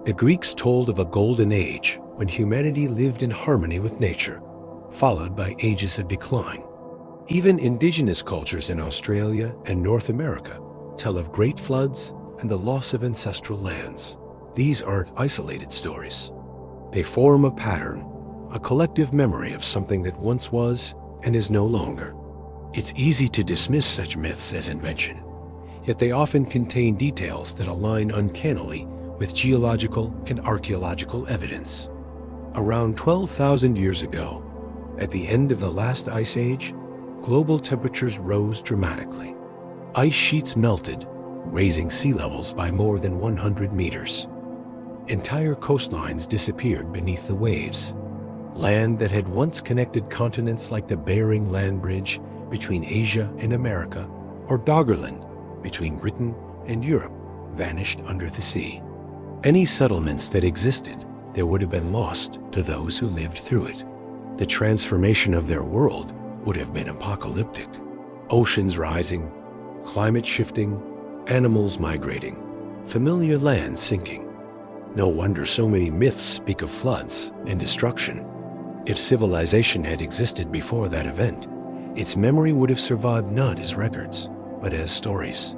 The Greeks told of a golden age when humanity lived in harmony with nature, followed by ages of decline. Even indigenous cultures in Australia and North America tell of great floods and the loss of ancestral lands. These aren't isolated stories. They form a pattern, a collective memory of something that once was and is no longer. It's easy to dismiss such myths as invention, yet they often contain details that align uncannily with geological and archaeological evidence. Around 12,000 years ago, at the end of the last ice age, global temperatures rose dramatically. Ice sheets melted, raising sea levels by more than 100 meters. Entire coastlines disappeared beneath the waves. Land that had once connected continents like the Bering Land Bridge between Asia and America, or Doggerland, between Britain and Europe vanished under the sea. Any settlements that existed there would have been lost to those who lived through it. The transformation of their world would have been apocalyptic. Oceans rising, climate shifting, animals migrating, familiar lands sinking. No wonder so many myths speak of floods and destruction. If civilization had existed before that event, its memory would have survived not as records, but as stories.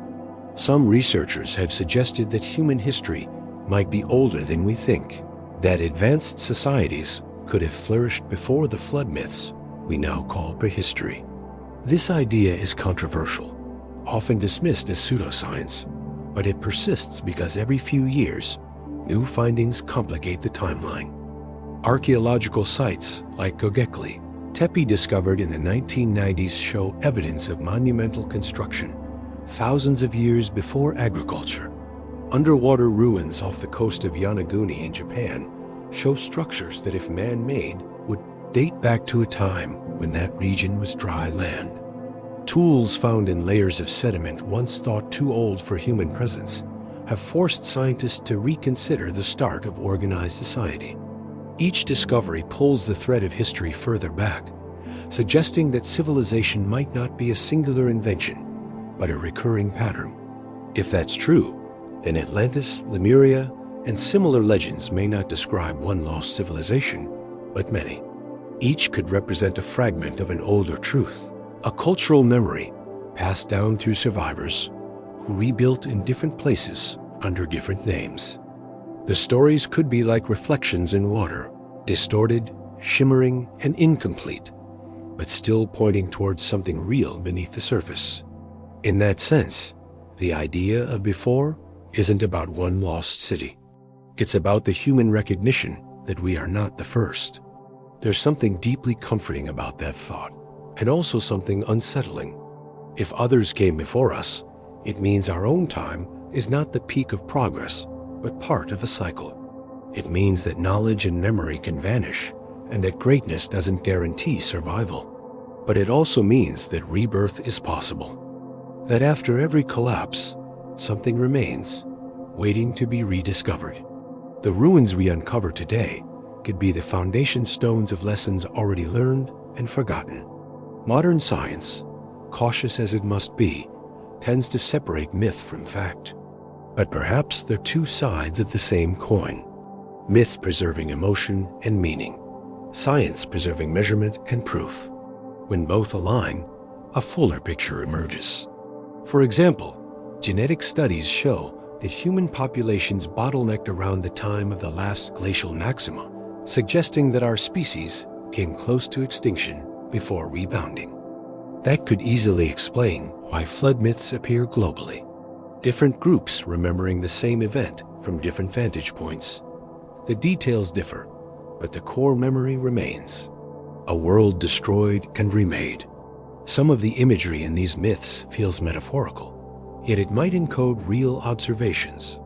Some researchers have suggested that human history might be older than we think, that advanced societies could have flourished before the flood myths we now call prehistory. This idea is controversial, often dismissed as pseudoscience, but it persists because every few years, new findings complicate the timeline. Archaeological sites like Göbekli Tepe discovered in the 1990s show evidence of monumental construction thousands of years before agriculture. Underwater ruins off the coast of Yonaguni in Japan show structures that, if man-made, would date back to a time when that region was dry land. Tools found in layers of sediment once thought too old for human presence have forced scientists to reconsider the start of organized society. Each discovery pulls the thread of history further back, suggesting that civilization might not be a singular invention, but a recurring pattern. If that's true, then Atlantis, Lemuria, and similar legends may not describe one lost civilization, but many. Each could represent a fragment of an older truth, a cultural memory passed down through survivors who rebuilt in different places under different names. The stories could be like reflections in water, distorted, shimmering, and incomplete, but still pointing towards something real beneath the surface. In that sense, the idea of before isn't about one lost city. It's about the human recognition that we are not the first. There's something deeply comforting about that thought, and also something unsettling. If others came before us, it means our own time is not the peak of progress, but part of a cycle. It means that knowledge and memory can vanish, and that greatness doesn't guarantee survival. But it also means that rebirth is possible. That after every collapse, something remains, waiting to be rediscovered. The ruins we uncover today could be the foundation stones of lessons already learned and forgotten. Modern science, cautious as it must be, tends to separate myth from fact. But perhaps they're two sides of the same coin. Myth preserving emotion and meaning, science preserving measurement and proof. When both align, a fuller picture emerges. For example, genetic studies show that human populations bottlenecked around the time of the last glacial maxima, suggesting that our species came close to extinction before rebounding. That could easily explain why flood myths appear globally. Different groups remembering the same event from different vantage points. The details differ, but the core memory remains. A world destroyed and remade. Some of the imagery in these myths feels metaphorical, yet it might encode real observations.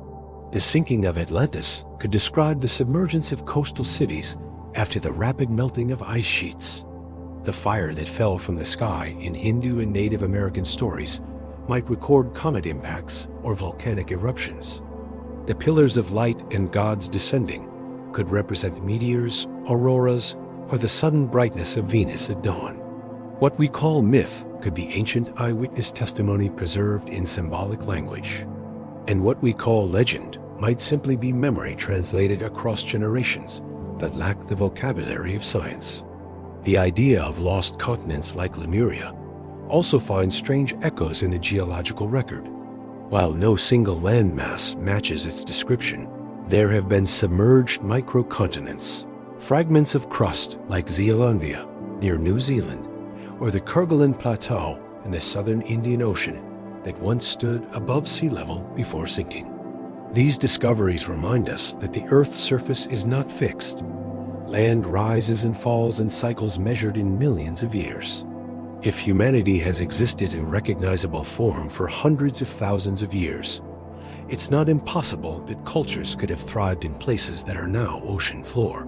The sinking of Atlantis could describe the submergence of coastal cities after the rapid melting of ice sheets. The fire that fell from the sky in Hindu and Native American stories might record comet impacts or volcanic eruptions. The pillars of light and gods descending could represent meteors, auroras, or the sudden brightness of Venus at dawn. What we call myth could be ancient eyewitness testimony preserved in symbolic language. And what we call legend might simply be memory translated across generations that lack the vocabulary of science. The idea of lost continents like Lemuria also finds strange echoes in the geological record. While no single landmass matches its description, there have been submerged microcontinents, fragments of crust like Zealandia near New Zealand, or the Kerguelen Plateau in the southern Indian Ocean that once stood above sea level before sinking. These discoveries remind us that the Earth's surface is not fixed. Land rises and falls in cycles measured in millions of years. If humanity has existed in recognizable form for hundreds of thousands of years, it's not impossible that cultures could have thrived in places that are now ocean floor.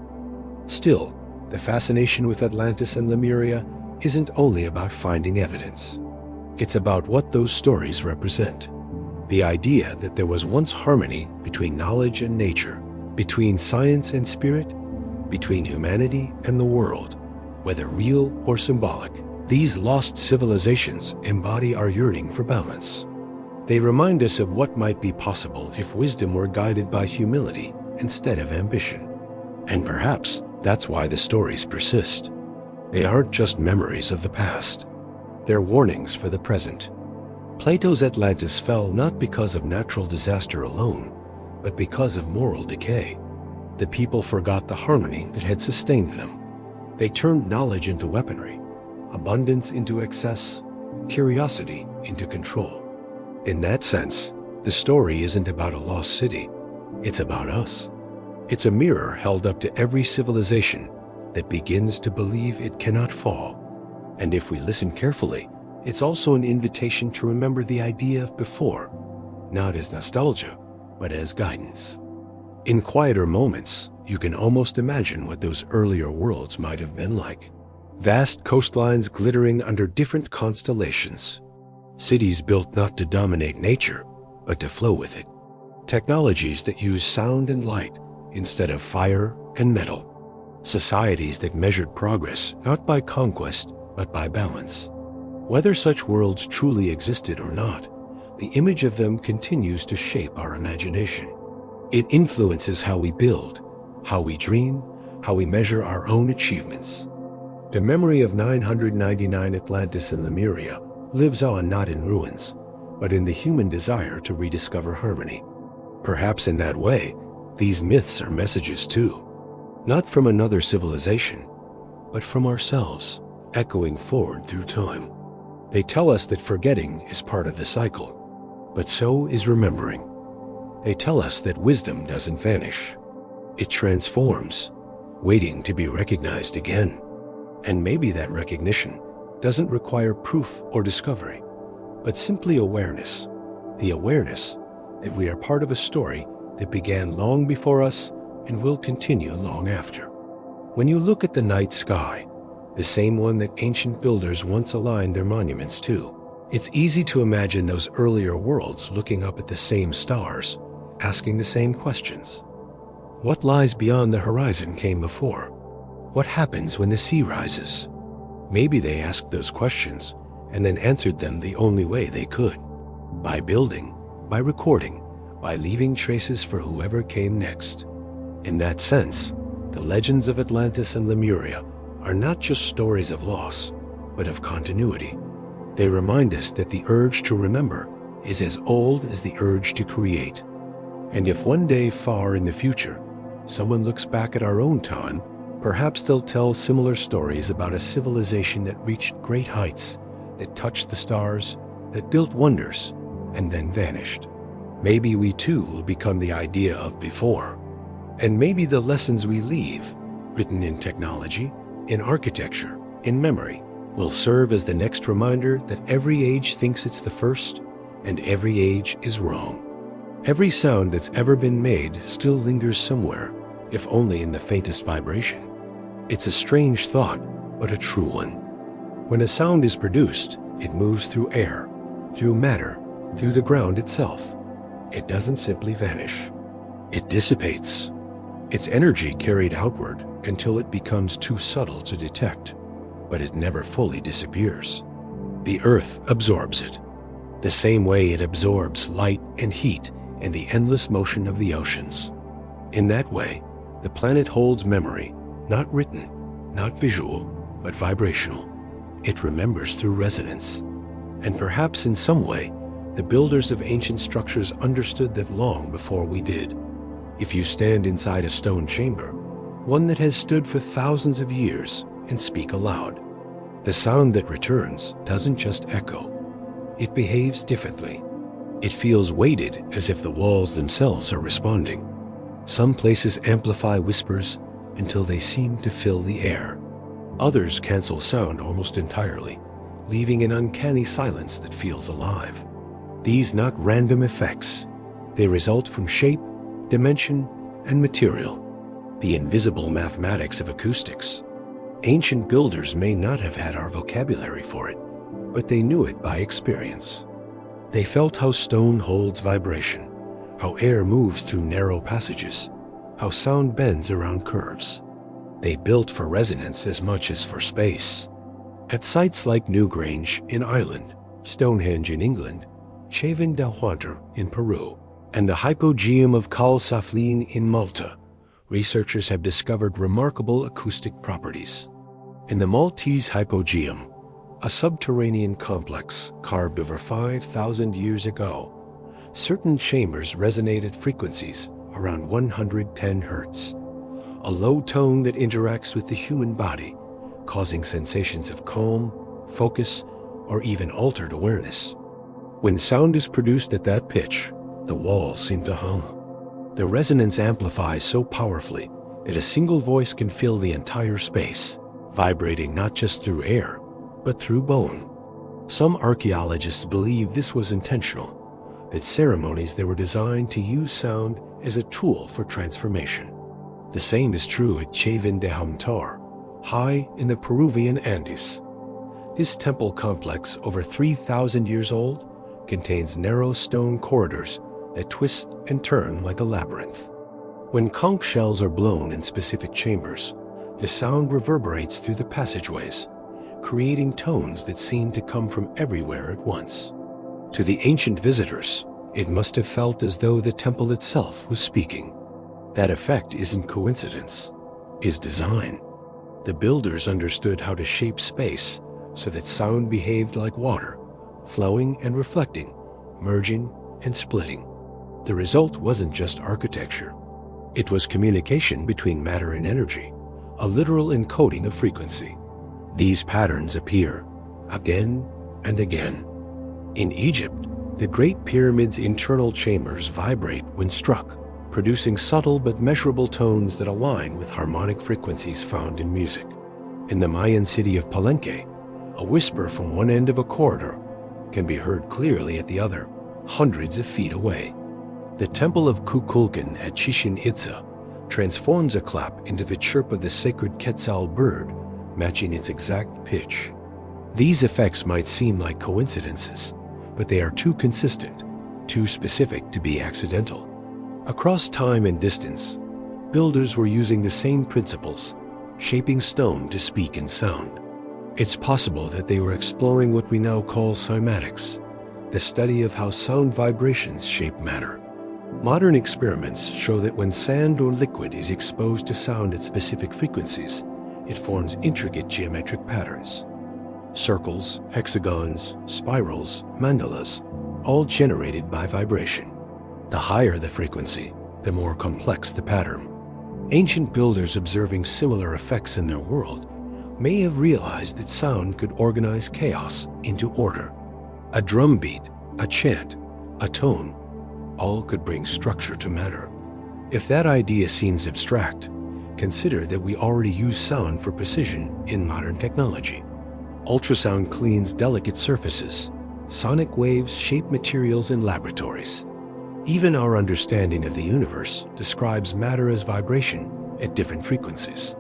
Still, the fascination with Atlantis and Lemuria isn't only about finding evidence. It's about what those stories represent. The idea that there was once harmony between knowledge and nature, between science and spirit, between humanity and the world, whether real or symbolic. These lost civilizations embody our yearning for balance. They remind us of what might be possible if wisdom were guided by humility instead of ambition. And perhaps that's why the stories persist. They aren't just memories of the past. They're warnings for the present. Plato's Atlantis fell not because of natural disaster alone, but because of moral decay. The people forgot the harmony that had sustained them. They turned knowledge into weaponry, abundance into excess, curiosity into control. In that sense, the story isn't about a lost city. It's about us. It's a mirror held up to every civilization that begins to believe it cannot fall. And if we listen carefully, it's also an invitation to remember the idea of before, not as nostalgia, but as guidance. In quieter moments, you can almost imagine what those earlier worlds might have been like. Vast coastlines glittering under different constellations. Cities built not to dominate nature, but to flow with it. Technologies that use sound and light instead of fire and metal. Societies that measured progress not by conquest, but by balance. Whether such worlds truly existed or not, the image of them continues to shape our imagination. It influences how we build, how we dream, how we measure our own achievements. The memory of 999 Atlantis and Lemuria lives on not in ruins, but in the human desire to rediscover harmony. Perhaps in that way, these myths are messages too, not from another civilization, but from ourselves, echoing forward through time. They tell us that forgetting is part of the cycle, but so is remembering. They tell us that wisdom doesn't vanish. It transforms, waiting to be recognized again. And maybe that recognition doesn't require proof or discovery, but simply awareness. The awareness that we are part of a story that began long before us and will continue long after. When you look at the night sky, the same one that ancient builders once aligned their monuments to, it's easy to imagine those earlier worlds looking up at the same stars, asking the same questions. What lies beyond the horizon came before? What happens when the sea rises? Maybe they asked those questions and then answered them the only way they could. By building, by recording, by leaving traces for whoever came next. In that sense, the legends of Atlantis and Lemuria are not just stories of loss, but of continuity. They remind us that the urge to remember is as old as the urge to create. And if one day far in the future, someone looks back at our own time, perhaps they'll tell similar stories about a civilization that reached great heights, that touched the stars, that built wonders, and then vanished. Maybe we too will become the idea of before. And maybe the lessons we leave, written in technology, in architecture, in memory, will serve as the next reminder that every age thinks it's the first, and every age is wrong. Every sound that's ever been made still lingers somewhere, if only in the faintest vibration. It's a strange thought, but a true one. When a sound is produced, it moves through air, through matter, through the ground itself. It doesn't simply vanish. It dissipates. Its energy carried outward until it becomes too subtle to detect, but it never fully disappears. The earth absorbs it, the same way it absorbs light and heat and the endless motion of the oceans. In that way, the planet holds memory, not written, not visual, but vibrational. It remembers through resonance. And perhaps in some way, the builders of ancient structures understood that long before we did. If you stand inside a stone chamber, one that has stood for thousands of years, and speak aloud, the sound that returns doesn't just echo. It behaves differently. It feels weighted, as if the walls themselves are responding. Some places amplify whispers until they seem to fill the air. Others cancel sound almost entirely, leaving an uncanny silence that feels alive. These not random effects. They result from shape, dimension, and material, the invisible mathematics of acoustics. Ancient builders may not have had our vocabulary for it, but they knew it by experience. They felt how stone holds vibration, how air moves through narrow passages, how sound bends around curves. They built for resonance as much as for space. At sites like Newgrange in Ireland, Stonehenge in England, Chavin del Huantar in Peru, and the Hypogeum of Cal Saflin in Malta, researchers have discovered remarkable acoustic properties. In the Maltese Hypogeum, a subterranean complex carved over 5,000 years ago, certain chambers resonate at frequencies around 110 Hz, a low tone that interacts with the human body, causing sensations of calm, focus, or even altered awareness. When sound is produced at that pitch, the walls seem to hum. The resonance amplifies so powerfully that a single voice can fill the entire space, vibrating not just through air, but through bone. Some archaeologists believe this was intentional, that ceremonies that were designed to use sound as a tool for transformation. The same is true at Chavin de Huantar, high in the Peruvian Andes. This temple complex, over 3,000 years old, contains narrow stone corridors that twist and turn like a labyrinth. When conch shells are blown in specific chambers, the sound reverberates through the passageways, creating tones that seem to come from everywhere at once. To the ancient visitors, it must have felt as though the temple itself was speaking. That effect isn't coincidence, it's design. The builders understood how to shape space so that sound behaved like water, flowing and reflecting, merging and splitting. The result wasn't just architecture. It was communication between matter and energy, a literal encoding of frequency. These patterns appear again and again. In Egypt, the Great Pyramid's internal chambers vibrate when struck, producing subtle but measurable tones that align with harmonic frequencies found in music. In the Mayan city of Palenque, a whisper from one end of a corridor can be heard clearly at the other, hundreds of feet away. The temple of Kukulkan at Chichen Itza transforms a clap into the chirp of the sacred Quetzal bird, matching its exact pitch. These effects might seem like coincidences, but they are too consistent, too specific to be accidental. Across time and distance, builders were using the same principles, shaping stone to speak in sound. It's possible that they were exploring what we now call cymatics, the study of how sound vibrations shape matter. Modern experiments show that when sand or liquid is exposed to sound at specific frequencies, it forms intricate geometric patterns. Circles, hexagons, spirals, mandalas, all generated by vibration. The higher the frequency, the more complex the pattern. Ancient builders observing similar effects in their world may have realized that sound could organize chaos into order. A drum beat, a chant, a tone, all could bring structure to matter. If that idea seems abstract, consider that we already use sound for precision in modern technology. Ultrasound cleans delicate surfaces. Sonic waves shape materials in laboratories. Even our understanding of the universe describes matter as vibration at different frequencies.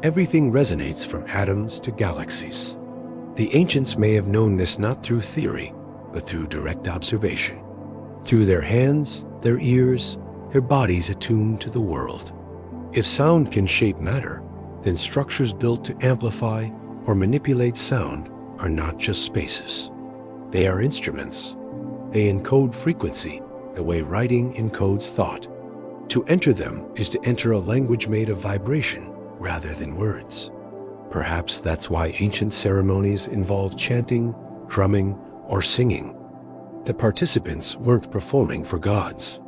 Everything resonates from atoms to galaxies. The ancients may have known this not through theory, but through direct observation. Through their hands, their ears, their bodies attuned to the world. If sound can shape matter, then structures built to amplify or manipulate sound are not just spaces. They are instruments. They encode frequency the way writing encodes thought. To enter them is to enter a language made of vibration rather than words. Perhaps that's why ancient ceremonies involved chanting, drumming, or singing. The participants weren't performing for gods.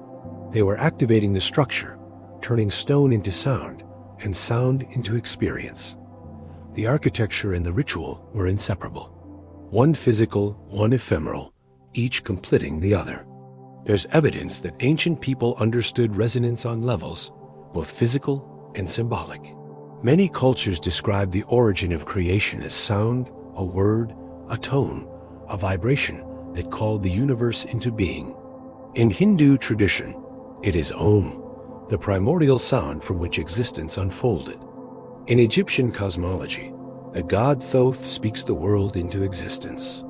They were activating the structure, turning stone into sound and sound into experience. The architecture and the ritual were inseparable. One physical, one ephemeral, each completing the other. There's evidence that ancient people understood resonance on levels, both physical and symbolic. Many cultures describe the origin of creation as sound, a word, a tone, a vibration that called the universe into being. In Hindu tradition, it is Om, the primordial sound from which existence unfolded. In Egyptian cosmology, the god Thoth speaks the world into existence.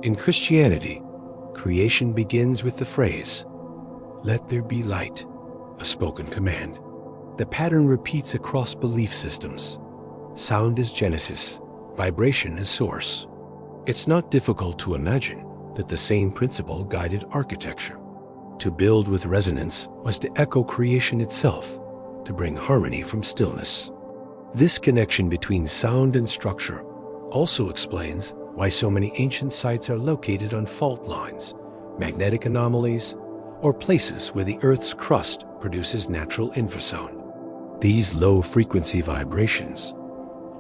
In Christianity, Creation begins with the phrase, "Let there be light," a spoken command. The pattern repeats across belief systems. Sound is genesis, vibration is source. It's not difficult to imagine that the same principle guided architecture. To build with resonance was to echo creation itself, to bring harmony from stillness. This connection between sound and structure also explains why so many ancient sites are located on fault lines, magnetic anomalies, or places where the Earth's crust produces natural infrasound. These low-frequency vibrations,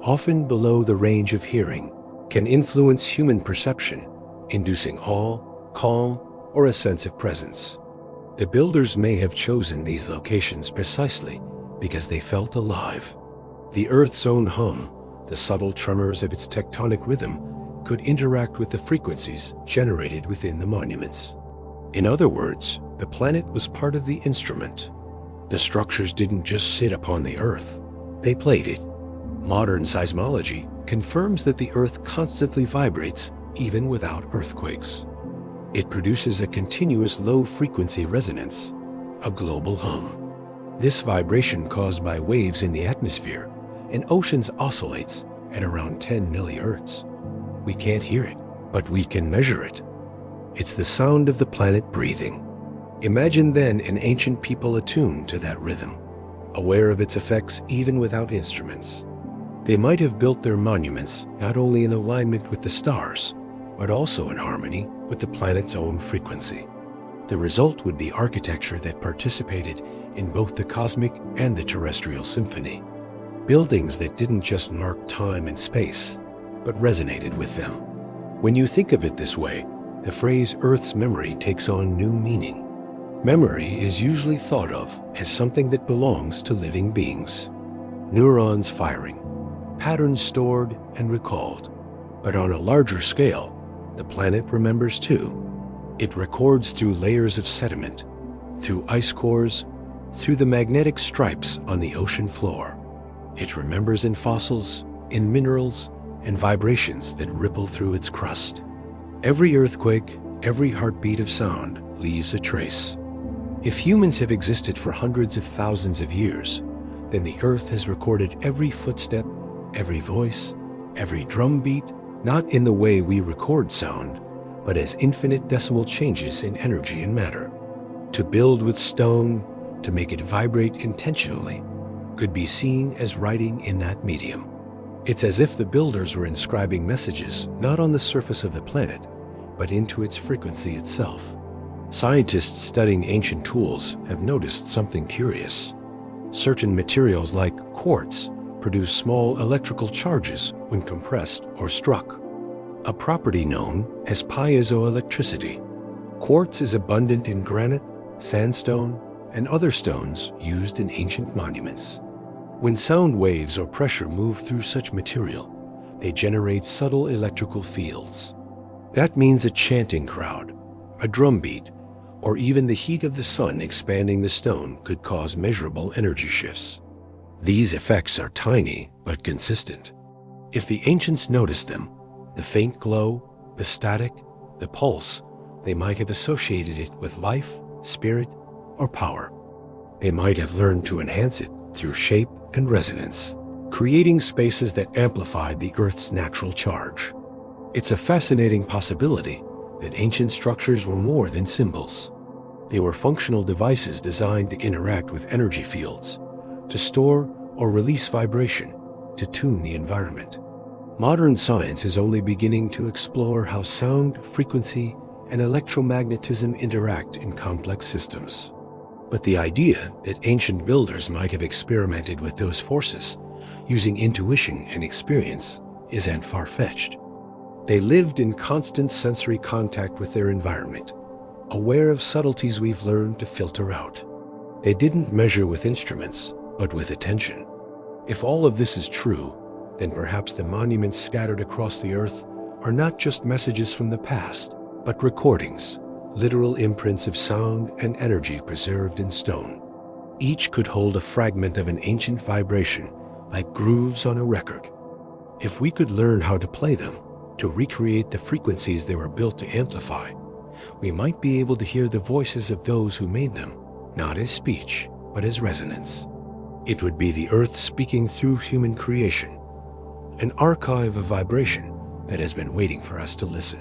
often below the range of hearing, can influence human perception, inducing awe, calm, or a sense of presence. The builders may have chosen these locations precisely because they felt alive. The Earth's own hum, the subtle tremors of its tectonic rhythm, could interact with the frequencies generated within the monuments. In other words, the planet was part of the instrument. The structures didn't just sit upon the Earth, they played it. Modern seismology confirms that the Earth constantly vibrates even without earthquakes. It produces a continuous low-frequency resonance, a global hum. This vibration caused by waves in the atmosphere and oceans oscillates at around 10 millihertz. We can't hear it, but we can measure it. It's the sound of the planet breathing. Imagine then an ancient people attuned to that rhythm, aware of its effects even without instruments. They might have built their monuments not only in alignment with the stars, but also in harmony with the planet's own frequency. The result would be architecture that participated in both the cosmic and the terrestrial symphony. Buildings that didn't just mark time and space, but resonated with them. When you think of it this way, the phrase Earth's memory takes on new meaning. Memory is usually thought of as something that belongs to living beings. Neurons firing, patterns stored and recalled. But on a larger scale, the planet remembers too. It records through layers of sediment, through ice cores, through the magnetic stripes on the ocean floor. It remembers in fossils, in minerals, and vibrations that ripple through its crust. Every earthquake, every heartbeat of sound leaves a trace. If humans have existed for hundreds of thousands of years, then the Earth has recorded every footstep, every voice, every drum beat, not in the way we record sound, but as infinite decimal changes in energy and matter. To build with stone, to make it vibrate intentionally, could be seen as writing in that medium. It's as if the builders were inscribing messages not on the surface of the planet, but into its frequency itself. Scientists studying ancient tools have noticed something curious. Certain materials like quartz produce small electrical charges when compressed or struck, a property known as piezoelectricity. Quartz is abundant in granite, sandstone, and other stones used in ancient monuments. When sound waves or pressure move through such material, they generate subtle electrical fields. That means a chanting crowd, a drum beat, or even the heat of the sun expanding the stone could cause measurable energy shifts. These effects are tiny but consistent. If the ancients noticed them, the faint glow, the static, the pulse, they might have associated it with life, spirit, or power. They might have learned to enhance it through shape and resonance, creating spaces that amplified the Earth's natural charge. It's a fascinating possibility that ancient structures were more than symbols. They were functional devices designed to interact with energy fields, to store or release vibration, to tune the environment. Modern science is only beginning to explore how sound, frequency, and electromagnetism interact in complex systems. But the idea that ancient builders might have experimented with those forces, using intuition and experience, isn't far-fetched. They lived in constant sensory contact with their environment, aware of subtleties we've learned to filter out. They didn't measure with instruments, but with attention. If all of this is true, then perhaps the monuments scattered across the Earth are not just messages from the past, but recordings, literal imprints of sound and energy preserved in stone. Each could hold a fragment of an ancient vibration, like grooves on a record. If we could learn how to play them, to recreate the frequencies they were built to amplify, we might be able to hear the voices of those who made them, not as speech, but as resonance. It would be the earth speaking through human creation, an archive of vibration that has been waiting for us to listen.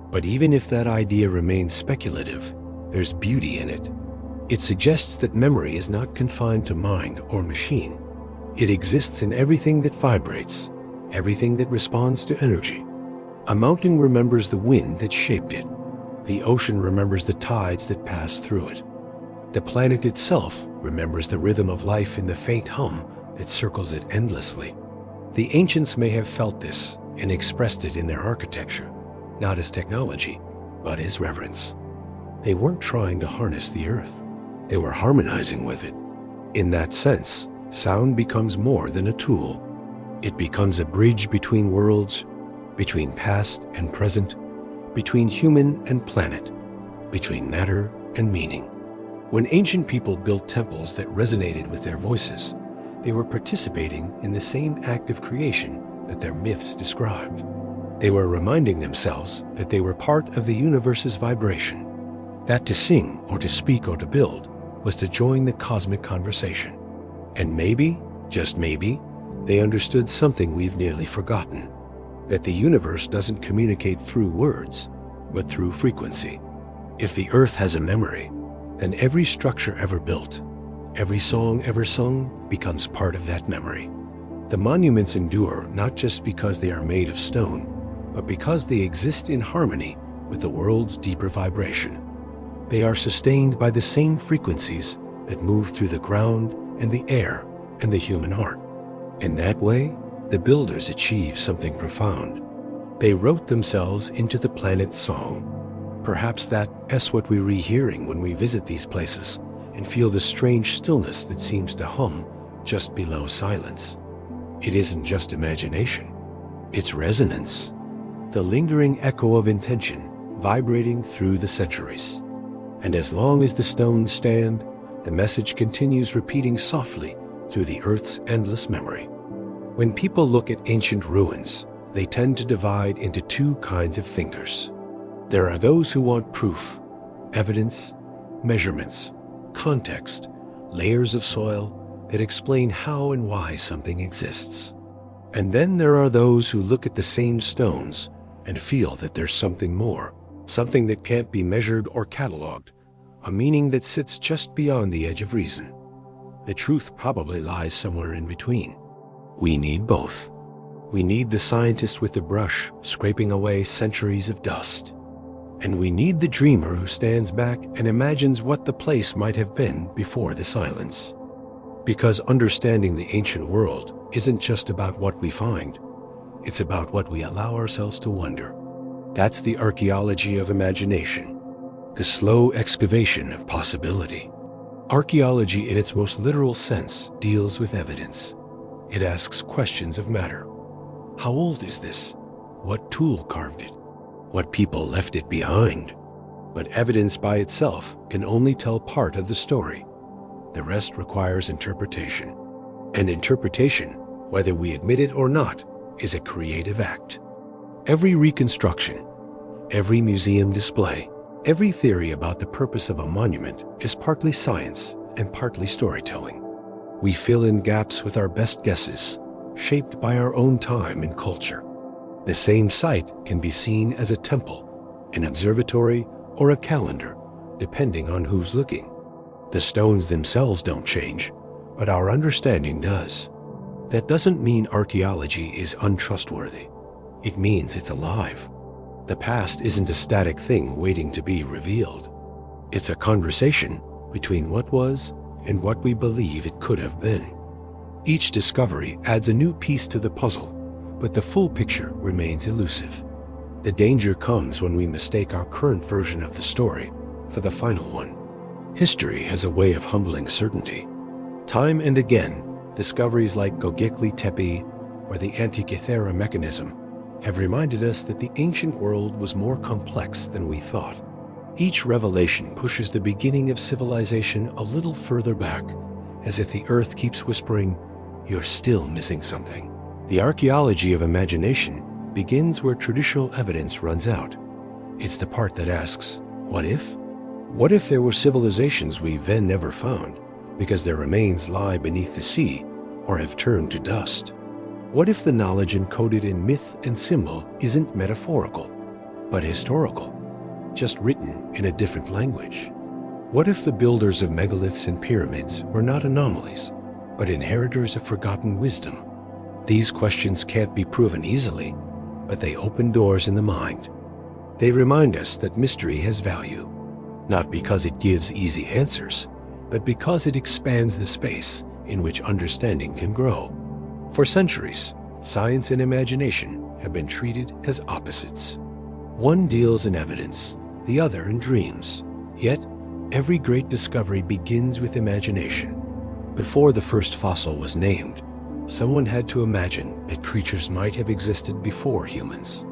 But even if that idea remains speculative, there's beauty in it. It suggests that memory is not confined to mind or machine. It exists in everything that vibrates, everything that responds to energy. A mountain remembers the wind that shaped it. The ocean remembers the tides that passed through it. The planet itself remembers the rhythm of life in the faint hum that circles it endlessly. The ancients may have felt this and expressed it in their architecture, not as technology, but as reverence. They weren't trying to harness the earth. They were harmonizing with it. In that sense, sound becomes more than a tool. It becomes a bridge between worlds, between past and present, between human and planet, between matter and meaning. When ancient people built temples that resonated with their voices, they were participating in the same act of creation that their myths described. They were reminding themselves that they were part of the universe's vibration, that to sing or to speak or to build was to join the cosmic conversation. And maybe, just maybe, they understood something we've nearly forgotten, that the universe doesn't communicate through words, but through frequency. If the earth has a memory, then every structure ever built, every song ever sung becomes part of that memory. The monuments endure not just because they are made of stone, but because they exist in harmony with the world's deeper vibration. They are sustained by the same frequencies that move through the ground and the air and the human heart. In that way, the builders achieve something profound. They wrote themselves into the planet's song. Perhaps that's what we're rehearing when we visit these places and feel the strange stillness that seems to hum just below silence. It isn't just imagination, it's resonance, the lingering echo of intention vibrating through the centuries. And as long as the stones stand, the message continues repeating softly through the earth's endless memory. When people look at ancient ruins, they tend to divide into two kinds of thinkers. There are those who want proof, evidence, measurements, context, layers of soil that explain how and why something exists. And then there are those who look at the same stones and feel that there's something more, something that can't be measured or cataloged, a meaning that sits just beyond the edge of reason. The truth probably lies somewhere in between. We need both. We need the scientist with the brush scraping away centuries of dust. And we need the dreamer who stands back and imagines what the place might have been before the silence. Because understanding the ancient world isn't just about what we find, it's about what we allow ourselves to wonder. That's the archaeology of imagination, the slow excavation of possibility. Archaeology in its most literal sense deals with evidence. It asks questions of matter. How old is this? What tool carved it? What people left it behind? But evidence by itself can only tell part of the story. The rest requires interpretation. And interpretation, whether we admit it or not, is a creative act. Every reconstruction, every museum display, every theory about the purpose of a monument is partly science and partly storytelling. We fill in gaps with our best guesses, shaped by our own time and culture. The same site can be seen as a temple, an observatory, or a calendar, depending on who's looking. The stones themselves don't change, but our understanding does. That doesn't mean archaeology is untrustworthy. It means it's alive. The past isn't a static thing waiting to be revealed. It's a conversation between what was and what we believe it could have been. Each discovery adds a new piece to the puzzle, but the full picture remains elusive. The danger comes when we mistake our current version of the story for the final one. History has a way of humbling certainty. Time and again, discoveries like Göbekli Tepe or the Antikythera mechanism have reminded us that the ancient world was more complex than we thought. Each revelation pushes the beginning of civilization a little further back, as if the earth keeps whispering, "You're still missing something." The archaeology of imagination begins where traditional evidence runs out. It's the part that asks, What if? What if there were civilizations we then never found because their remains lie beneath the sea or have turned to dust? What if the knowledge encoded in myth and symbol isn't metaphorical, but historical, just written in a different language? What if the builders of megaliths and pyramids were not anomalies, but inheritors of forgotten wisdom? These questions can't be proven easily, but they open doors in the mind. They remind us that mystery has value, not because it gives easy answers, but because it expands the space in which understanding can grow. For centuries, science and imagination have been treated as opposites. One deals in evidence, the other in dreams. Yet, every great discovery begins with imagination. Before the first fossil was named, someone had to imagine that creatures might have existed before humans.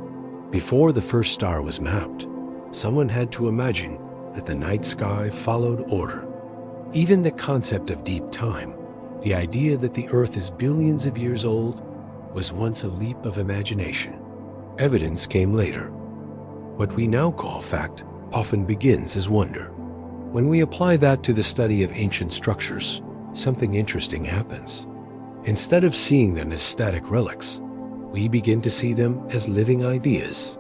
Before the first star was mapped, someone had to imagine that the night sky followed order. Even the concept of deep time, the idea that the Earth is billions of years old, was once a leap of imagination. Evidence came later. What we now call fact often begins as wonder. When we apply that to the study of ancient structures, something interesting happens. Instead of seeing them as static relics, we begin to see them as living ideas.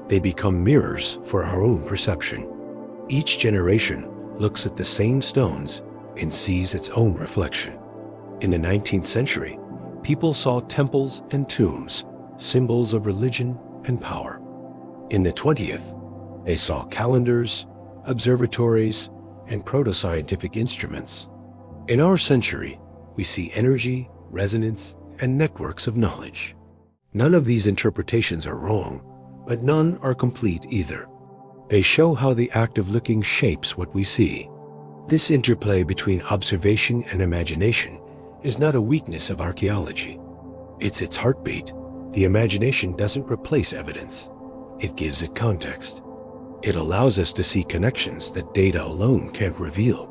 They become mirrors for our own perception. Each generation looks at the same stones and sees its own reflection. In the 19th century, people saw temples and tombs, symbols of religion and power. In the 20th, they saw calendars, observatories, and proto-scientific instruments. In our century, we see energy, resonance, and networks of knowledge. None of these interpretations are wrong, but none are complete either. They show how the act of looking shapes what we see. This interplay between observation and imagination is not a weakness of archaeology. It's its heartbeat. The imagination doesn't replace evidence. It gives it context. It allows us to see connections that data alone can't reveal.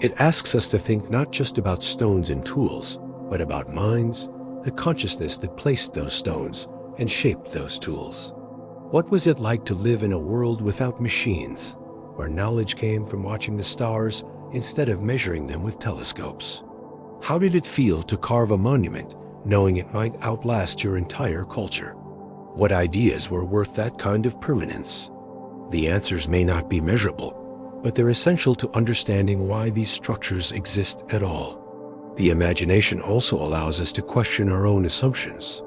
It asks us to think not just about stones and tools, but about minds, the consciousness that placed those stones and shaped those tools. What was it like to live in a world without machines, where knowledge came from watching the stars instead of measuring them with telescopes? How did it feel to carve a monument knowing it might outlast your entire culture? What ideas were worth that kind of permanence? The answers may not be measurable, but they're essential to understanding why these structures exist at all. The imagination also allows us to question our own assumptions.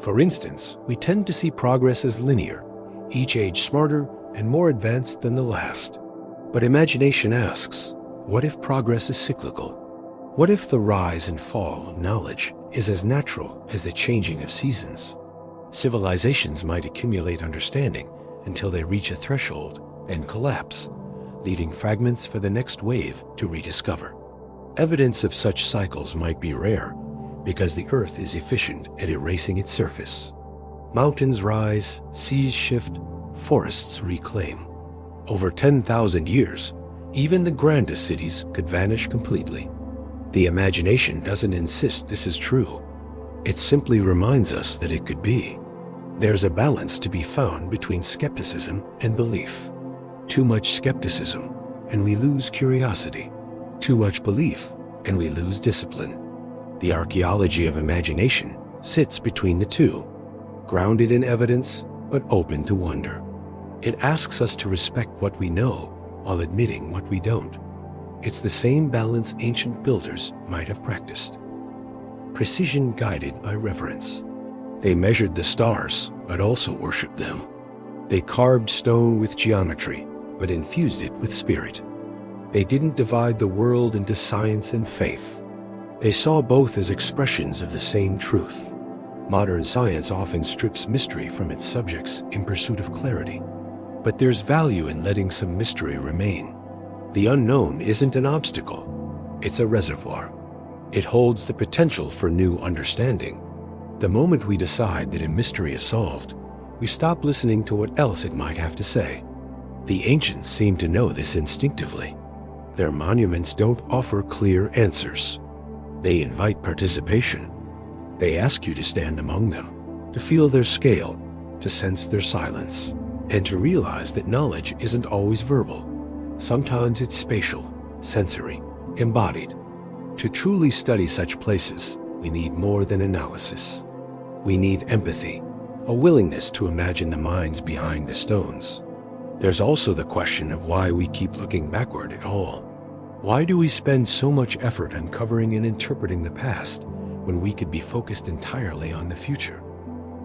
For instance, we tend to see progress as linear, each age smarter and more advanced than the last. But imagination asks, what if progress is cyclical? What if the rise and fall of knowledge is as natural as the changing of seasons? Civilizations might accumulate understanding until they reach a threshold and collapse, leaving fragments for the next wave to rediscover. Evidence of such cycles might be rare because the Earth is efficient at erasing its surface. Mountains rise, seas shift, forests reclaim. Over 10,000 years, even the grandest cities could vanish completely. The imagination doesn't insist this is true. It simply reminds us that it could be. There's a balance to be found between skepticism and belief. Too much skepticism, and we lose curiosity. Too much belief, and we lose discipline. The archaeology of imagination sits between the two, grounded in evidence, but open to wonder. It asks us to respect what we know while admitting what we don't. It's the same balance ancient builders might have practiced. Precision guided by reverence. They measured the stars, but also worshipped them. They carved stone with geometry, but infused it with spirit. They didn't divide the world into science and faith. They saw both as expressions of the same truth. Modern science often strips mystery from its subjects in pursuit of clarity. But there's value in letting some mystery remain. The unknown isn't an obstacle, it's a reservoir. It holds the potential for new understanding. The moment we decide that a mystery is solved, we stop listening to what else it might have to say. The ancients seem to know this instinctively. Their monuments don't offer clear answers. They invite participation. They ask you to stand among them, to feel their scale, to sense their silence. and to realize that knowledge isn't always verbal. Sometimes it's spatial, sensory, embodied. To truly study such places, we need more than analysis. We need empathy, a willingness to imagine the minds behind the stones. There's also the question of why we keep looking backward at all. Why do we spend so much effort uncovering and interpreting the past when we could be focused entirely on the future?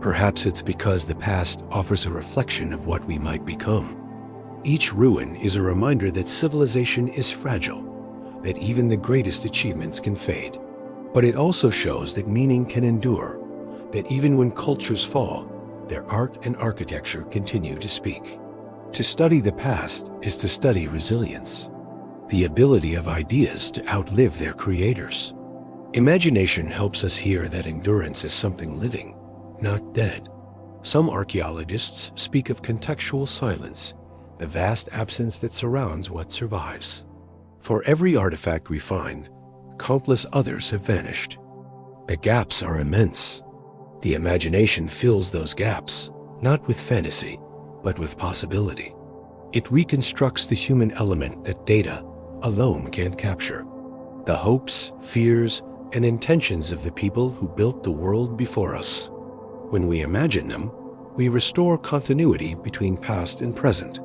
Perhaps it's because the past offers a reflection of what we might become. Each ruin is a reminder that civilization is fragile, that even the greatest achievements can fade. But it also shows that meaning can endure, that even when cultures fall, their art and architecture continue to speak. To study the past is to study resilience, the ability of ideas to outlive their creators. Imagination helps us hear that endurance is something living, not dead. Some archaeologists speak of contextual silence, the vast absence that surrounds what survives. For every artifact we find, countless others have vanished. The gaps are immense. The imagination fills those gaps, not with fantasy, but with possibility. It reconstructs the human element that data alone can't capture. The hopes, fears, and intentions of the people who built the world before us. When we imagine them, we restore continuity between past and present.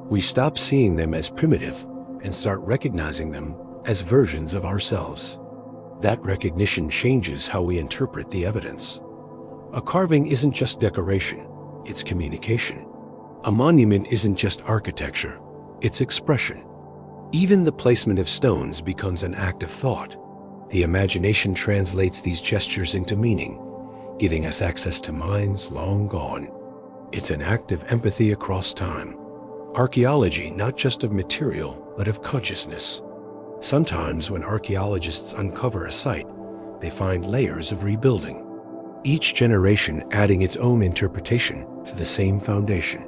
We stop seeing them as primitive and start recognizing them as versions of ourselves. That recognition changes how we interpret the evidence. A carving isn't just decoration, it's communication. A monument isn't just architecture, it's expression. Even the placement of stones becomes an act of thought. The imagination translates these gestures into meaning, giving us access to minds long gone. It's an act of empathy across time. Archaeology, not just of material, but of consciousness. Sometimes when archaeologists uncover a site, they find layers of rebuilding, each generation adding its own interpretation to the same foundation.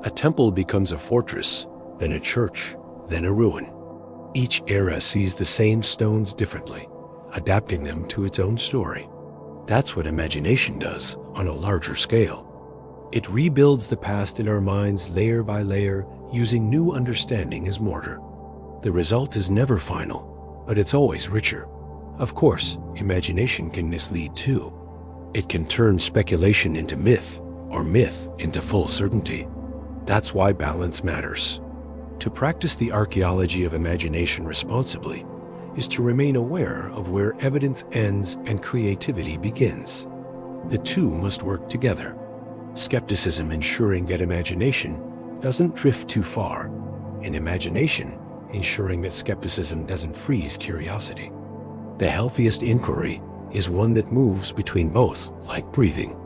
A temple becomes a fortress, then a church, then a ruin. Each era sees the same stones differently, adapting them to its own story. That's what imagination does on a larger scale. It rebuilds the past in our minds layer by layer, using new understanding as mortar. The result is never final, but it's always richer. Of course, imagination can mislead too. It can turn speculation into myth, or myth into full certainty. That's why balance matters. To practice the archaeology of imagination responsibly is to remain aware of where evidence ends and creativity begins. The two must work together. Skepticism ensuring that imagination doesn't drift too far, and imagination ensuring that skepticism doesn't freeze curiosity. The healthiest inquiry is one that moves between both, like breathing.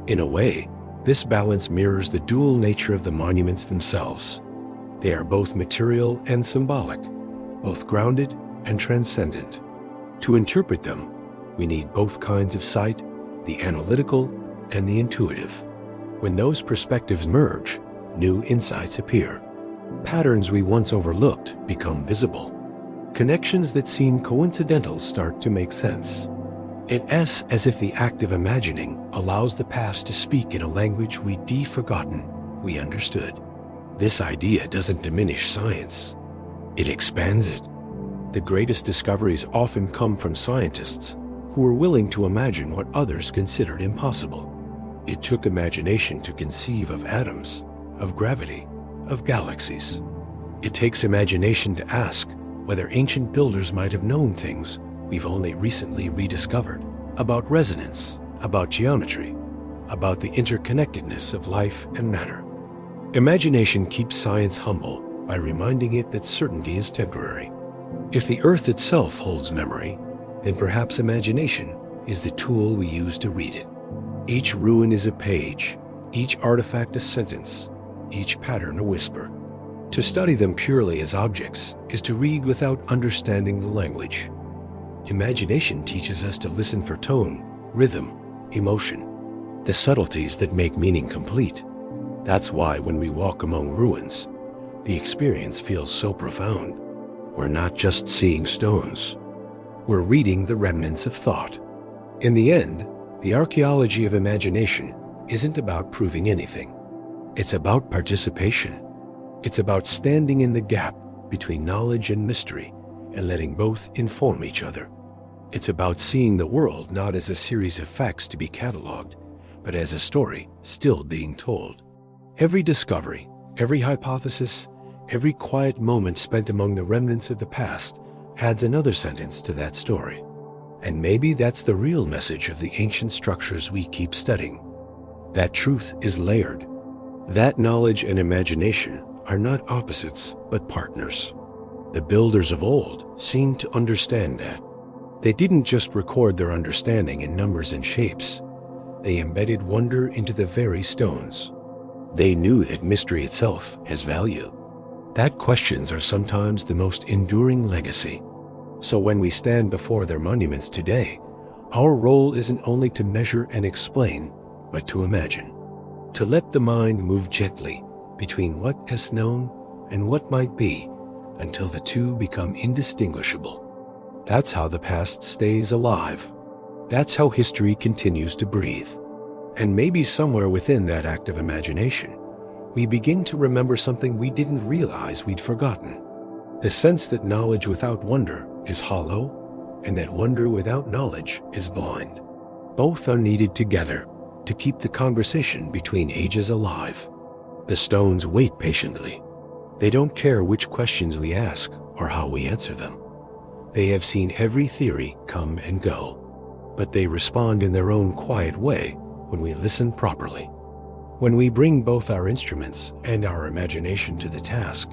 In a way, this balance mirrors the dual nature of the monuments themselves. They are both material and symbolic, both grounded and transcendent. To interpret them, we need both kinds of sight, the analytical and the intuitive. When those perspectives merge, new insights appear. Patterns we once overlooked become visible. Connections that seem coincidental start to make sense. It's as if the act of imagining allows the past to speak in a language we'd forgotten we understood. This idea doesn't diminish science. It expands it. The greatest discoveries often come from scientists who were willing to imagine what others considered impossible. It took imagination to conceive of atoms, of gravity, of galaxies. It takes imagination to ask whether ancient builders might have known things we've only recently rediscovered, about resonance, about geometry, about the interconnectedness of life and matter. Imagination keeps science humble by reminding it that certainty is temporary. If the Earth itself holds memory, then perhaps imagination is the tool we use to read it. Each ruin is a page, each artifact a sentence, each pattern a whisper. To study them purely as objects is to read without understanding the language. Imagination teaches us to listen for tone, rhythm, emotion, the subtleties that make meaning complete. That's why when we walk among ruins, the experience feels so profound. We're not just seeing stones. We're reading the remnants of thought. In the end, the archaeology of imagination isn't about proving anything. It's about participation. It's about standing in the gap between knowledge and mystery and letting both inform each other. It's about seeing the world not as a series of facts to be cataloged, but as a story still being told. Every discovery, every hypothesis, every quiet moment spent among the remnants of the past adds another sentence to that story. And maybe that's the real message of the ancient structures we keep studying. That truth is layered. That knowledge and imagination are not opposites, but partners. The builders of old seemed to understand that. They didn't just record their understanding in numbers and shapes. They embedded wonder into the very stones. They knew that mystery itself has value. That questions are sometimes the most enduring legacy. So when we stand before their monuments today, our role isn't only to measure and explain, but to imagine. To let the mind move gently between what is known and what might be until the two become indistinguishable. That's how the past stays alive. That's how history continues to breathe. And maybe somewhere within that act of imagination, we begin to remember something we didn't realize we'd forgotten. The sense that knowledge without wonder is hollow, and that wonder without knowledge is blind. Both are needed together to keep the conversation between ages alive. The stones wait patiently. They don't care which questions we ask or how we answer them. They have seen every theory come and go, but they respond in their own quiet way when we listen properly. When we bring both our instruments and our imagination to the task,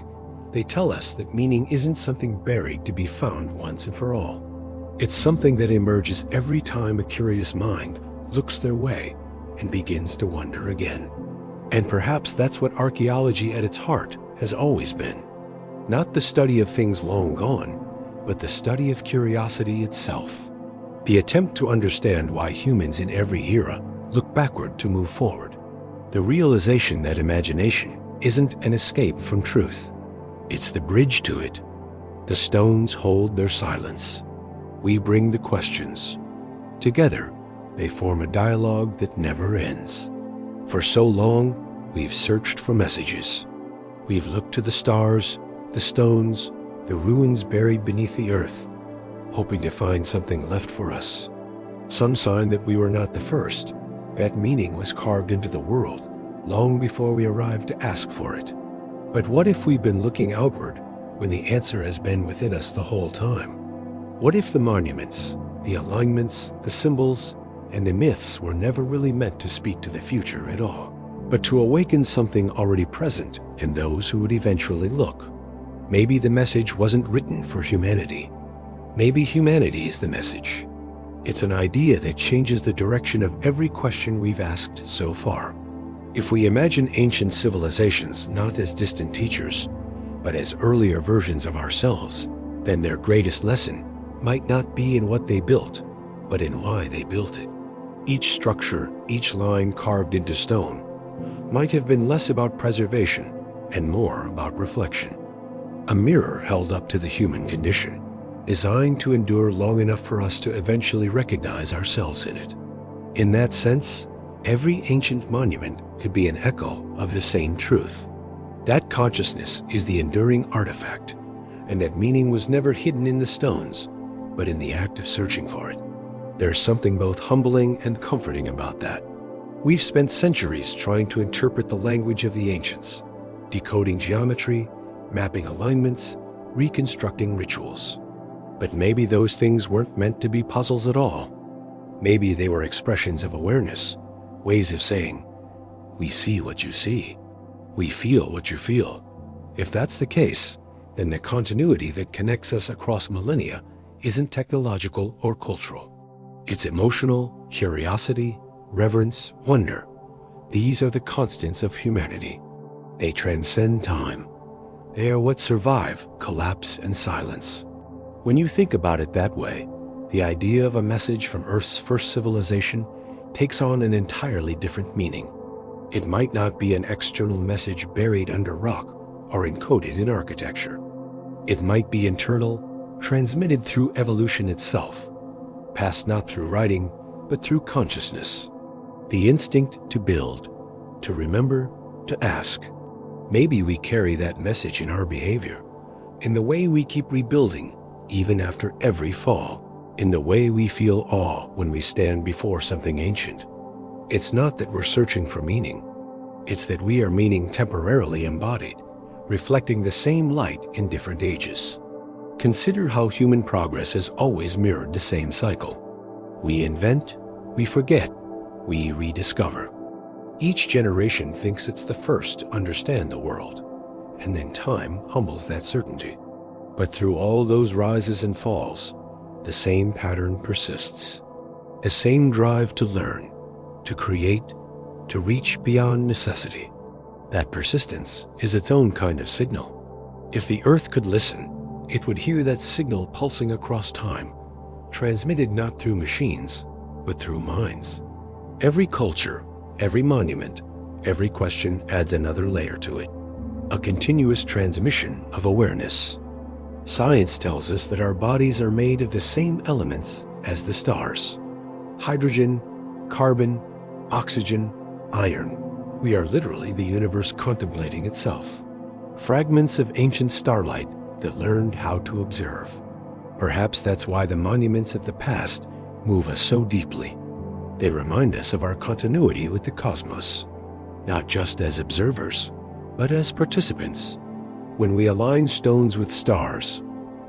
they tell us that meaning isn't something buried to be found once and for all. It's something that emerges every time a curious mind looks their way and begins to wonder again. And perhaps that's what archaeology at its heart has always been. Not the study of things long gone, but the study of curiosity itself. The attempt to understand why humans in every era look backward to move forward. The realization that imagination isn't an escape from truth. It's the bridge to it. The stones hold their silence. We bring the questions. Together, they form a dialogue that never ends. For so long, we've searched for messages. We've looked to the stars, the stones, the ruins buried beneath the earth, hoping to find something left for us. Some sign that we were not the first. That meaning was carved into the world long before we arrived to ask for it. But what if we've been looking outward when the answer has been within us the whole time? What if the monuments, the alignments, the symbols, and the myths were never really meant to speak to the future at all, but to awaken something already present in those who would eventually look? Maybe the message wasn't written for humanity. Maybe humanity is the message. It's an idea that changes the direction of every question we've asked so far. If we imagine ancient civilizations not as distant teachers, but as earlier versions of ourselves, then their greatest lesson might not be in what they built, but in why they built it. Each structure, each line carved into stone, might have been less about preservation and more about reflection. A mirror held up to the human condition, designed to endure long enough for us to eventually recognize ourselves in it. In that sense, every ancient monument could be an echo of the same truth. That consciousness is the enduring artifact, and that meaning was never hidden in the stones, but in the act of searching for it. There's something both humbling and comforting about that. We've spent centuries trying to interpret the language of the ancients, decoding geometry, mapping alignments, reconstructing rituals. But maybe those things weren't meant to be puzzles at all. Maybe they were expressions of awareness, ways of saying, we see what you see. We feel what you feel. If that's the case, then the continuity that connects us across millennia isn't technological or cultural. It's emotional, curiosity, reverence, wonder. These are the constants of humanity. They transcend time. They are what survive collapse and silence. When you think about it that way, the idea of a message from Earth's first civilization takes on an entirely different meaning. It might not be an external message buried under rock or encoded in architecture. It might be internal, transmitted through evolution itself, passed not through writing, but through consciousness. The instinct to build, to remember, to ask. Maybe we carry that message in our behavior, in the way we keep rebuilding even after every fall, in the way we feel awe when we stand before something ancient. It's not that we're searching for meaning. It's that we are meaning temporarily embodied, reflecting the same light in different ages. Consider how human progress has always mirrored the same cycle. We invent, we forget, we rediscover. Each generation thinks it's the first to understand the world, and then time humbles that certainty. But through all those rises and falls, the same pattern persists. A same drive to learn, to create, to reach beyond necessity. That persistence is its own kind of signal. If the earth could listen, it would hear that signal pulsing across time, transmitted not through machines, but through minds. Every culture, every monument, every question adds another layer to it. A continuous transmission of awareness. Science tells us that our bodies are made of the same elements as the stars. Hydrogen, carbon, oxygen, iron. We are literally the universe contemplating itself. Fragments of ancient starlight that learned how to observe. Perhaps that's why the monuments of the past move us so deeply. They remind us of our continuity with the cosmos, not just as observers, but as participants. When we align stones with stars,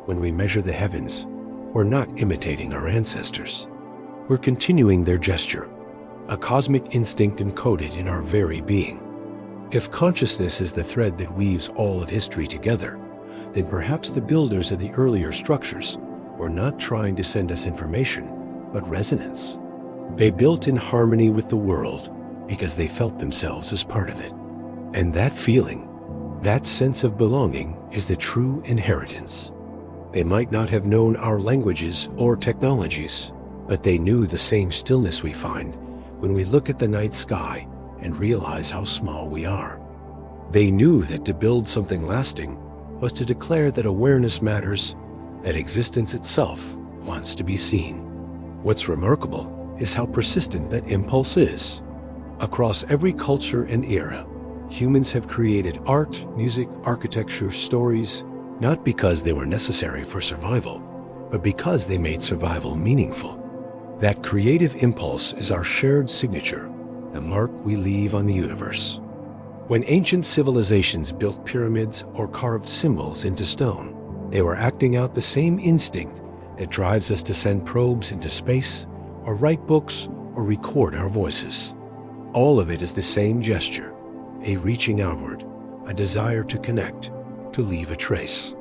when we measure the heavens, we're not imitating our ancestors. We're continuing their gesture, a cosmic instinct encoded in our very being. If consciousness is the thread that weaves all of history together, then perhaps the builders of the earlier structures were not trying to send us information, but resonance. They built in harmony with the world because they felt themselves as part of it. And that feeling, that sense of belonging, is the true inheritance. They might not have known our languages or technologies, but they knew the same stillness we find when we look at the night sky and realize how small we are. They knew that to build something lasting was to declare that awareness matters, that existence itself wants to be seen. What's remarkable is how persistent that impulse is. Across every culture and era, humans have created art, music, architecture, stories, not because they were necessary for survival, but because they made survival meaningful. That creative impulse is our shared signature, the mark we leave on the universe. When ancient civilizations built pyramids or carved symbols into stone, they were acting out the same instinct that drives us to send probes into space, or write books, or record our voices. All of it is the same gesture, a reaching outward, a desire to connect, to leave a trace.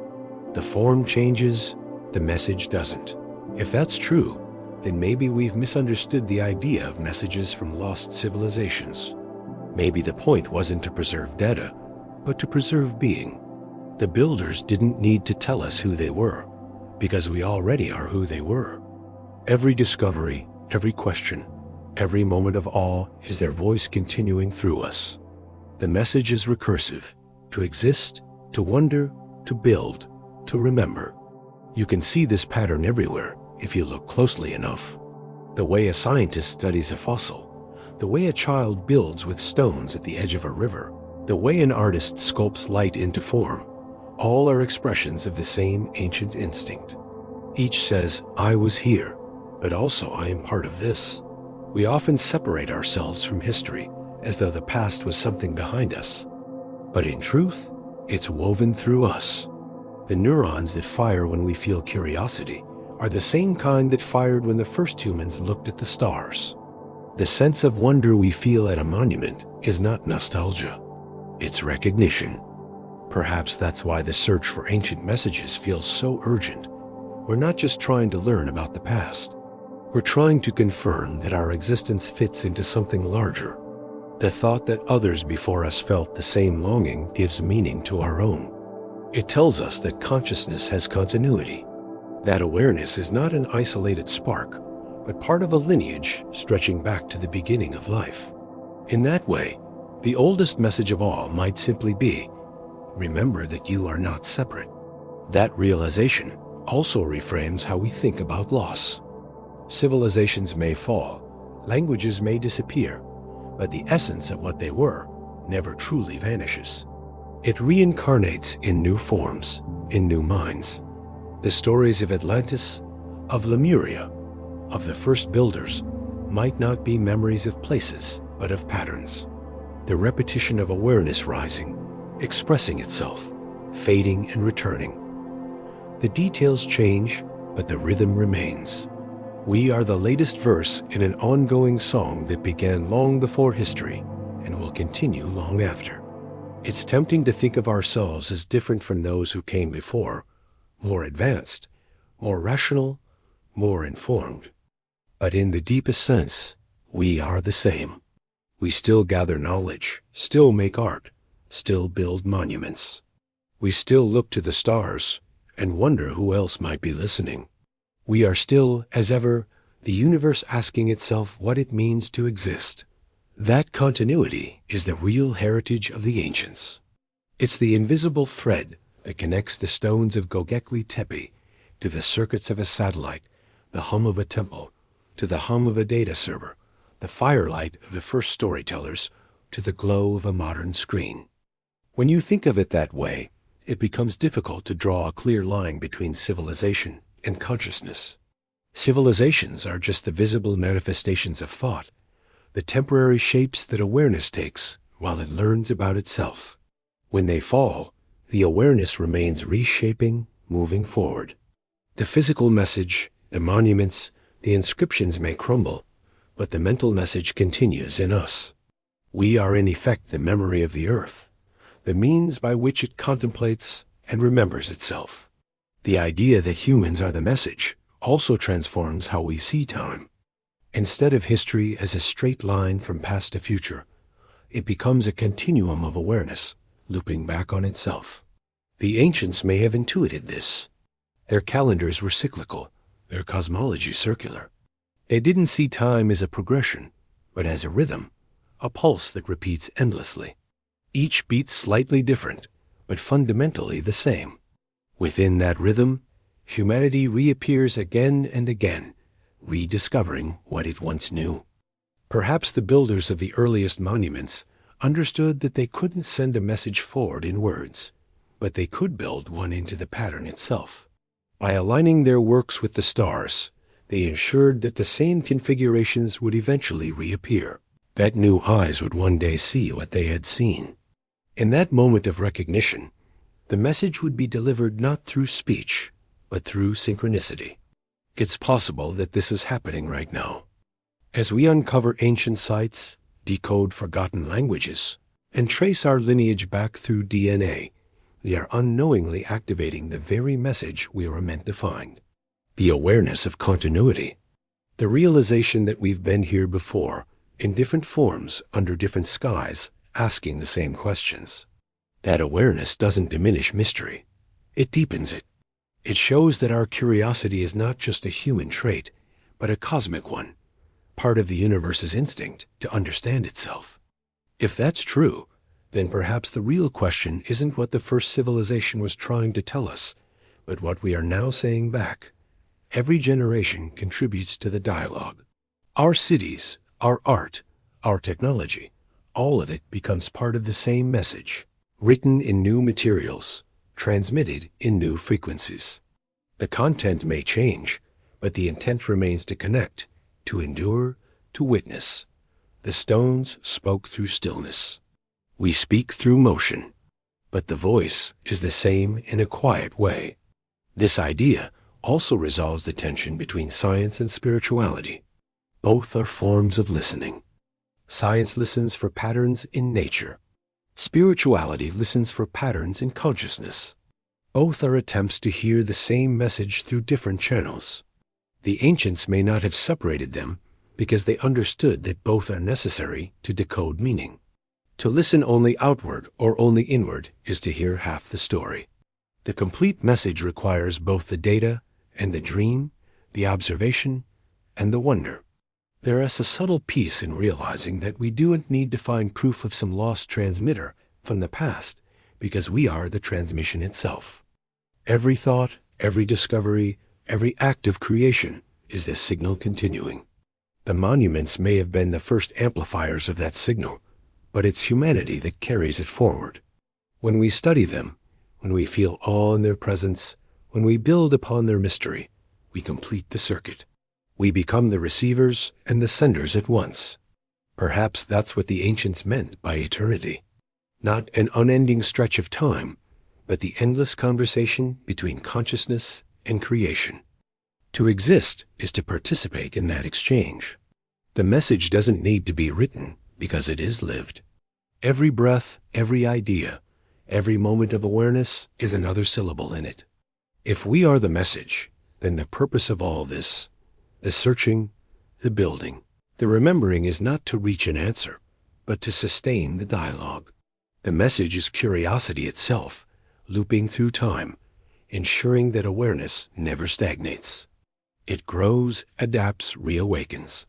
The form changes, the message doesn't. If that's true, then maybe we've misunderstood the idea of messages from lost civilizations. Maybe the point wasn't to preserve data, but to preserve being. The builders didn't need to tell us who they were, because we already are who they were. Every discovery, every question, every moment of awe is their voice continuing through us. The message is recursive: to exist, to wonder, to build, to remember. You can see this pattern everywhere if you look closely enough. The way a scientist studies a fossil, the way a child builds with stones at the edge of a river, the way an artist sculpts light into form, all are expressions of the same ancient instinct. Each says, I was here, but also I am part of this. We often separate ourselves from history as though the past was something behind us. But in truth, it's woven through us. The neurons that fire when we feel curiosity are the same kind that fired when the first humans looked at the stars. The sense of wonder we feel at a monument is not nostalgia. It's recognition. Perhaps that's why the search for ancient messages feels so urgent. We're not just trying to learn about the past. We're trying to confirm that our existence fits into something larger. The thought that others before us felt the same longing gives meaning to our own. It tells us that consciousness has continuity. That awareness is not an isolated spark, but part of a lineage stretching back to the beginning of life. In that way, the oldest message of all might simply be, remember that you are not separate. That realization also reframes how we think about loss. Civilizations may fall, languages may disappear, but the essence of what they were never truly vanishes. It reincarnates in new forms, in new minds. The stories of Atlantis, of Lemuria, of the first builders might not be memories of places, but of patterns. The repetition of awareness rising, expressing itself, fading and returning. The details change, but the rhythm remains. We are the latest verse in an ongoing song that began long before history and will continue long after. It's tempting to think of ourselves as different from those who came before, more advanced, more rational, more informed. But in the deepest sense, we are the same. We still gather knowledge, still make art, still build monuments. We still look to the stars and wonder who else might be listening. We are still, as ever, the universe asking itself what it means to exist. That continuity is the real heritage of the ancients. It's the invisible thread that connects the stones of Göbekli Tepe to the circuits of a satellite, the hum of a temple, to the hum of a data server, the firelight of the first storytellers, to the glow of a modern screen. When you think of it that way, it becomes difficult to draw a clear line between civilization and consciousness. Civilizations are just the visible manifestations of thought, the temporary shapes that awareness takes while it learns about itself. When they fall, the awareness remains reshaping, moving forward. The physical message, the monuments, the inscriptions may crumble, but the mental message continues in us. We are in effect the memory of the earth, the means by which it contemplates and remembers itself. The idea that humans are the message also transforms how we see time. Instead of history as a straight line from past to future, it becomes a continuum of awareness, looping back on itself. The ancients may have intuited this. Their calendars were cyclical, their cosmology circular. They didn't see time as a progression, but as a rhythm, a pulse that repeats endlessly. Each beat slightly different, but fundamentally the same. Within that rhythm, humanity reappears again and again, rediscovering what it once knew. Perhaps the builders of the earliest monuments understood that they couldn't send a message forward in words, but they could build one into the pattern itself. By aligning their works with the stars, they ensured that the same configurations would eventually reappear, that new eyes would one day see what they had seen. In that moment of recognition, the message would be delivered not through speech, but through synchronicity. It's possible that this is happening right now. As we uncover ancient sites, decode forgotten languages, and trace our lineage back through DNA, we are unknowingly activating the very message we were meant to find. The awareness of continuity. The realization that we've been here before, in different forms, under different skies, asking the same questions. That awareness doesn't diminish mystery. It deepens it. It shows that our curiosity is not just a human trait, but a cosmic one, part of the universe's instinct to understand itself. If that's true, then perhaps the real question isn't what the first civilization was trying to tell us, but what we are now saying back. Every generation contributes to the dialogue. Our cities, our art, our technology, all of it becomes part of the same message, written in new materials, transmitted in new frequencies. The content may change, but the intent remains to connect, to endure, to witness. The stones spoke through stillness. We speak through motion, but the voice is the same in a quiet way. This idea also resolves the tension between science and spirituality. Both are forms of listening. Science listens for patterns in nature. Spirituality listens for patterns in consciousness. Both are attempts to hear the same message through different channels. The ancients may not have separated them because they understood that both are necessary to decode meaning. To listen only outward or only inward is to hear half the story. The complete message requires both the data and the dream, the observation, and the wonder. There is a subtle peace in realizing that we don't need to find proof of some lost transmitter from the past, because we are the transmission itself. Every thought, every discovery, every act of creation is the signal continuing. The monuments may have been the first amplifiers of that signal, but it's humanity that carries it forward. When we study them, when we feel awe in their presence, when we build upon their mystery, we complete the circuit. We become the receivers and the senders at once. Perhaps that's what the ancients meant by eternity. Not an unending stretch of time, but the endless conversation between consciousness and creation. To exist is to participate in that exchange. The message doesn't need to be written because it is lived. Every breath, every idea, every moment of awareness is another syllable in it. If we are the message, then the purpose of all this, the searching, the building, the remembering is not to reach an answer, but to sustain the dialogue. The message is curiosity itself, looping through time, ensuring that awareness never stagnates. It grows, adapts, reawakens,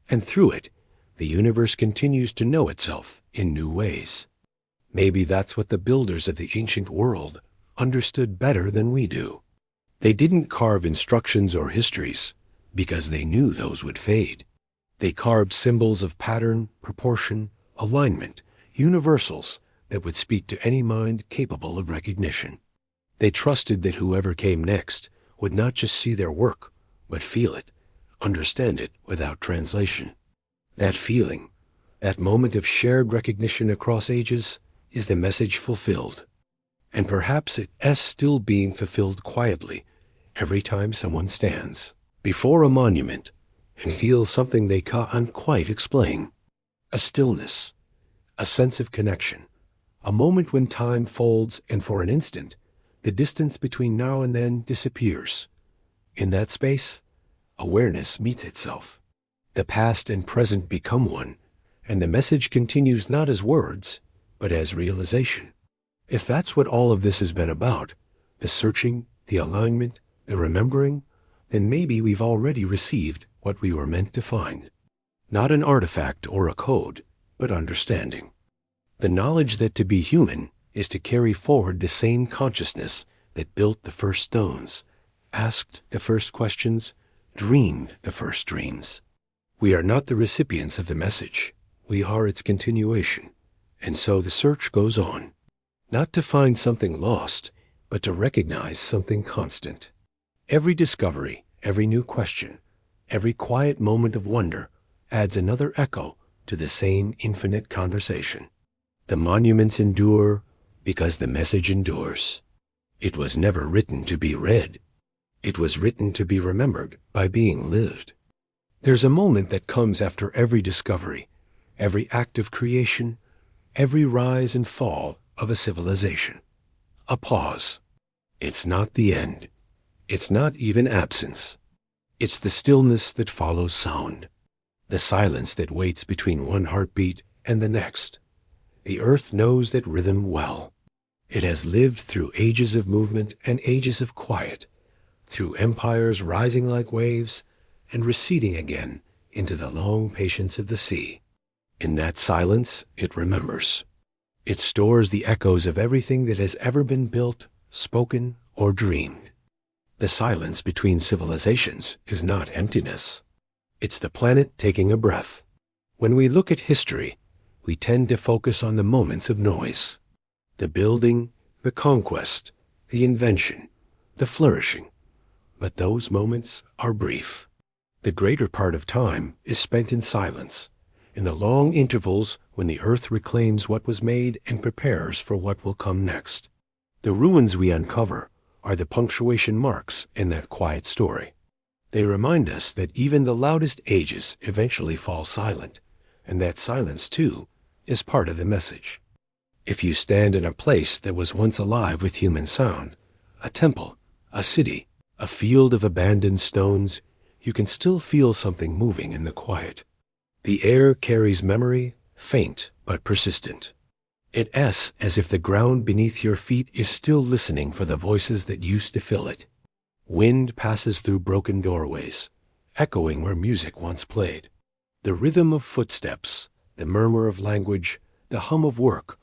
and through it, the universe continues to know itself in new ways. Maybe that's what the builders of the ancient world understood better than we do. They didn't carve instructions or histories because they knew those would fade. They carved symbols of pattern, proportion, alignment, universals that would speak to any mind capable of recognition. They trusted that whoever came next would not just see their work, but feel it, understand it without translation. That feeling, that moment of shared recognition across ages, is the message fulfilled. And perhaps it is still being fulfilled quietly every time someone stands before a monument and feels something they can't quite explain. A stillness, a sense of connection, a moment when time folds and for an instant, the distance between now and then disappears. In that space, awareness meets itself. The past and present become one, and the message continues not as words, but as realization. If that's what all of this has been about, the searching, the alignment, the remembering, then maybe we've already received what we were meant to find. Not an artifact or a code, but understanding. The knowledge that to be human is to carry forward the same consciousness that built the first stones, asked the first questions, dreamed the first dreams. We are not the recipients of the message. We are its continuation. And so the search goes on, not to find something lost, but to recognize something constant. Every discovery, every new question, every quiet moment of wonder adds another echo to the same infinite conversation. The monuments endure because the message endures. It was never written to be read. It was written to be remembered by being lived. There's a moment that comes after every discovery, every act of creation, every rise and fall of a civilization. A pause. It's not the end. It's not even absence. It's the stillness that follows sound, the silence that waits between one heartbeat and the next. The earth knows that rhythm well. It has lived through ages of movement and ages of quiet, through empires rising like waves and receding again into the long patience of the sea. In that silence, it remembers. It stores the echoes of everything that has ever been built, spoken, or dreamed. The silence between civilizations is not emptiness. It's the planet taking a breath. When we look at history, we tend to focus on the moments of noise. The building, the conquest, the invention, the flourishing. But those moments are brief. The greater part of time is spent in silence, in the long intervals when the earth reclaims what was made and prepares for what will come next. The ruins we uncover are the punctuation marks in that quiet story. They remind us that even the loudest ages eventually fall silent, and that silence, too, is part of the message. If you stand in a place that was once alive with human sound, a temple, a city, a field of abandoned stones, you can still feel something moving in the quiet. The air carries memory, faint but persistent. It is as if the ground beneath your feet is still listening for the voices that used to fill it. Wind passes through broken doorways, echoing where music once played. The rhythm of footsteps, the murmur of language, the hum of work,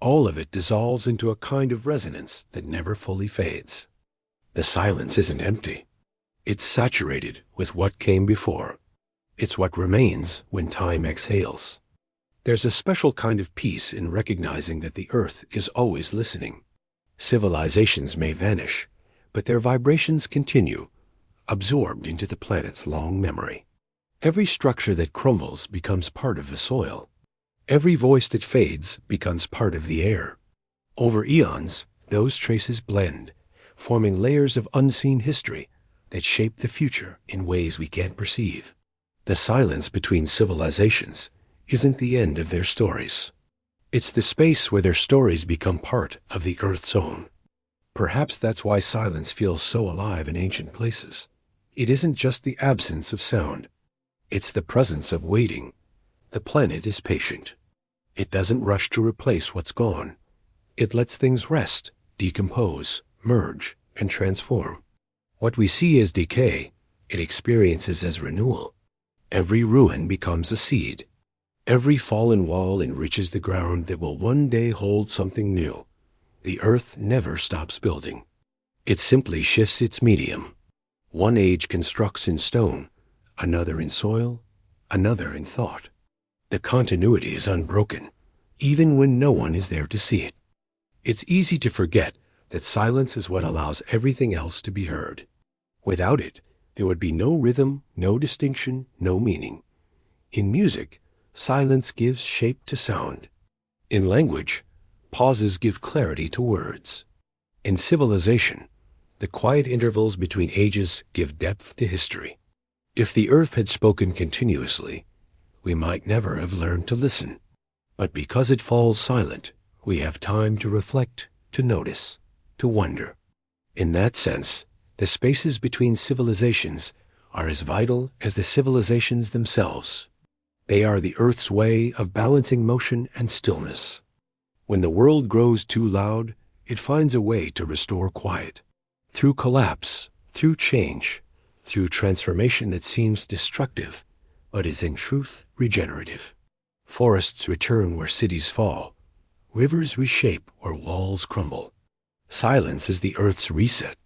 all of it dissolves into a kind of resonance that never fully fades. The silence isn't empty. It's saturated with what came before. It's what remains when time exhales. There's a special kind of peace in recognizing that the Earth is always listening. Civilizations may vanish, but their vibrations continue, absorbed into the planet's long memory. Every structure that crumbles becomes part of the soil. Every voice that fades becomes part of the air. Over eons, those traces blend, forming layers of unseen history that shape the future in ways we can't perceive. The silence between civilizations isn't the end of their stories. It's the space where their stories become part of the Earth's own. Perhaps that's why silence feels so alive in ancient places. It isn't just the absence of sound. It's the presence of waiting. The planet is patient. It doesn't rush to replace what's gone. It lets things rest, decompose, merge, and transform. What we see as decay, it experiences as renewal. Every ruin becomes a seed. Every fallen wall enriches the ground that will one day hold something new. The Earth never stops building. It simply shifts its medium. One age constructs in stone, another in soil, another in thought. The continuity is unbroken, even when no one is there to see it. It's easy to forget that silence is what allows everything else to be heard. Without it, there would be no rhythm, no distinction, no meaning. In music, silence gives shape to sound. In language, pauses give clarity to words. In civilization, the quiet intervals between ages give depth to history. If the Earth had spoken continuously, we might never have learned to listen. But because it falls silent, we have time to reflect, to notice, to wonder. In that sense, the spaces between civilizations are as vital as the civilizations themselves. They are the Earth's way of balancing motion and stillness. When the world grows too loud, it finds a way to restore quiet. Through collapse, through change, through transformation that seems destructive, but is in truth regenerative. Forests return where cities fall. Rivers reshape where walls crumble. Silence is the Earth's reset.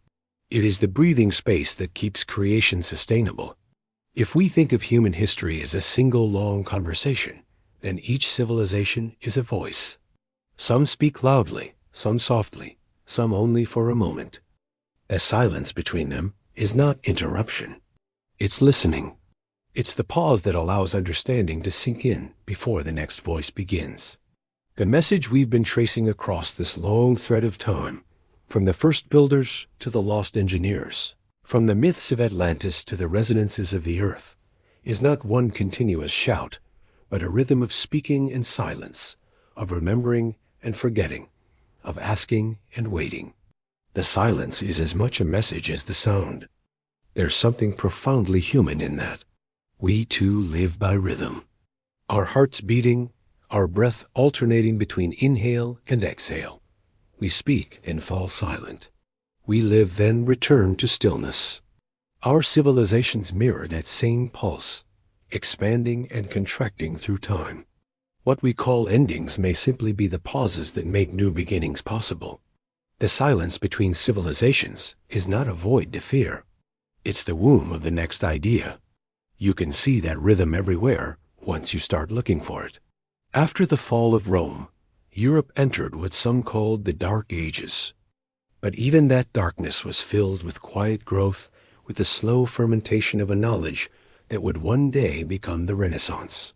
It is the breathing space that keeps creation sustainable. If we think of human history as a single long conversation, then each civilization is a voice. Some speak loudly, some softly, some only for a moment. The silence between them is not interruption. It's listening. It's the pause that allows understanding to sink in before the next voice begins. The message we've been tracing across this long thread of time, from the first builders to the lost engineers, from the myths of Atlantis to the resonances of the Earth, is not one continuous shout, but a rhythm of speaking and silence, of remembering and forgetting, of asking and waiting. The silence is as much a message as the sound. There's something profoundly human in that. We too live by rhythm. Our hearts beating, our breath alternating between inhale and exhale. We speak and fall silent. We live, then return to stillness. Our civilizations mirror that same pulse, expanding and contracting through time. What we call endings may simply be the pauses that make new beginnings possible. The silence between civilizations is not a void to fear. It's the womb of the next idea. You can see that rhythm everywhere once you start looking for it. After the fall of Rome, Europe entered what some called the Dark Ages. But even that darkness was filled with quiet growth, with the slow fermentation of a knowledge that would one day become the Renaissance.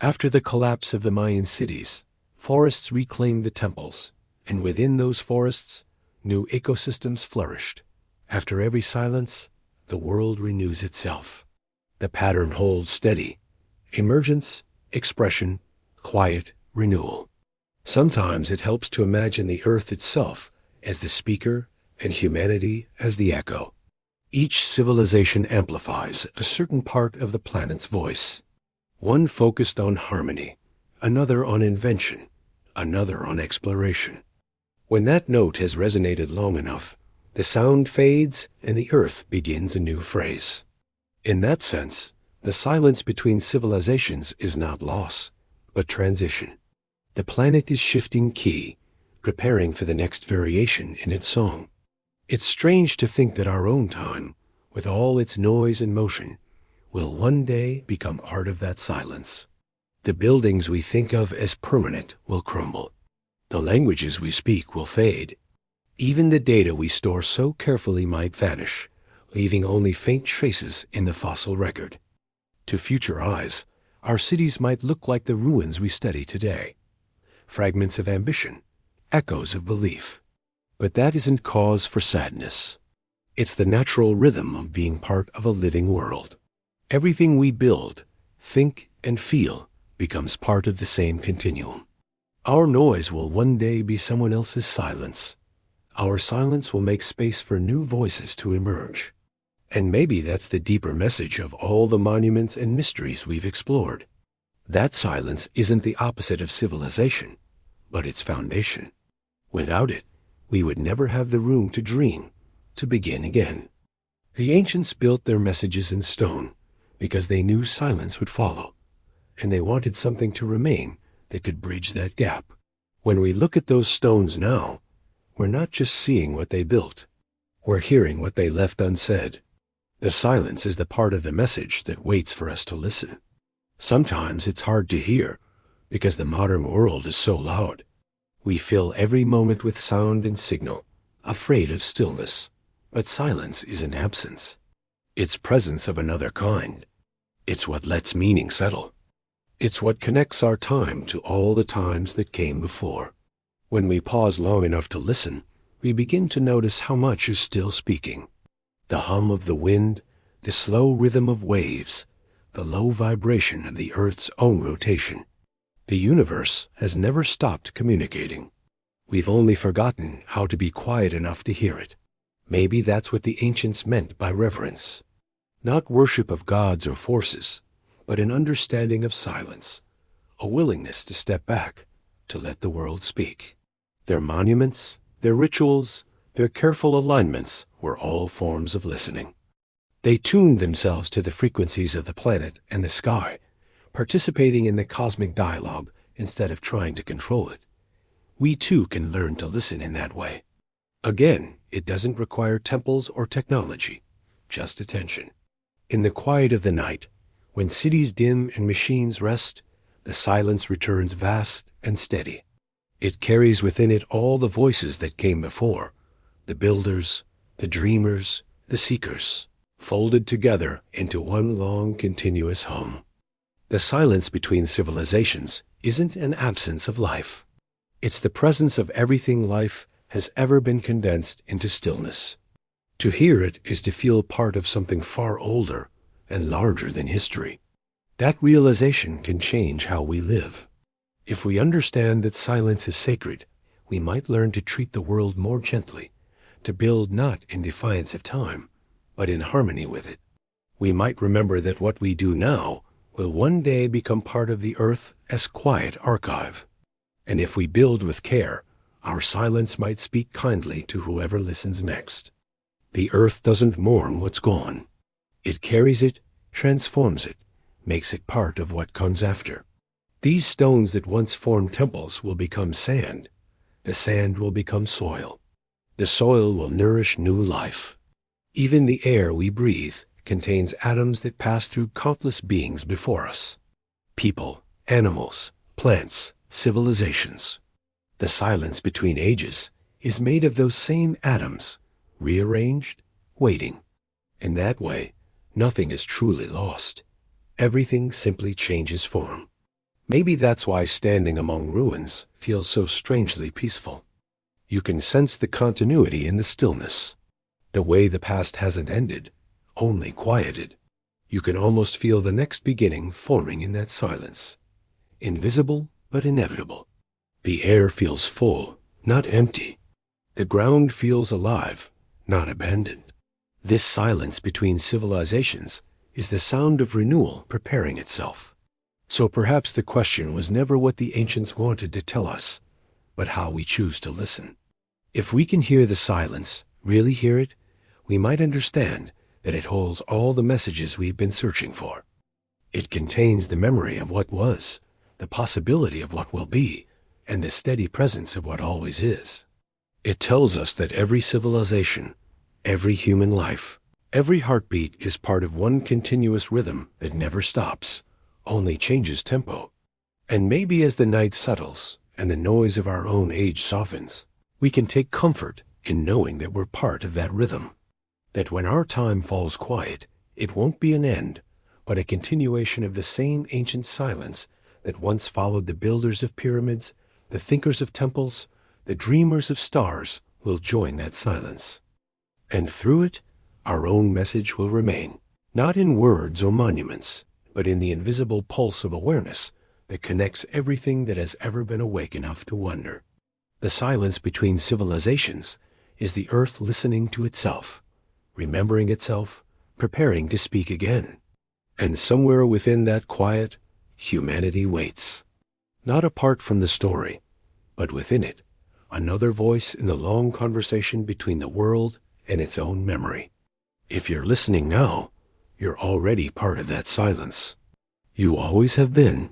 After the collapse of the Mayan cities, forests reclaimed the temples, and within those forests, new ecosystems flourished. After every silence, the world renews itself. The pattern holds steady. Emergence, expression, quiet, renewal. Sometimes it helps to imagine the Earth itself as the speaker and humanity as the echo. Each civilization amplifies a certain part of the planet's voice. One focused on harmony, another on invention, another on exploration. When that note has resonated long enough, the sound fades and the Earth begins a new phrase. In that sense, the silence between civilizations is not loss, but transition. The planet is shifting key, preparing for the next variation in its song. It's strange to think that our own time, with all its noise and motion, will one day become part of that silence. The buildings we think of as permanent will crumble. The languages we speak will fade. Even the data we store so carefully might vanish, leaving only faint traces in the fossil record. To future eyes, our cities might look like the ruins we study today. Fragments of ambition, echoes of belief. But that isn't cause for sadness. It's the natural rhythm of being part of a living world. Everything we build, think, and feel becomes part of the same continuum. Our noise will one day be someone else's silence. Our silence will make space for new voices to emerge. And maybe that's the deeper message of all the monuments and mysteries we've explored. That silence isn't the opposite of civilization, but its foundation. Without it, we would never have the room to dream, to begin again. The ancients built their messages in stone because they knew silence would follow, and they wanted something to remain that could bridge that gap. When we look at those stones now, we're not just seeing what they built, we're hearing what they left unsaid. The silence is the part of the message that waits for us to listen. Sometimes it's hard to hear because the modern world is so loud. We fill every moment with sound and signal, afraid of stillness. But silence is an absence. It's presence of another kind. It's what lets meaning settle. It's what connects our time to all the times that came before. When we pause long enough to listen, we begin to notice how much is still speaking. The hum of the wind, the slow rhythm of waves, the low vibration of the Earth's own rotation. The universe has never stopped communicating. We've only forgotten how to be quiet enough to hear it. Maybe that's what the ancients meant by reverence. Not worship of gods or forces, but an understanding of silence, a willingness to step back, to let the world speak. Their monuments, their rituals, their careful alignments were all forms of listening. They tuned themselves to the frequencies of the planet and the sky, participating in the cosmic dialogue instead of trying to control it. We too can learn to listen in that way. Again, it doesn't require temples or technology, just attention. In the quiet of the night, when cities dim and machines rest, the silence returns vast and steady. It carries within it all the voices that came before, the builders, the dreamers, the seekers, folded together into one long continuous hum. The silence between civilizations isn't an absence of life. It's the presence of everything life has ever been condensed into stillness. To hear it is to feel part of something far older and larger than history. That realization can change how we live. If we understand that silence is sacred, we might learn to treat the world more gently, to build not in defiance of time, but in harmony with it. We might remember that what we do now will one day become part of the earth as quiet archive. And if we build with care, our silence might speak kindly to whoever listens next. The earth doesn't mourn what's gone. It carries it, transforms it, makes it part of what comes after. These stones that once formed temples will become sand. The sand will become soil. The soil will nourish new life. Even the air we breathe contains atoms that pass through countless beings before us. People, animals, plants, civilizations. The silence between ages is made of those same atoms, rearranged, waiting. In that way, nothing is truly lost. Everything simply changes form. Maybe that's why standing among ruins feels so strangely peaceful. You can sense the continuity in the stillness. The way the past hasn't ended, only quieted. You can almost feel the next beginning forming in that silence. Invisible, but inevitable. The air feels full, not empty. The ground feels alive, not abandoned. This silence between civilizations is the sound of renewal preparing itself. So perhaps the question was never what the ancients wanted to tell us, but how we choose to listen. If we can hear the silence, really hear it, we might understand that it holds all the messages we've been searching for. It contains the memory of what was, the possibility of what will be, and the steady presence of what always is. It tells us that every civilization, every human life, every heartbeat is part of one continuous rhythm that never stops, only changes tempo. And maybe as the night settles and the noise of our own age softens, we can take comfort in knowing that we're part of that rhythm. That when our time falls quiet, it won't be an end, but a continuation of the same ancient silence that once followed the builders of pyramids, the thinkers of temples, the dreamers of stars will join that silence. And through it, our own message will remain, not in words or monuments, but in the invisible pulse of awareness that connects everything that has ever been awake enough to wonder. The silence between civilizations is the earth listening to itself, remembering itself, preparing to speak again. And somewhere within that quiet, humanity waits. Not apart from the story, but within it, another voice in the long conversation between the world and its own memory. If you're listening now, you're already part of that silence. You always have been,